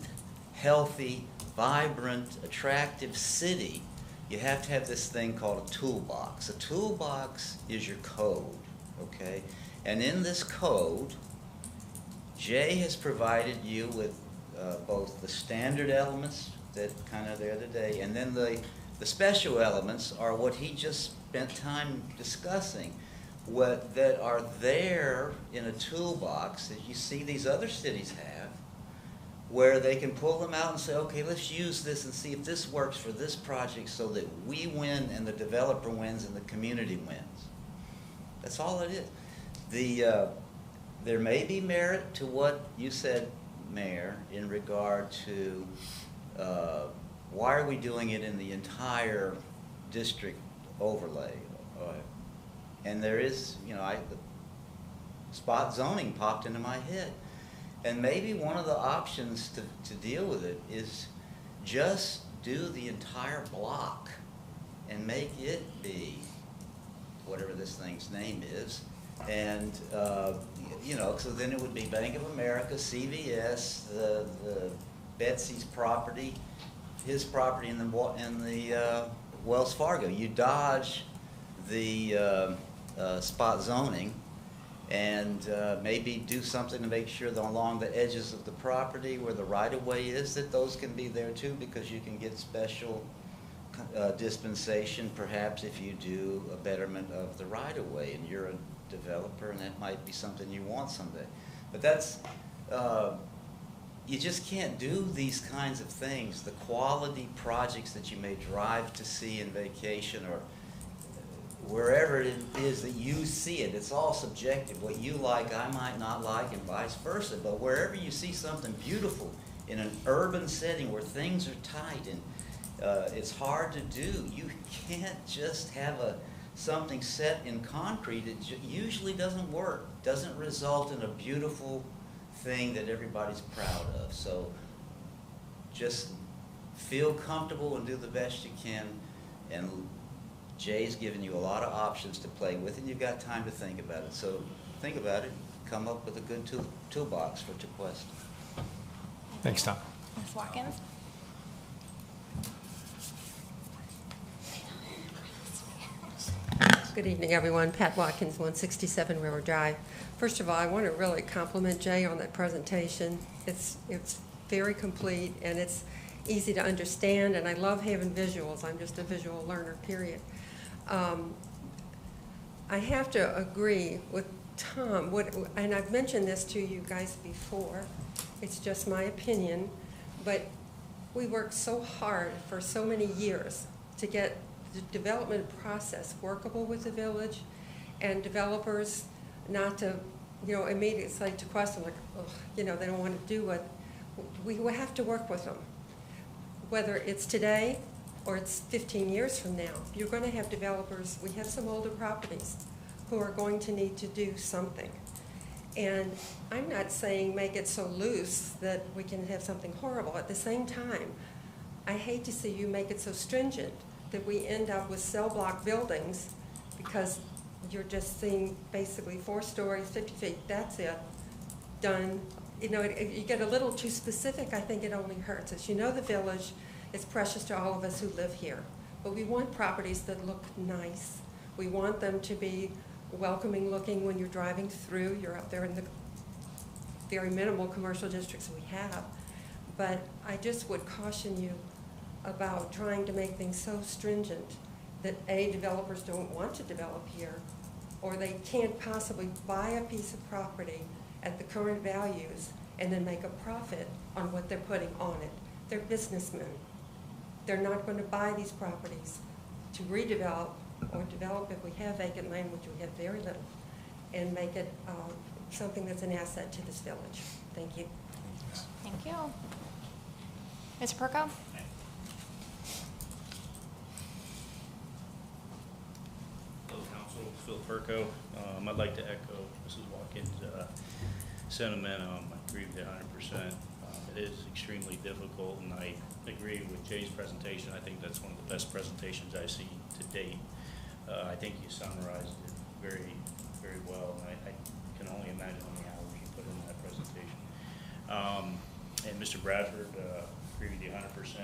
healthy, vibrant, attractive city, you have to have this thing called a toolbox. A toolbox is your code, okay? And in this code, Jay has provided you with both the standard elements that kind of there today, and then the special elements are what he just spent time discussing, that are there in a toolbox that you see these other cities have, where they can pull them out and say, okay, let's use this and see if this works for this project so that we win and the developer wins and the community wins. That's all it is. There may be merit to what you said, Mayor, in regard to why are we doing it in the entire district overlay? And there is, the spot zoning popped into my head. And maybe one of the options to deal with it is just do the entire block and make it be whatever this thing's name is. And, so then it would be Bank of America, CVS, the Betsy's property, his property, and the Wells Fargo. You dodge the spot zoning, and maybe do something to make sure that along the edges of the property where the right-of-way is, that those can be there too, because you can get special dispensation perhaps if you do a betterment of the right-of-way and you're a developer and that might be something you want someday. But that's, you just can't do these kinds of things. The quality projects that you may drive to see in vacation or wherever it is that you see it, it's all subjective. What you like, I might not like, and vice versa. But wherever you see something beautiful in an urban setting where things are tight and it's hard to do, you can't just have something set in concrete. It usually doesn't work, doesn't result in a beautiful thing that everybody's proud of. So just feel comfortable and do the best you can. And Jay's given you a lot of options to play with, and you've got time to think about it. So think about it, come up with a good toolbox for Tequesta. Thanks, Tom. Ms. Watkins? Good evening, everyone. Pat Watkins, 167 River Drive. First of all, I want to really compliment Jay on that presentation. It's very complete, and it's easy to understand, and I love having visuals. I'm just a visual learner, period. I have to agree with Tom, and I've mentioned this to you guys before. It's just my opinion, but we worked so hard for so many years to get the development process workable with the village, and developers not to, immediately say to question like, oh, they don't want to do what, we have to work with them. Whether it's today or it's 15 years from now, you're going to have developers, we have some older properties, who are going to need to do something. And I'm not saying make it so loose that we can have something horrible. At the same time, I hate to see you make it so stringent that we end up with cell block buildings because you're just seeing basically 4 stories, 50 feet, that's it, done. If you get a little too specific, I think it only hurts us. The village is precious to all of us who live here, but we want properties that look nice. We want them to be welcoming looking when you're driving through. You're up there in the very minimal commercial districts we have. But I just would caution you about trying to make things so stringent that A, developers don't want to develop here, or they can't possibly buy a piece of property at the current values and then make a profit on what they're putting on it. They're businessmen. They're not going to buy these properties to redevelop or develop if we have vacant land, which we have very little, and make it something that's an asset to this village. Thank you. Thank you. Mr. Perko? Hello, Council. Phil Perko. I'd like to echo Mrs. Watkins' sentiment. I agree with you 100%. It is extremely difficult, and I agree with Jay's presentation. I think that's one of the best presentations I've seen to date. I think you summarized it very, very well, and I can only imagine how many hours you put in that presentation. And Mr. Bradford, agree with you 100%.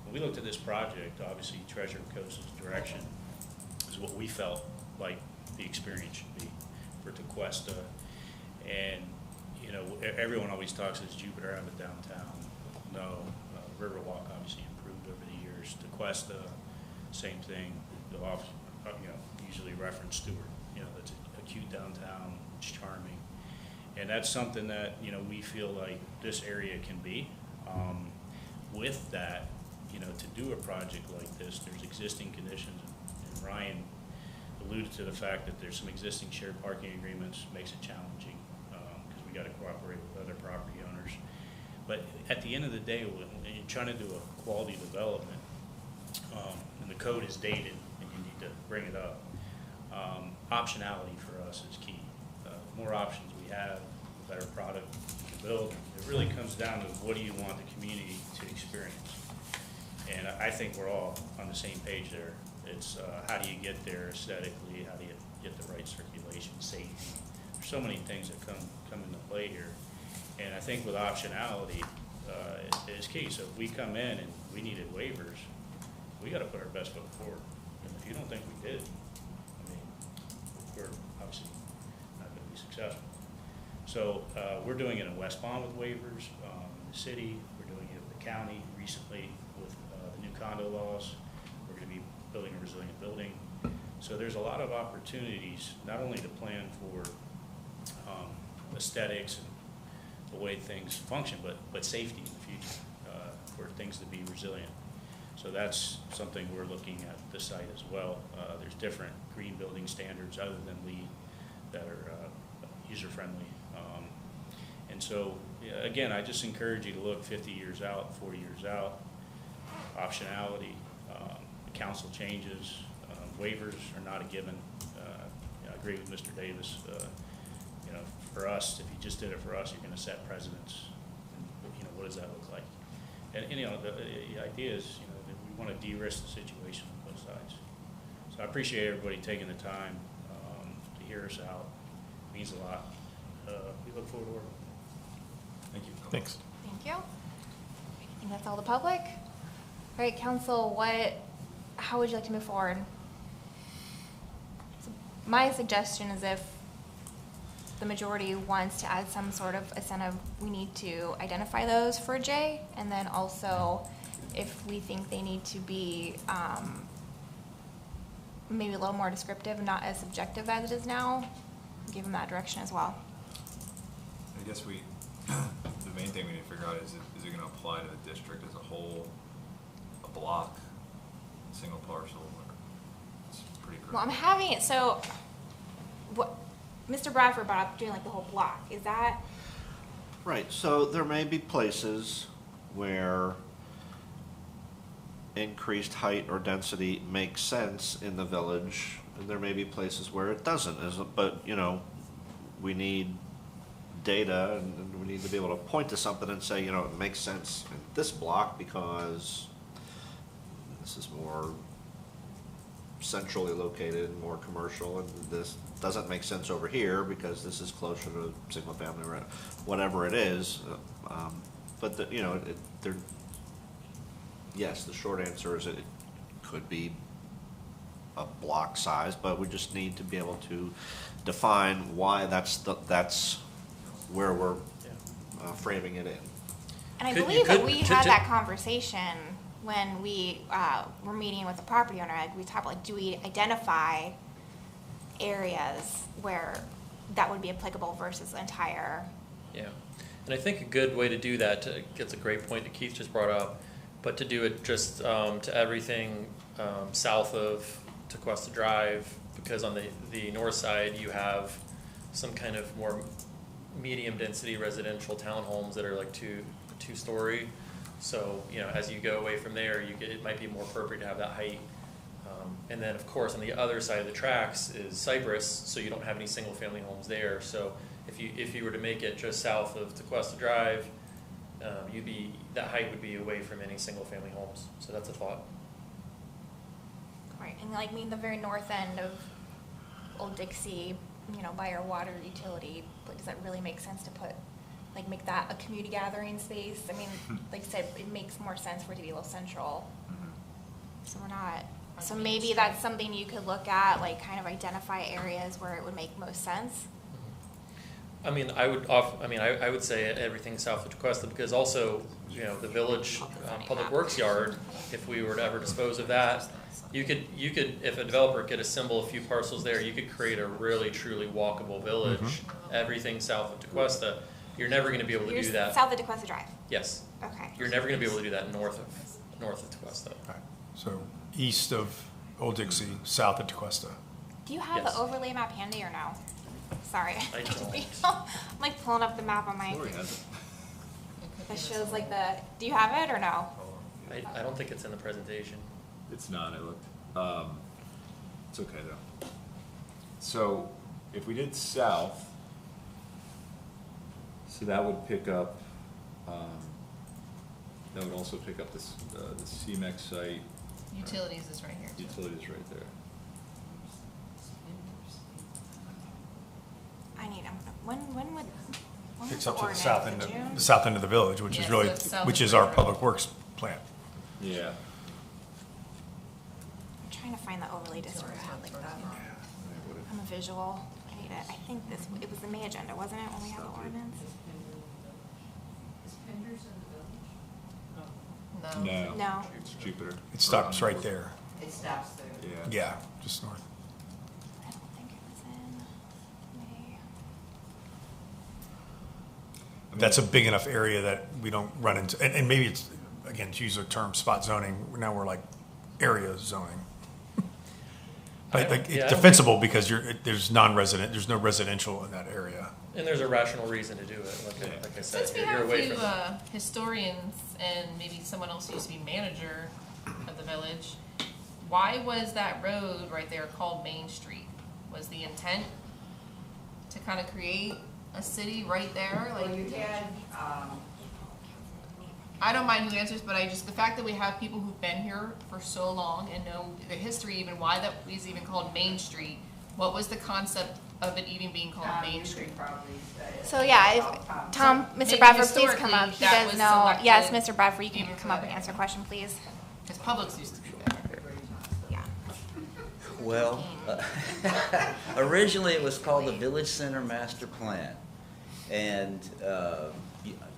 When we looked at this project, obviously Treasure Coast's direction is what we felt like the experience should be for Tequesta. And you know, everyone always talks as Jupiter out of downtown. No, Riverwalk obviously improved over the years. Tequesta, same thing. The off, you know, usually reference Stewart. You know, that's a cute downtown. It's charming, and that's something that, you know, we feel like this area can be. With that, you know, to do a project like this, there's existing conditions, and Ryan alluded to the fact that there's some existing shared parking agreements, makes it challenging. Got to cooperate with other property owners. But at the end of the day, when you're trying to do a quality development, and the code is dated and you need to bring it up, optionality for us is key. The more options we have, the better product we can build. It really comes down to what do you want the community to experience. And I think we're all on the same page there. It's how do you get there aesthetically, how do you get the right circulation, safety. So many things that come into play here, and I think with optionality is key. So if we come in and we needed waivers, we got to put our best foot forward. And if you don't think we did, I mean, we're obviously not going to be successful. So we're doing it in West Palm with waivers, in the city. We're doing it with the county recently with the new condo laws. We're going to be building a resilient building. So there's a lot of opportunities, not only to plan for aesthetics and the way things function, but safety in the future, for things to be resilient. So that's something we're looking at the site as well. There's different green building standards other than LEED that are user-friendly. And so, again, I just encourage you to look 50 years out, 40 years out, optionality, council changes, waivers are not a given. I agree with Mr. Davis. You know, for us, if you just did it for us, you're going to set precedents. And, you know, what does that look like? And you know, the idea is, you know, that we want to de-risk the situation on both sides. So I appreciate everybody taking the time to hear us out. It means a lot. We look forward to working with you. Thank you. Thanks. Thank you. I think that's all the public. All right, council, how would you like to move forward? So my suggestion is if the majority wants to add some sort of incentive, we need to identify those for J, and then also if we think they need to be maybe a little more descriptive, not as subjective as it is now, give them that direction as well. I guess the main thing we need to figure out is it going to apply to the district as a whole, a block, a single parcel? It's pretty critical. Well, I'm having it, so what Mr. Bradford brought up doing like the whole block, is that? Right, so there may be places where increased height or density makes sense in the village, and there may be places where it doesn't. But, you know, we need data, and we need to be able to point to something and say, you know, it makes sense in this block because this is more centrally located, more commercial, and this doesn't make sense over here because this is closer to single family, whatever it is. But you know, yes, the short answer is it could be a block size, but we just need to be able to define why that's where we're framing it in. And I believe that we had that conversation when we were meeting with the property owner. We talked like, do we identify areas where that would be applicable versus the entire? Yeah, and I think a good way to do that, gets a great point that Keith just brought up, but to do it just to everything south of Tequesta Drive, because on the north side you have some kind of more medium density residential townhomes that are like two-story. So, you know, as you go away from there, it might be more appropriate to have that height. And then, of course, on the other side of the tracks is Cypress, so you don't have any single-family homes there. So If you were to make it just south of Tequesta Drive, that height would be away from any single-family homes. So that's a thought. Right, and like the very north end of Old Dixie, by our water utility, does that really make sense to make that a community gathering space? I mean, like I said, it makes more sense for it to be a little central. So we're not, so maybe that's something you could look at, kind of identify areas where it would make most sense. I mean, I would say everything south of Tequesta, because also, the village public works yard, if we were to ever dispose of that, you could, if a developer could assemble a few parcels there, you could create a really truly walkable village. Everything south of Tequesta, you're never going to be able to do that. South of Tequesta Drive? Yes. Okay. You're never going to be able to do that north of Tequesta. Right. So east of Old Dixie, south of Tequesta. Do you have the overlay map handy or no? Sorry. I don't. I'm pulling up the map on my. That shows do you have it or no? I don't think it's in the presentation. It's not, I looked. It's okay though. So if we did south, so that would pick up, that would also pick up this, the CMEX site. Utilities is right here. Utilities right there. When would? It's up to the south end of the village, which is Yeah, really, so it's south which of is the our road. public works plant. Yeah. I'm trying to find the overlay district that had that. I'm a visual. I need it. I think it was the May agenda, wasn't it, when we had the ordinance? No. No. It's Jupiter. It stops right there. It stops there. Yeah. Yeah, just north. I don't think it was in May. That's a big enough area that we don't run into, and maybe it's, again, to use the term spot zoning, now we're area zoning. But it's defensible because there's there's no residential in that area. And there's a rational reason to do it, like I said. Since we You're have a away few from historians and maybe someone else who used to be manager of the village, why was that road right there called Main Street? Was the intent to kind of create a city right there? Well, you had, I don't mind who answers, but the fact that we have people who've been here for so long and know the history, even why that is even called Main Street, what was the concept of it even being called Main Street? So yeah, Tom, Mr. Maybe Bradford, please come historically, up. He that does was know. selected Yes, Mr. Bradford, you can even come up for and that. answer a question, please. Because Publix used to be there. Yeah. Well, originally it was called the Village Center Master Plan. And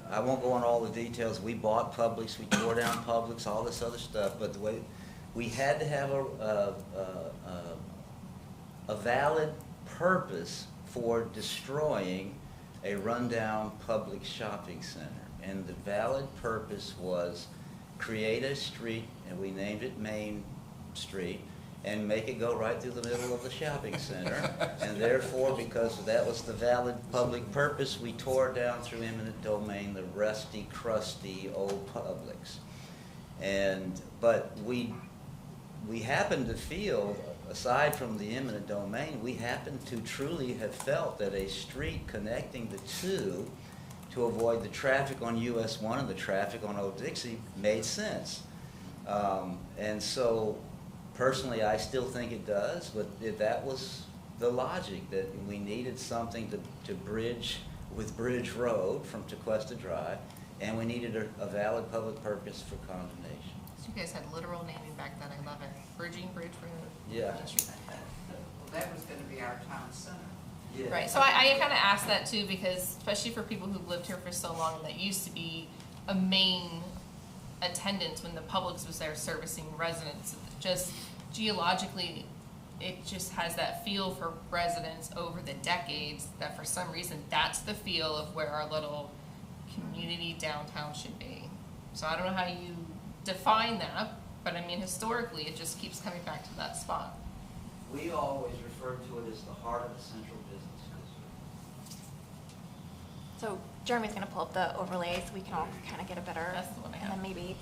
I won't go on all the details. We bought Publix, we tore down Publix, all this other stuff. But the way we had to have a valid purpose for destroying a rundown public shopping center. And the valid purpose was create a street, and we named it Main Street, and make it go right through the middle of the shopping center. And therefore, because that was the valid public purpose, we tore down through eminent domain the rusty, crusty old Publix. But we happened to feel, aside from the eminent domain, we happened to truly have felt that a street connecting the two to avoid the traffic on US 1 and the traffic on Old Dixie made sense. And so, personally, I still think it does, but that was the logic, that we needed something to bridge with Bridge Road from Tequesta Drive, and we needed a valid public purpose for condemnation. So you guys had literal naming back then, I love it. Bridging Bridge Road. Yeah. Well, that was gonna be our town center. Yeah. Right, so I kind of asked that too, because especially for people who've lived here for so long, that used to be a main attendance when the Publix was there servicing residents. Just geologically, it just has that feel for residents over the decades that for some reason that's the feel of where our little community downtown should be. So I don't know how you define that, but I mean historically it just keeps coming back to that spot. We always refer to it as the heart of the central business district. So Jeremy's gonna pull up the overlay so we can all kind of get a better, That's the one I and have. then maybe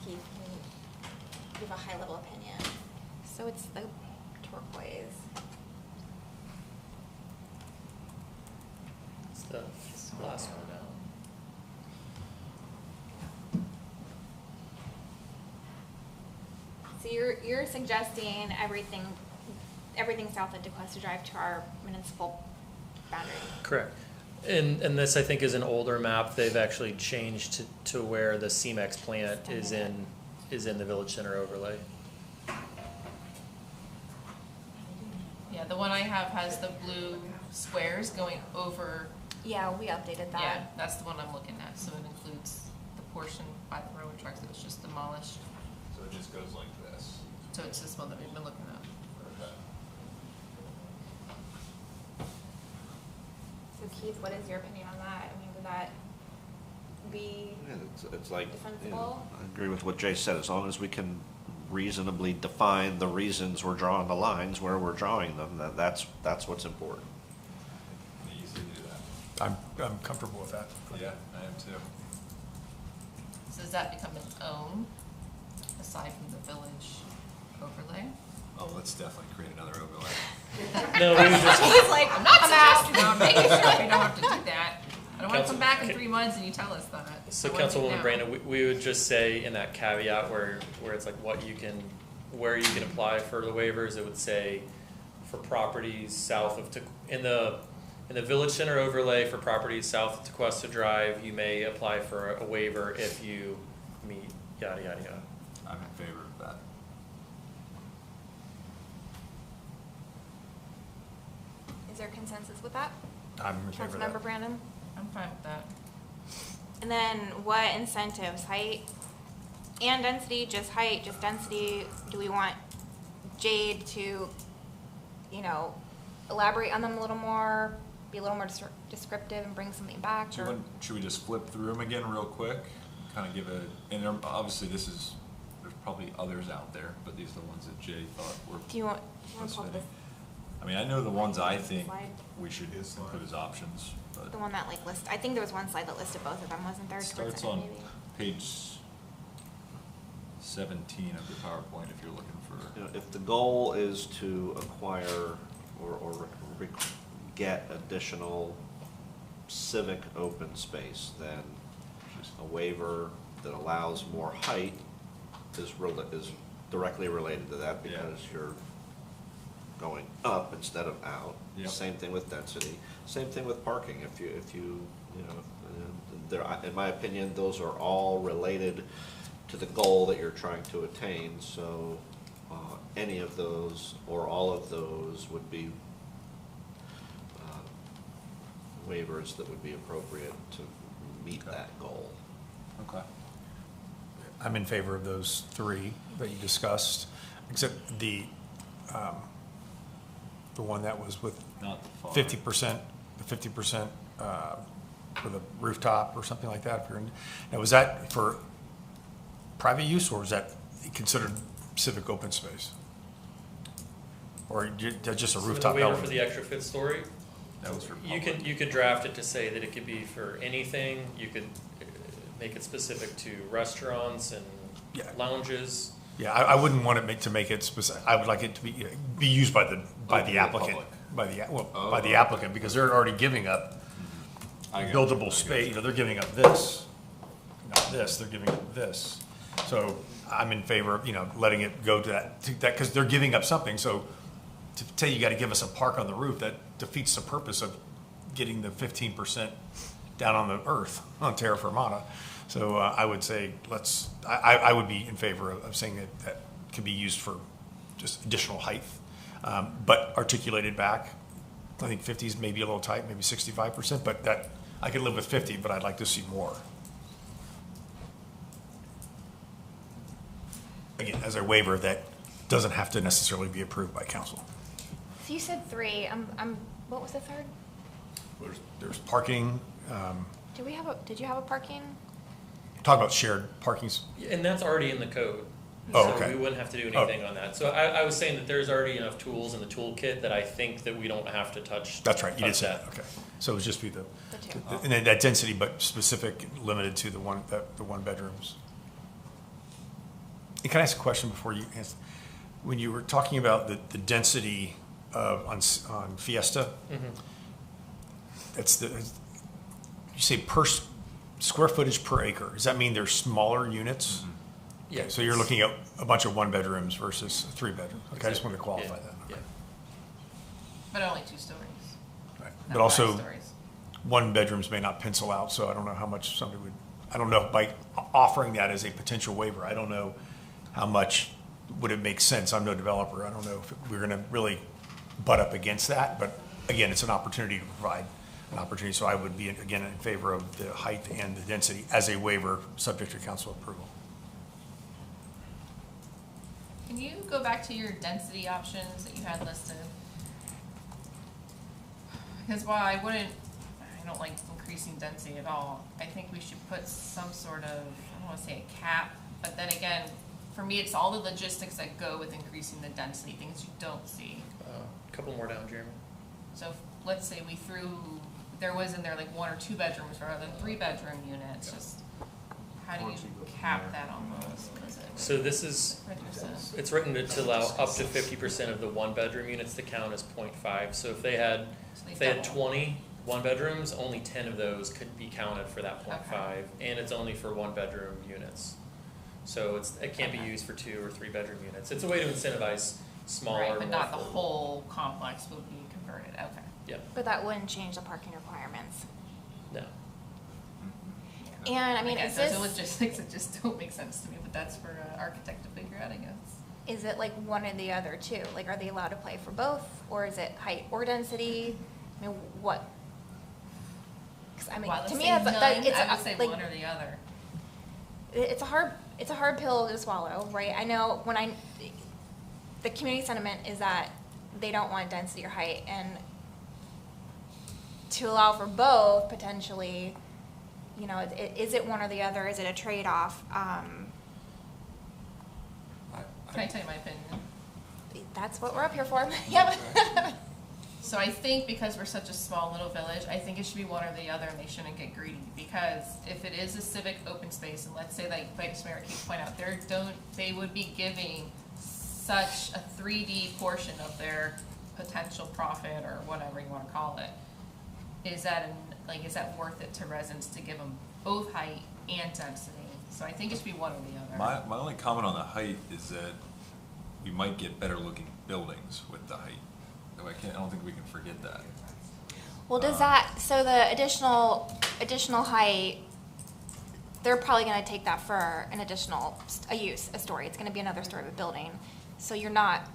Keith can give a high level opinion. So it's the turquoise. The last one down. So you're suggesting everything south of Tequesta Drive to our municipal boundary? Correct. And this, I think, is an older map. They've actually changed to where the CMEX plant is in the Village Center overlay. Yeah, the one I have has the blue squares going over. Yeah, we updated that. Yeah, that's the one I'm looking at, so it includes the portion by the railroad tracks that was just demolished. So it just goes like this. So it's this one that we've been looking at. So Keith, what is your opinion on that? I mean, would that be It's like, defensible? I agree with what Jay said, as long as we can reasonably define the reasons we're drawing the lines, where we're drawing them, that's what's important. Easy to do that. I'm comfortable with that. Yeah, I am too. So does that become its own, aside from the village overlay? Oh, let's definitely create another overlay. No, we would just. He's like, I'm not I'm out. suggesting that, I'm making sure we don't have to do that. I don't want to come back in 3 months and you tell us that. So I want to Councilwoman know. Brandon, we would just say in that caveat where it's like where you can apply for the waivers, it would say for properties south of, in the Village Center overlay for properties south of Tequesta Drive, you may apply for a waiver if you meet yada, yada, yada. I'm in favor of that. Is there consensus with that? I'm in favor of Councilmember that. Brandon? I'm fine with that. And then what incentives, height and density, just height, just density? Do we want Jade to, elaborate on them a little more, be a little more descriptive and bring something back? Should we just flip through them again real quick? Kind of give obviously there's probably others out there, but these are the ones that Jay thought were. Do you want to pull up fitting. this, I mean, I know the ones I think Slide. we should put as options, but. the one that I think there was one slide that listed both of them, wasn't there? It Towards starts the end, on maybe? page 17 of your PowerPoint if you're looking for. If the goal is to acquire or get additional civic open space, then a waiver that allows more height is directly related to that, because you're going up instead of out. Yep. Same thing with density. Same thing with parking. If you in my opinion, those are all related to the goal that you're trying to attain. So any of those or all of those would be waivers that would be appropriate to meet that goal. Okay. I'm in favor of those three that you discussed, except the one that was with Not the far. 50%, the 50% for the rooftop or something like that. Now, was that for private use, or was that considered civic open space? Or just a So rooftop the waiver element? for the extra fifth story, That was for you could draft it to say that it could be for anything. You could make it specific to restaurants and Yeah. lounges. Yeah, I wouldn't want it to make it specific. I would like it to be used by the applicant, by the applicant, because they're already giving up buildable space. They're giving up this, not this. They're giving up this. So I'm in favor of letting it go to that because they're giving up something. So to tell you got to give us a park on the roof, that defeats the purpose of getting the 15% down on the earth on terra firmata. So I would say I would be in favor of saying that could be used for just additional height, but articulated back. I think 50 is maybe a little tight, maybe 65%, but that I could live with 50, but I'd like to see more. Again, as a waiver that doesn't have to necessarily be approved by council. So you said three. What was the third? There's parking. Did you have a parking? Talk about shared parking. And that's already in the code. Oh, So okay. we wouldn't have to do anything on that. So I was saying that there's already enough tools in the toolkit that I think that we don't have to touch. That's right, you did touch say that, okay. So it would just be two. and then that density, but specific, limited to the one bedrooms. And can I ask a question before you answer? When you were talking about the density on Fiesta, Mhm. you say square footage per acre. Does that mean they're smaller units? Yeah. Okay, so you're looking at a bunch of 1 bedrooms versus 3 bedrooms. Okay, I just wanted to qualify Yeah. that. Yeah. But only 2 stories. Right. Not But also, 5 stories. 1 bedrooms may not pencil out, so I don't know how much somebody would, I don't know, by offering that as a potential waiver, I don't know how much would it make sense. I'm no developer. I don't know if we're going to really butt up against that, but again, it's an opportunity to provide an opportunity. So I would be, again, in favor of the height and the density as a waiver, subject to council approval. Can you go back to your density options that you had listed? Because while I don't like increasing density at all, I think we should put some sort of, I don't want to say a cap, but then again, for me, it's all the logistics that go with increasing the density, things you don't see. A couple more down, Jeremy. So let's say there was in there like 1 or 2 bedrooms rather than 3 bedroom units, just how do you cap that almost? So this is, it's written to allow up to 50% of the 1 bedroom units to count as 0.5. So if they had 20 1 bedrooms, only 10 of those could be counted for that 0.5, and it's only for 1 bedroom units. So it can't be used for 2 or 3 bedroom units. It's a way to incentivize smaller. Right, but more not the affordable. whole complex would be converted, okay. Yeah. But that wouldn't change the parking requirements. No. And I mean, guess is those this, are logistics that just don't make sense to me, but that's for an architect to figure out, I guess. is it like one or the other too? Like, are they allowed to play for both, or is it height or density? I mean, what? 'Cause I mean, Well, to let's me, say that's none, it's I would say like, one or the other. it's a hard pill to swallow, right? I know the community sentiment is that they don't want density or height, and to allow for both potentially, you know, is it one or the other? Is it a trade-off? Can I tell you my opinion? That's what we're up here for. Yep. So I think because we're such a small little village, I think it should be one or the other, and they shouldn't get greedy. Because if it is a civic open space, and let's say like Vice Mayor keeps pointing out, they would be giving such a 3D portion of their potential profit or whatever you want to call it. Is that worth it to residents to give them both height and density? So I think it should be one or the other. My only comment on the height is that we might get better looking buildings with the height. I don't think we can forget that. Well, so the additional height, they're probably gonna take that for an additional, a story. It's gonna be another story of a building. So you're not,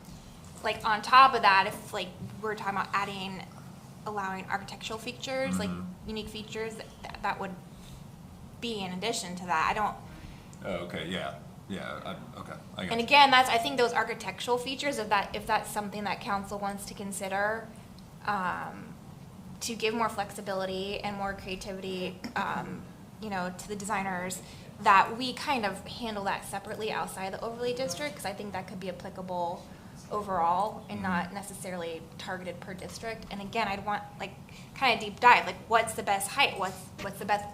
like, on top of that, if like we're talking about allowing architectural features, like unique features, that would be in addition to that. I don't. Oh, okay, yeah. Okay. I got And you. again, I think those architectural features, if that's something that council wants to consider, to give more flexibility and more creativity, to the designers, that we kind of handle that separately outside the overlay district, because I think that could be applicable overall and not necessarily targeted per district. And again, I'd want kind of deep dive, what's the best height, what's the best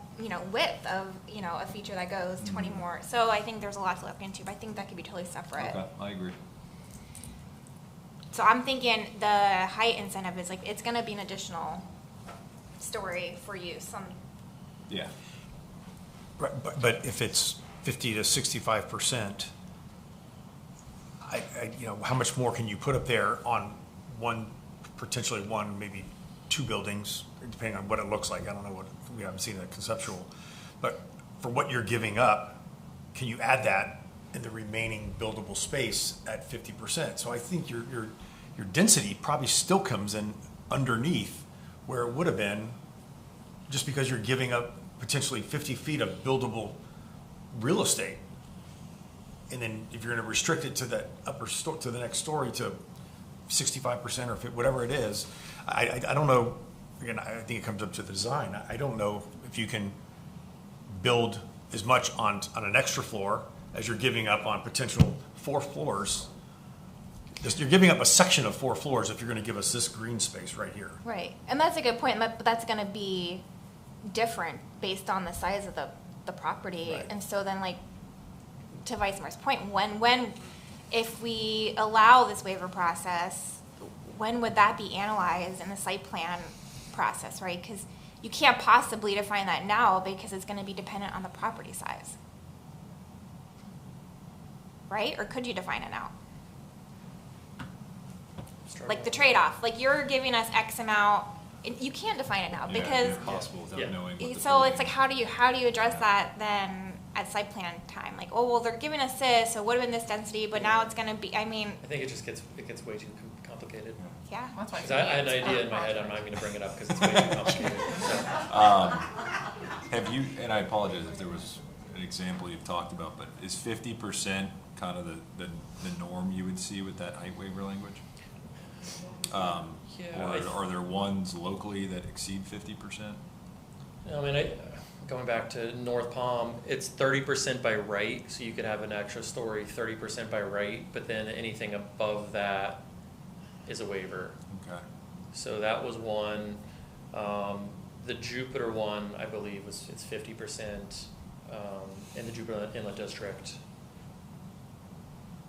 width of a feature that goes 20 more. So I think there's a lot to look into, but I think that could be totally separate. Okay, I agree. So I'm thinking the height incentive is it's going to be an additional story for use. Yeah. Right, but if it's 50 to 65%, how much more can you put up there on potentially one, maybe 2 buildings, depending on what it looks like. I don't know we haven't seen the conceptual, but for what you're giving up, can you add that in the remaining buildable space at 50%? So I think your density probably still comes in underneath where it would have been, just because you're giving up potentially 50 feet of buildable real estate. And then if you're going to restrict it to that to the next story to 65% or whatever it is, I don't know. Again, I think it comes up to the design. I don't know if you can build as much on an extra floor as you're giving up on potential 4 floors. You're giving up a section of 4 floors if you're going to give us this green space right here. Right, and that's a good point, but that's going to be different based on the size of the property. Right. And so then, to Vice Mayor's point, if we allow this waiver process, when would that be analyzed in the site plan process, right? Because you can't possibly define that now because it's gonna be dependent on the property size. Right? Or could you define it now? Like the trade-off, like you're giving us X amount, you can't define it now because. Impossible without knowing what the So it's building- like, how do you address that then at site plan time? Like, oh, well, they're giving us this, so it would have been this density, but now it's gonna be, I mean, I think it just gets way too complicated. yeah. That's why. Because I had an idea in my head, I'm not gonna bring it up because it's way too complicated. So. Have you, and I apologize if there was an example you've talked about, but is 50% kind of the norm you would see with that height waiver language? Yeah, Or are there ones locally that exceed 50%? I mean, going back to North Palm, it's 30% by right, so you could have an extra story 30% by right, but then anything above that is a waiver. Okay. So that was one. The Jupiter one, I believe, it's 50% in the Jupiter Inlet District.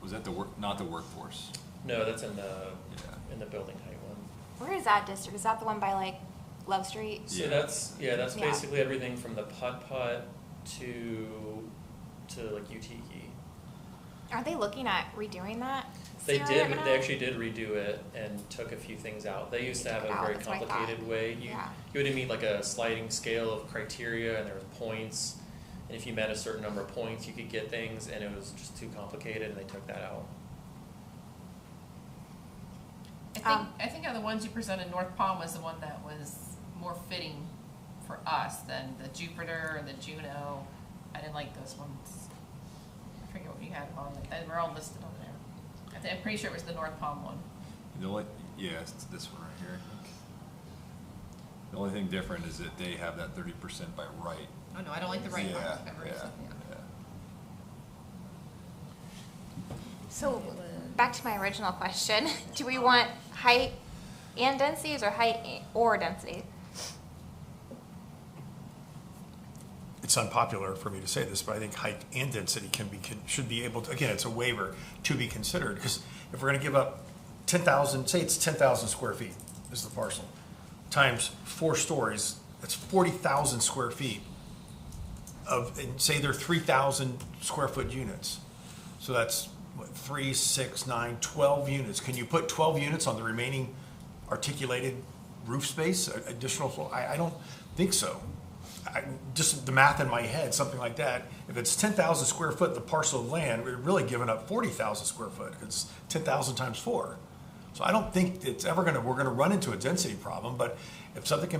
Was that not the workforce? No, that's in the building height one. Where is that district? Is that the one by like Love Street? So that's Yeah. basically everything from the putt to like Utiki. Aren't they looking at redoing that? They area did. now? They actually did redo it and took a few things out. They used to have Took it a out, very that's what I thought. complicated way. You would meet like a sliding scale of criteria, and there was points. And if you met a certain number of points, you could get things, and it was just too complicated, and they took that out. I think of the ones you presented, North Palm was the one that was more fitting for us than the Jupiter and the Juno. I didn't like those ones. I forget what we had on it. They were all listed on there. I'm pretty sure it was the North Palm one. It's this one right here, I think. The only thing different is that they have that 30% by right. Oh, no, I don't like the right part. Yeah. So, back to my original question, do we want height and densities or height or density? It's unpopular for me to say this, but I think height and density should be able to, again, it's a waiver to be considered, because if we're gonna give up 10,000, say it's 10,000 square feet, this is the parcel, times 4 stories, that's 40,000 square feet of, and say they're 3,000 square foot units. So that's what, 3, 6, 9, 12 units. Can you put 12 units on the remaining articulated roof space, additional floor? I don't think so. Just the math in my head, something like that. If it's 10,000 square foot, the parcel of land, we're really giving up 40,000 square foot. It's 10,000 times 4. So I don't think it's ever we're gonna run into a density problem. But if somebody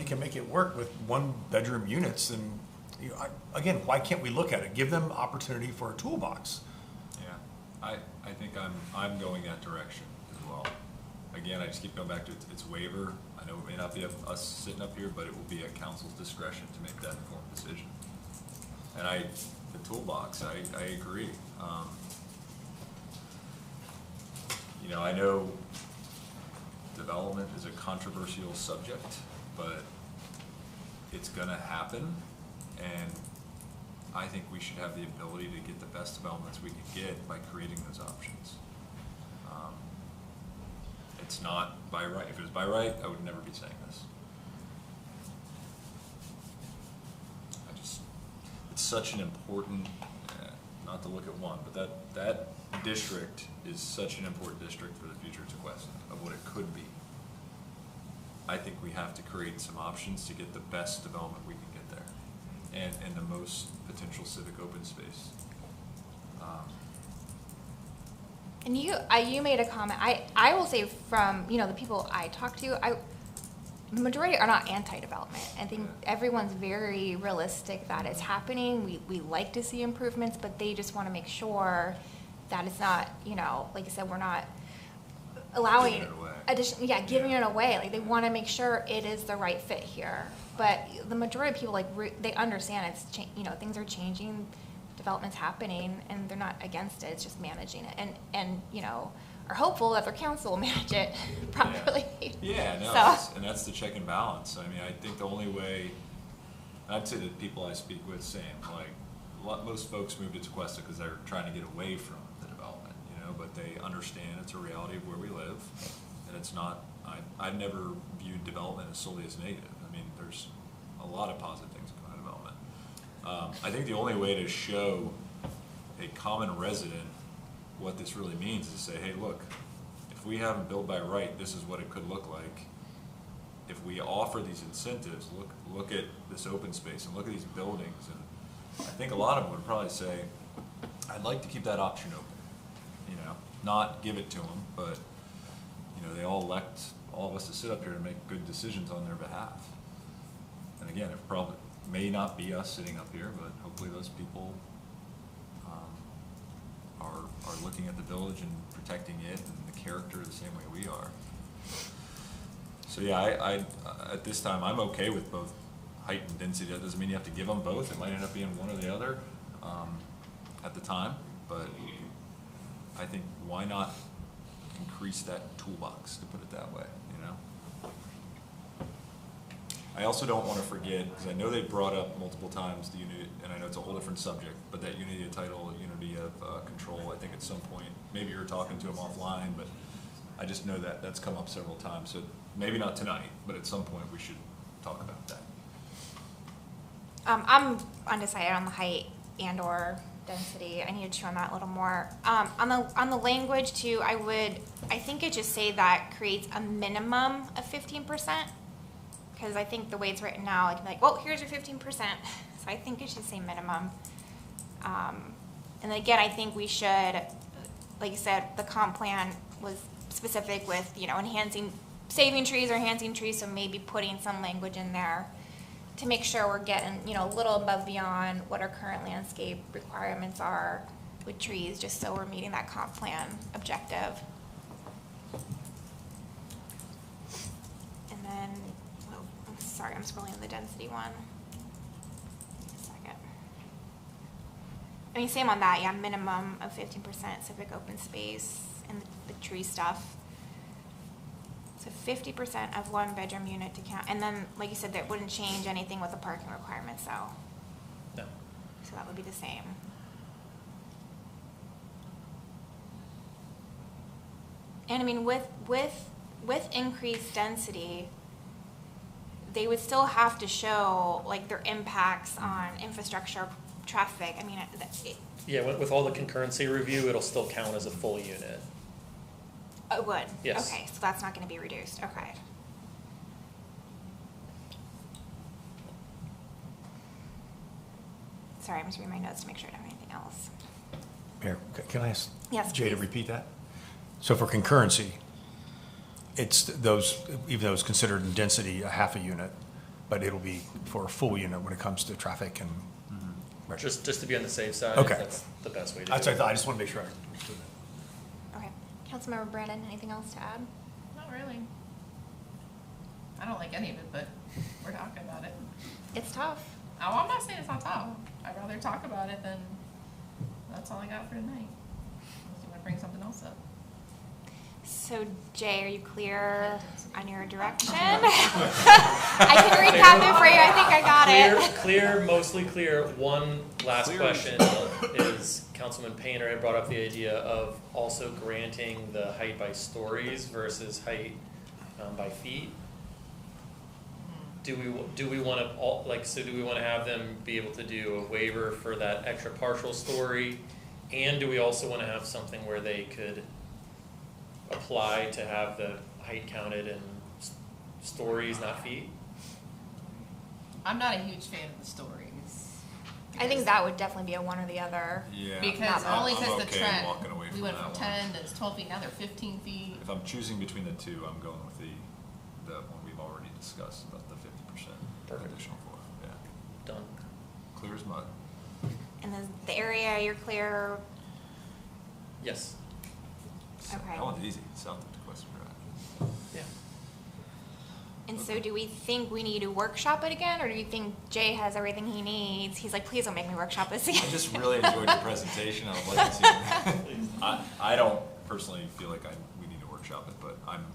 can make it work with 1-bedroom units, then again, why can't we look at it? Give them opportunity for a toolbox. Yeah, I think I'm going that direction as well. Again, I just keep going back to its waiver. I know it may not be us sitting up here, but it will be at council's discretion to make that informed decision. And the toolbox, I agree. I know development is a controversial subject, but it's gonna happen, and I think we should have the ability to get the best developments we can get by creating those options. It's not by right. If it was by right, I would never be saying this. It's such an important, not to look at one, but that district is such an important district for the future of Tequesta, of what it could be. I think we have to create some options to get the best development we can get there, and the most potential civic open space. And you made a comment. I will say from the people I talk to, the majority are not anti-development. I think everyone's very realistic that it's happening. We like to see improvements, but they just want to make sure that it's not, like I said, we're not allowing giving it away. Like they want to make sure it is the right fit here. But the majority of people they understand it's things are changing, development's happening, and they're not against it. It's just managing it, and are hopeful that their council will manage it properly. And that's the check and balance. I mean, I think the only way, I'd say that people I speak with, same, most folks move to Tequesta because they're trying to get away from the development, but they understand it's a reality of where we live, and it's not, I've never viewed development as solely as negative. I mean, there's lot of positive things come out of development. I think the only way to show a common resident what this really means is to say, hey, look, if we haven't built by right, this is what it could look like. If we offer these incentives, look at this open space and look at these buildings, and I think a lot of them would probably say, I'd like to keep that option open, you know, not give it to them, but, you know, they all elect all of us to sit up here to make good decisions on their behalf. And again, it probably may not be us sitting up here, but hopefully those people are looking at the village and protecting it and the character the same way we are. So yeah, I at this time, I'm okay with both height and density. That doesn't mean you have to give them both. It might end up being one or the other at the time, but I think why not increase that toolbox, to put it that way, you know? I also don't want to forget, because I know they've brought up multiple times the unity, and I know it's a whole different subject, but that unity of title, unity of control, I think at some point, maybe you were talking to them offline, but I just know that that's come up several times. So maybe not tonight, but at some point we should talk about that. I'm undecided on the height and or density. I need to chew on that a little more. On the language too, I think it just say that creates a minimum of 15%. Because I think the way it's written now, it can be like, well, here's your 15%. So I think it should say minimum. And again, I think we should, like you said, the comp plan was specific with, you know, saving trees or enhancing trees, so maybe putting some language in there to make sure we're getting, you know, a little above beyond what our current landscape requirements are with trees, just so we're meeting that comp plan objective. And then, well, I'm sorry, I'm scrolling to the density one. A second. I mean, same on that, yeah, minimum of 15% civic open space and the tree stuff. So 50% of one bedroom unit to count, and then, like you said, that wouldn't change anything with the parking requirements, so. No. So that would be the same. And I mean, with increased density, they would still have to show like their impacts on infrastructure, traffic. I mean, Yeah, with all the concurrency review, it'll still count as a full unit. it would? Yes. Okay, so that's not gonna be reduced, okay. Sorry, I'm just reading my notes to make sure I don't have anything else. Mayor, can I ask Yes, Jay to please. repeat that? So for concurrency, it's those, even though it's considered in density a half a unit, but it'll be for a full unit when it comes to traffic and. Right. Just to be on the safe side, Okay. that's the best way to do it. That's what I thought. I just want to make sure I understood that. Okay, Councilmember Brandon, anything else to add? Not really. I don't like any of it, but we're talking about it. It's tough. Oh, I'm not saying it's not tough. I'd rather talk about it than, that's all I got for tonight. Unless you wanna bring something else up. So Jay, are you clear on your direction? I can recap it for you, I think I got it. Clear, mostly clear. One last question is Councilman Painter had brought up the idea of also granting the height by stories versus height by feet. Do we want to do we want to have them be able to do a waiver for that extra partial story, and do we also want to have something where they could apply to have the height counted in stories, not feet? I'm not a huge fan of the stories. I think that would definitely be a one or the other. Yeah. Because I'm only because okay the trend, walking away we from went that from one. 10 to 12 feet, now they're 15 feet. If I'm choosing between the two, I'm going with the one we've already discussed, about the 50% additional for, yeah. Done. Clear as mud. And then the area, you're clear? Yes. Okay. That one's easy, south of Tequesta Drive. Yeah. And so do we think we need to workshop it again, or do you think Jay has everything he needs? He's like, please don't make me workshop this again. I just really enjoyed your presentation. I would like to see I don't personally feel like we need to workshop it, but I'm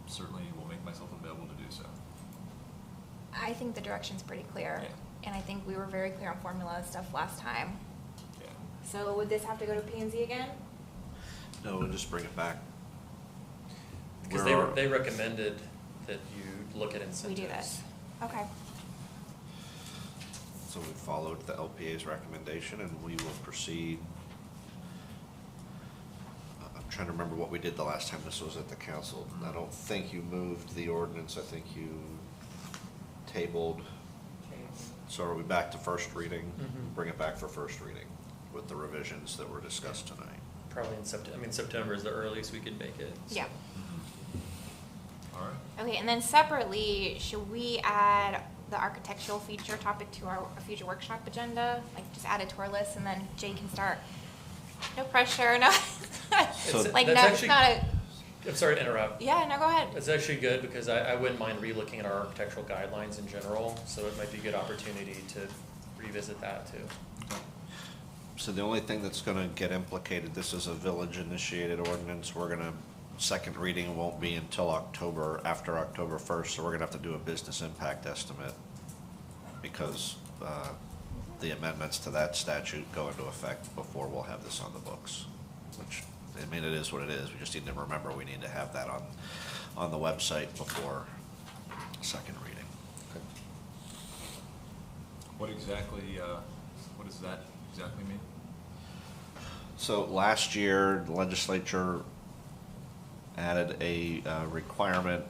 certainly will make myself available to do so. I think the direction's pretty clear. Yeah. And I think we were very clear on formula stuff last time. Yeah. So would this have to go to P&Z again? No, we'll just bring it back. Because they recommended that you look at incentives. We do this. Okay. So we followed the LPA's recommendation, and we will proceed. I'm trying to remember what we did the last time this was at the council. I don't think you moved the ordinance, I think you tabled. So are we back to first reading? Mhm. Bring it back for first reading with the revisions that were discussed tonight. Probably in September. I mean, September is the earliest we could make it. So. Yeah. All right. Okay, and then separately, should we add the architectural feature topic to our future workshop agenda? Like, just add it to our list, and then Jay can start. No pressure, no. Like, no, it's not a. I'm sorry to interrupt. Yeah, no, go ahead. It's actually good because I wouldn't mind relooking at our architectural guidelines in general, so it might be a good opportunity to revisit that too. So the only thing that's gonna get implicated, this is a village-initiated ordinance, we're gonna, second reading won't be until October, after October 1st, so we're gonna have to do a business impact estimate because the amendments to that statute go into effect before we'll have this on the books, which, I mean, it is what it is. We just need to remember we need to have that on the website before second reading. Okay. What exactly, what does that exactly mean? So last year, the legislature added a requirement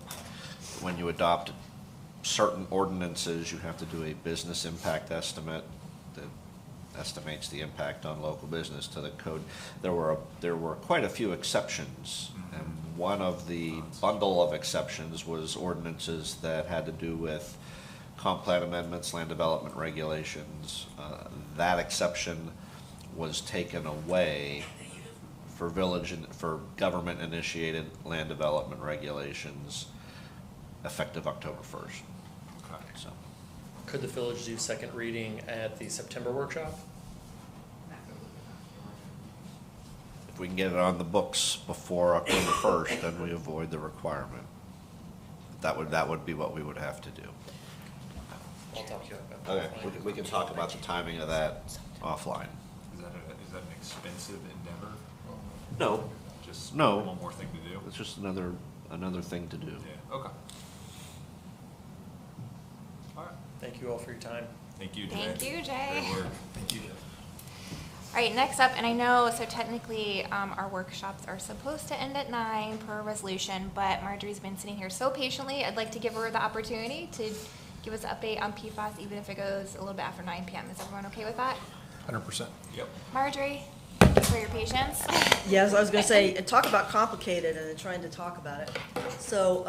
when you adopt certain ordinances, you have to do a business impact estimate that estimates the impact on local business to the code. There were quite a few exceptions, and one of the bundle of exceptions was ordinances that had to do with comp plan amendments, land development regulations. That exception was taken away for for government-initiated land development regulations effective October 1st. Okay. So. Could the village do second reading at the September workshop? If we can get it on the books before October 1st, then we avoid the requirement. That would be what we would have to do. I'll talk to you about that. Okay, we can talk about the timing of that offline. Is that an expensive endeavor? No. Just No. one more thing to do? It's just another thing to do. Yeah, okay. All right. Thank you all for your time. Thank you, Jay. Thank you, Jay. Great work. Thank you, Jay. All right, next up, and I know, so technically, our workshops are supposed to end at 9 per resolution, but Marjorie's been sitting here so patiently, I'd like to give her the opportunity to give us an update on PFAS, even if it goes a little bit after 9 p.m. Is everyone okay with that? 100%. Yep. Marjorie, thank you for your patience. Yes, I was going to say, talk about complicated and then trying to talk about it. So,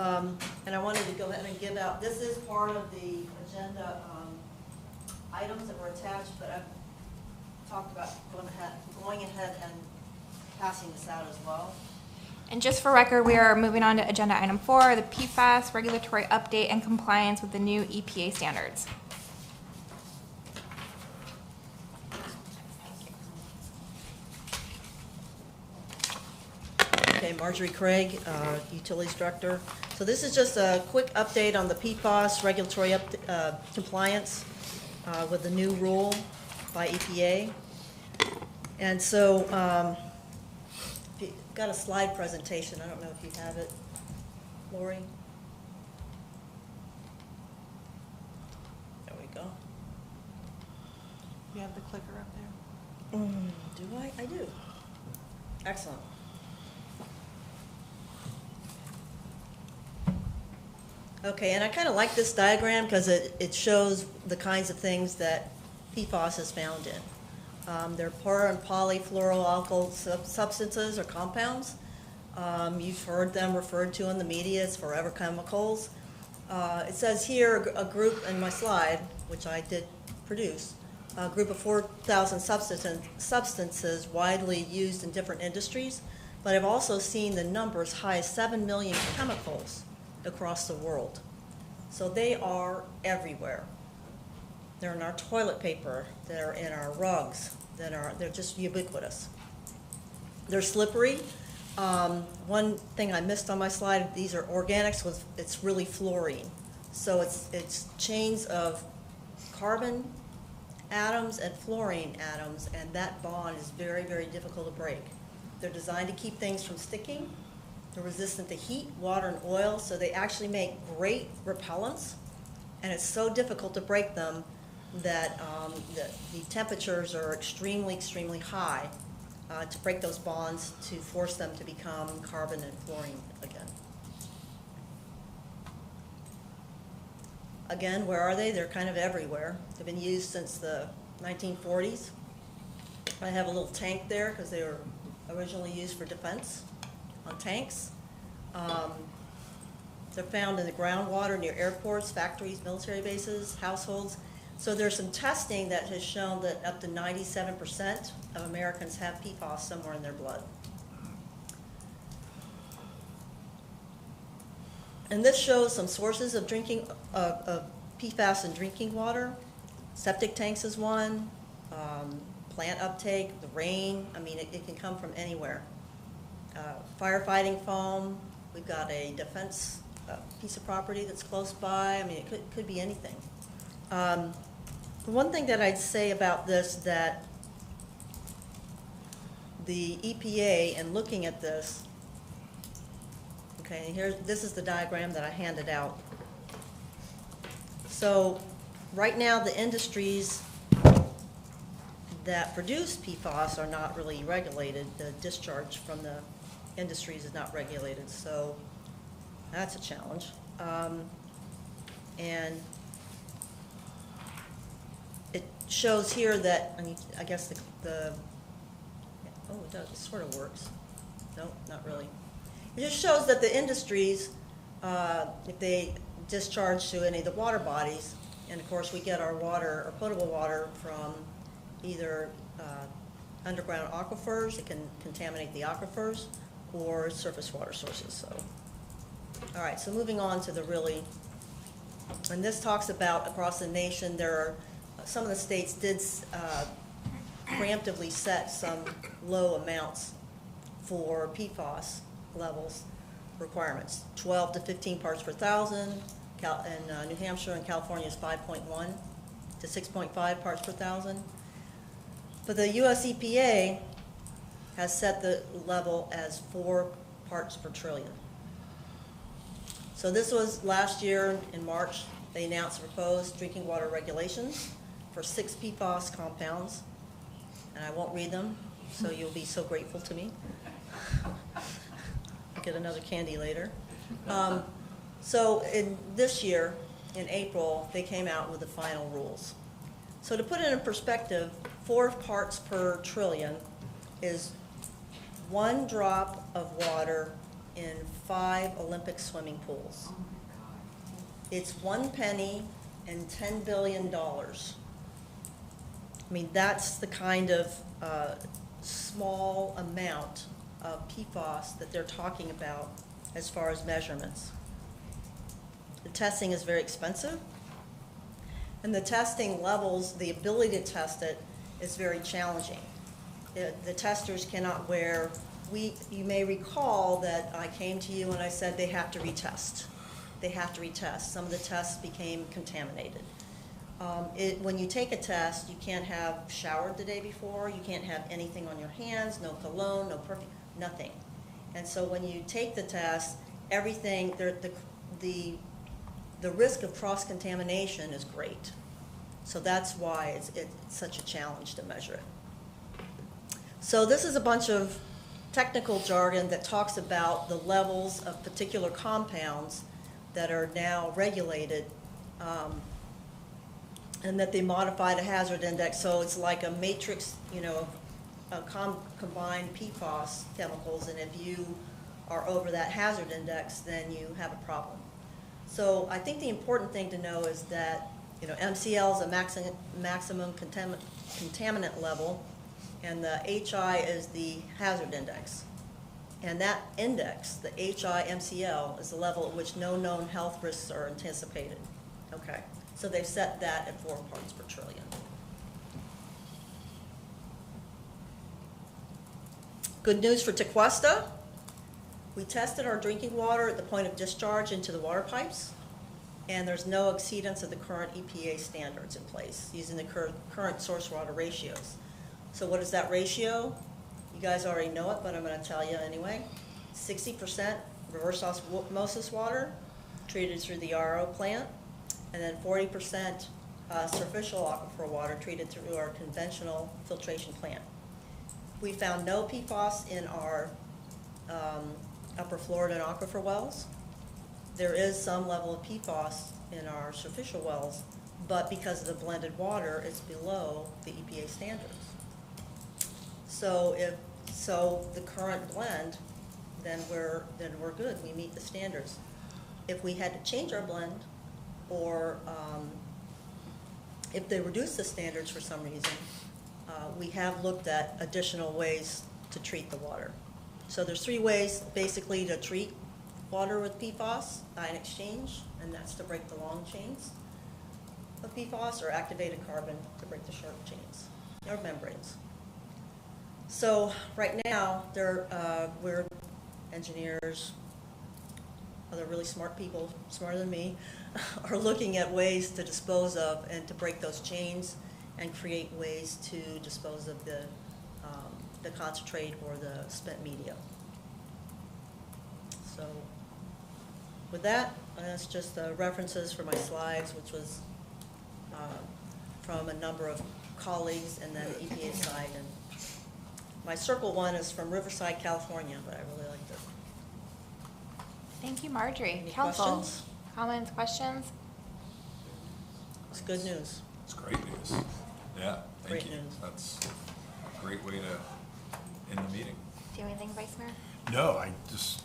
and I wanted to go ahead and give out, this is part of the agenda items that were attached, but I've talked about going ahead and passing this out as well. And just for record, we are moving on to agenda item 4, the PFAS regulatory update and compliance with the new EPA standards. Okay, Marjorie Craig, Utilities Director. So this is just a quick update on the PFAS regulatory compliance with the new rule by EPA. And so, if you got a slide presentation, I don't know if you have it, Lori? There we go. You have the clicker up there? Do I? I do. Excellent. Okay, and I kind of like this diagram because it shows the kinds of things that PFAS is found in. They're per- and polyfluoroalkyl substances or compounds. You've heard them referred to in the media as forever chemicals. It says here a group in my slide, which I did produce, a group of 4,000 substances widely used in different industries, but I've also seen the number as high as 7 million chemicals across the world. So they are everywhere. They're in our toilet paper, they're in our rugs, they're just ubiquitous. They're slippery. One thing I missed on my slide, these are organics, it's really fluorine. So it's chains of carbon atoms and fluorine atoms, and that bond is very, very difficult to break. They're designed to keep things from sticking. They're resistant to heat, water, and oil, so they actually make great repellents, and it's so difficult to break them that the temperatures are extremely, extremely high to break those bonds to force them to become carbon and fluorine again. Again, where are they? They're kind of everywhere. They've been used since the 1940s. I have a little tank there because they were originally used for defense on tanks. They're found in the groundwater near airports, factories, military bases, households. So there's some testing that has shown that up to 97% of Americans have PFAS somewhere in their blood. And this shows some sources of drinking of PFAS in drinking water. Septic tanks is one. Plant uptake, the rain. I mean, it can come from anywhere. Firefighting foam. We've got a defense piece of property that's close by. I mean, it could be anything. The one thing that I'd say about this, that the EPA, and looking at this, okay, this is the diagram that I handed out. So right now the industries that produce PFAS are not really regulated. The discharge from the industries is not regulated, so that's a challenge. And it shows here that, I mean, I guess oh, it does, it sort of works. No, not really. It just shows that the industries, if they discharge to any of the water bodies, and of course we get our water, our potable water, from either underground aquifers, it can contaminate the aquifers, or surface water sources. So, all right, so moving on to the really, and this talks about across the nation, there are, some of the states did preemptively set some low amounts for PFAS levels requirements, 12 to 15 parts per thousand. In New Hampshire and California is 5.1 to 6.5 parts per thousand. But the US EPA has set the level as 4 parts per trillion. So this was last year in March. They announced proposed drinking water regulations for 6 PFAS compounds, and I won't read them, so you'll be so grateful to me. I'll get another candy later. So in this year, in April, they came out with the final rules. So to put it in perspective, 4 parts per trillion is 1 drop of water in 5 Olympic swimming pools. It's 1 penny and $10 billion. I mean, that's the kind of small amount of PFAS that they're talking about as far as measurements. The testing is very expensive, and the testing levels, the ability to test it, is very challenging. The testers cannot wear, you may recall that I came to you and I said they have to retest. They have to retest. Some of the tests became contaminated. When you take a test, you can't have showered the day before, you can't have anything on your hands, no cologne, no perfume, nothing. And so when you take the test, everything, the risk of cross-contamination is great. So that's why it's such a challenge to measure it. So this is a bunch of technical jargon that talks about the levels of particular compounds that are now regulated, and that they modified a hazard index. So it's like a matrix, you know, of combined PFAS chemicals, and if you are over that hazard index, then you have a problem. So I think the important thing to know is that, you know, MCL is a maximum contaminant level, and the HI is the hazard index. And that index, the HI-MCL, is the level at which no known health risks are anticipated. Okay, so they've set that at 4 parts per trillion. Good news for Tequesta. We tested our drinking water at the point of discharge into the water pipes, and there's no exceedance of the current EPA standards in place using the current source water ratios. So what is that ratio? You guys already know it, but I'm going to tell you anyway. 60% reverse osmosis water treated through the RO plant, and then 40% superficial aquifer water treated through our conventional filtration plant. We found no PFAS in our upper Florida and aquifer wells. There is some level of PFAS in our superficial wells, but because of the blended water, it's below the EPA standards. So the current blend, then we're good. We meet the standards. If we had to change our blend, or if they reduce the standards for some reason, we have looked at additional ways to treat the water. So there's 3 ways basically to treat water with PFAS: ion exchange, and that's to break the long chains of PFAS, or activated carbon to break the short chains or membranes. So right now, we're engineers, other really smart people, smarter than me, are looking at ways to dispose of and to break those chains and create ways to dispose of the concentrate or the spent media. So with that, that's just references for my slides, which was from a number of colleagues, and then the EPA side. And my circle one is from Riverside, California, but I really liked it. Thank you, Marjorie. Any Council, questions? comments, questions? It's good news. It's great news. Yeah, Great thank you. news. That's a great way to end the meeting. Do you have anything, Vice Mayor? No, I just,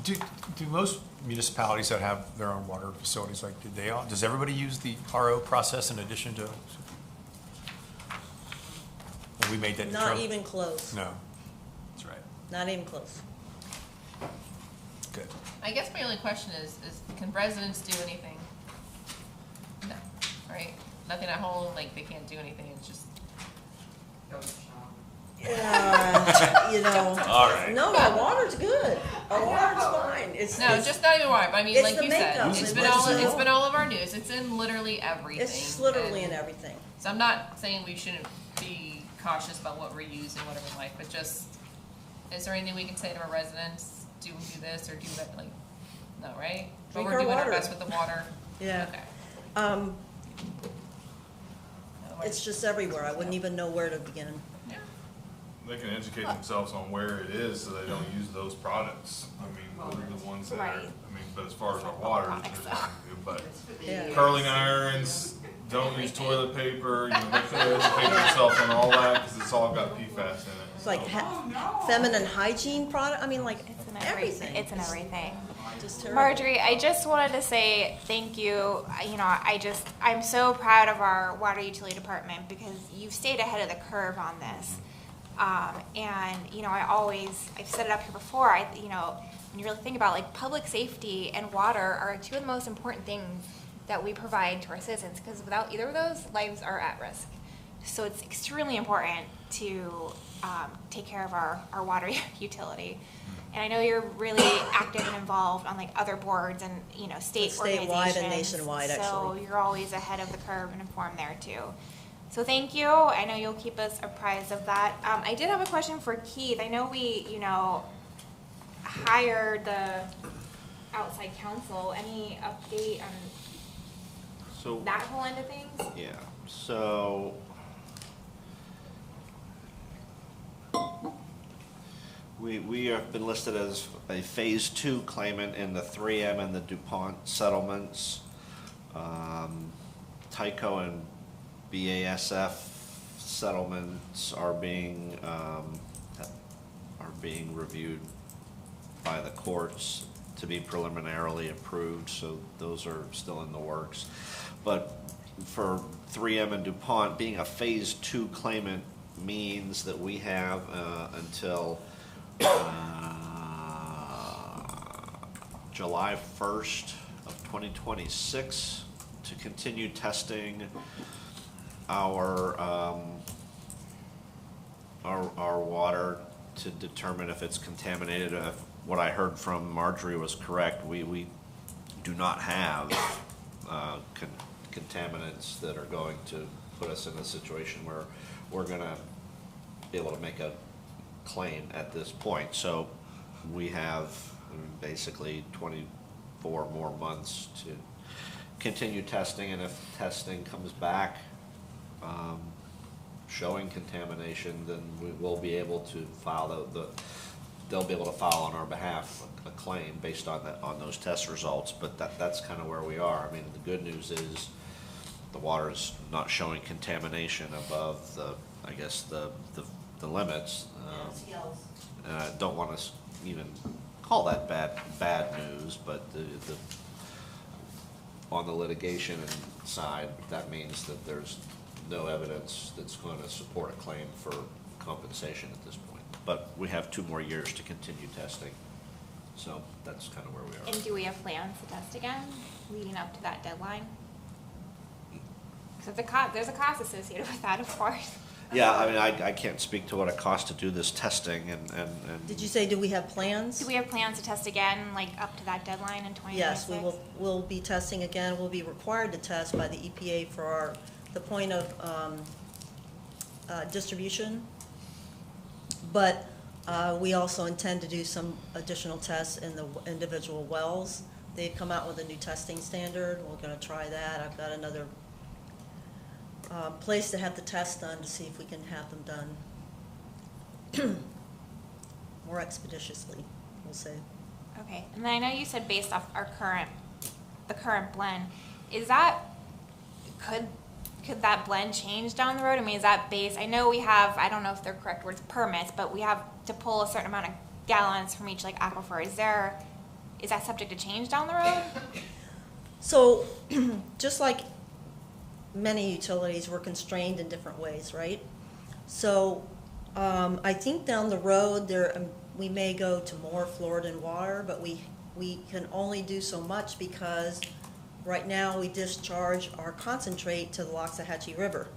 do most municipalities that have their own water facilities, like, does everybody use the RO process in addition to? We made that. Not even close. No. That's right. Not even close. Good. I guess my only question is can residents do anything? No, right? Nothing at home, like they can't do anything, it's just. You know. All right. No, our water's good. Our water's fine. It's Just not even water, but I mean, it's like the you said, makeup. it's been all of our news, it's in literally everything. It's literally in and- everything. So I'm not saying we shouldn't be cautious about what we're using, whatever like, but just, is there anything we can say to our residents, do this or do that, like, no, right? But Drink we're our doing our water. best with the water. Yeah. Okay. It's just everywhere. I wouldn't even know where to begin. They can educate themselves on where it is so they don't use those products. I mean, what are the ones that are, I Right. mean, but as far as our water, there's nothing to do, but Yeah. curling irons, don't use toilet paper, you make sure you educate yourself on all that, because it's all got PFAS in it. It's like feminine hygiene product. I mean, like It's in everything. It's in everything. Just terrible. Marjorie, I just wanted to say thank you. You know, I'm so proud of our water utility department because you've stayed ahead of the curve on this. And, you know, I've said it up here before, you know, when you really think about like public safety and water are 2 of the most important things that we provide to our citizens, because without either of those, lives are at risk. So it's extremely important to take care of our water utility. And I know you're really active and involved on like other boards and, you know, state Statewide organizations. and nationwide, So actually. you're always ahead of the curve and informed there too. So thank you. I know you'll keep us apprised of that. I did have a question for Keith. I know we, you know, hired the outside counsel. Any update on So, that whole end of things? yeah, so we have been listed as a phase 2 claimant in the 3M and the DuPont settlements. Tyco and BASF settlements are being reviewed by the courts to be preliminarily approved, so those are still in the works. But for 3M and DuPont, being a phase 2 claimant means that we have until July 1st of 2026 to continue testing our water to determine if it's contaminated. If what I heard from Marjorie was correct, we do not have contaminants that are going to put us in a situation where we're going to be able to make a claim at this point. So we have basically 24 more months continue testing, and if testing comes back showing contamination, then we will be able to file they'll be able to file on our behalf a claim based on that, on those test results. But that's kind of where we are. I mean, the good news is the water's not showing contamination above I guess the limits. And I don't want to even call that bad news, but on the litigation side, that means that there's no evidence that's going to support a claim for compensation at this point. But we have 2 more years to continue testing, so that's kind of where we are. And do we have plans to test again leading up to that deadline? Because there's a cost associated with that, of course. Yeah, I mean, I can't speak to what it costs to do this testing and. Did you say, do we have plans? Do we have plans to test again, like up to that deadline in 2026? Yes, we'll be testing again. We'll be required to test by the EPA for the point of distribution. But we also intend to do some additional tests in the individual wells. They've come out with a new testing standard. We're going to try that. I've got another place to have the test done to see if we can have them done more expeditiously, we'll say. Okay, and then I know you said based off the current blend, could that blend change down the road? I mean, is that based, I know we have, I don't know if they're correct words, permits, but we have to pull a certain amount of gallons from each like aquifer. Is that subject to change down the road? So, just like many utilities, we're constrained in different ways, right? So, I think down the road we may go to more fluoride in water, but we can only do so much because right now we discharge our concentrate to the Loxahatchee River.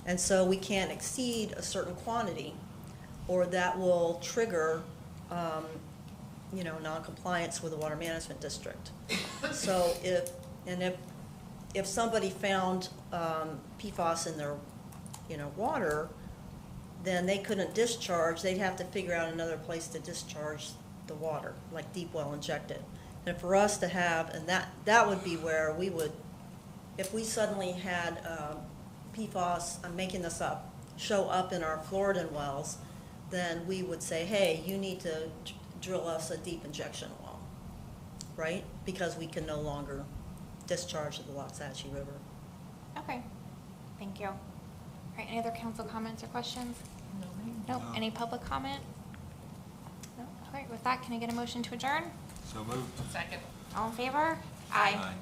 And so we can't exceed a certain quantity, or that will trigger non-compliance with the Water Management District. So if somebody found PFAS in their water, then they couldn't discharge. They'd have to figure out another place to discharge the water, like deep well injected. And for us to have, and that would be where we would, if we suddenly had PFAS, I'm making this up, show up in our fluoride wells, then we would say, hey, you need to drill us a deep injection well, right? Because we can no longer discharge to the Loxahatchee River. Okay, thank you. All right, any other council comments or questions? No. Any public comment? No. All right, with that, can I get a motion to adjourn? So moved. Second. All in favor? Aye.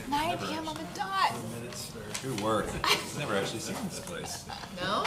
9 p.m. on the dot. Good work. I've never actually seen this place. No?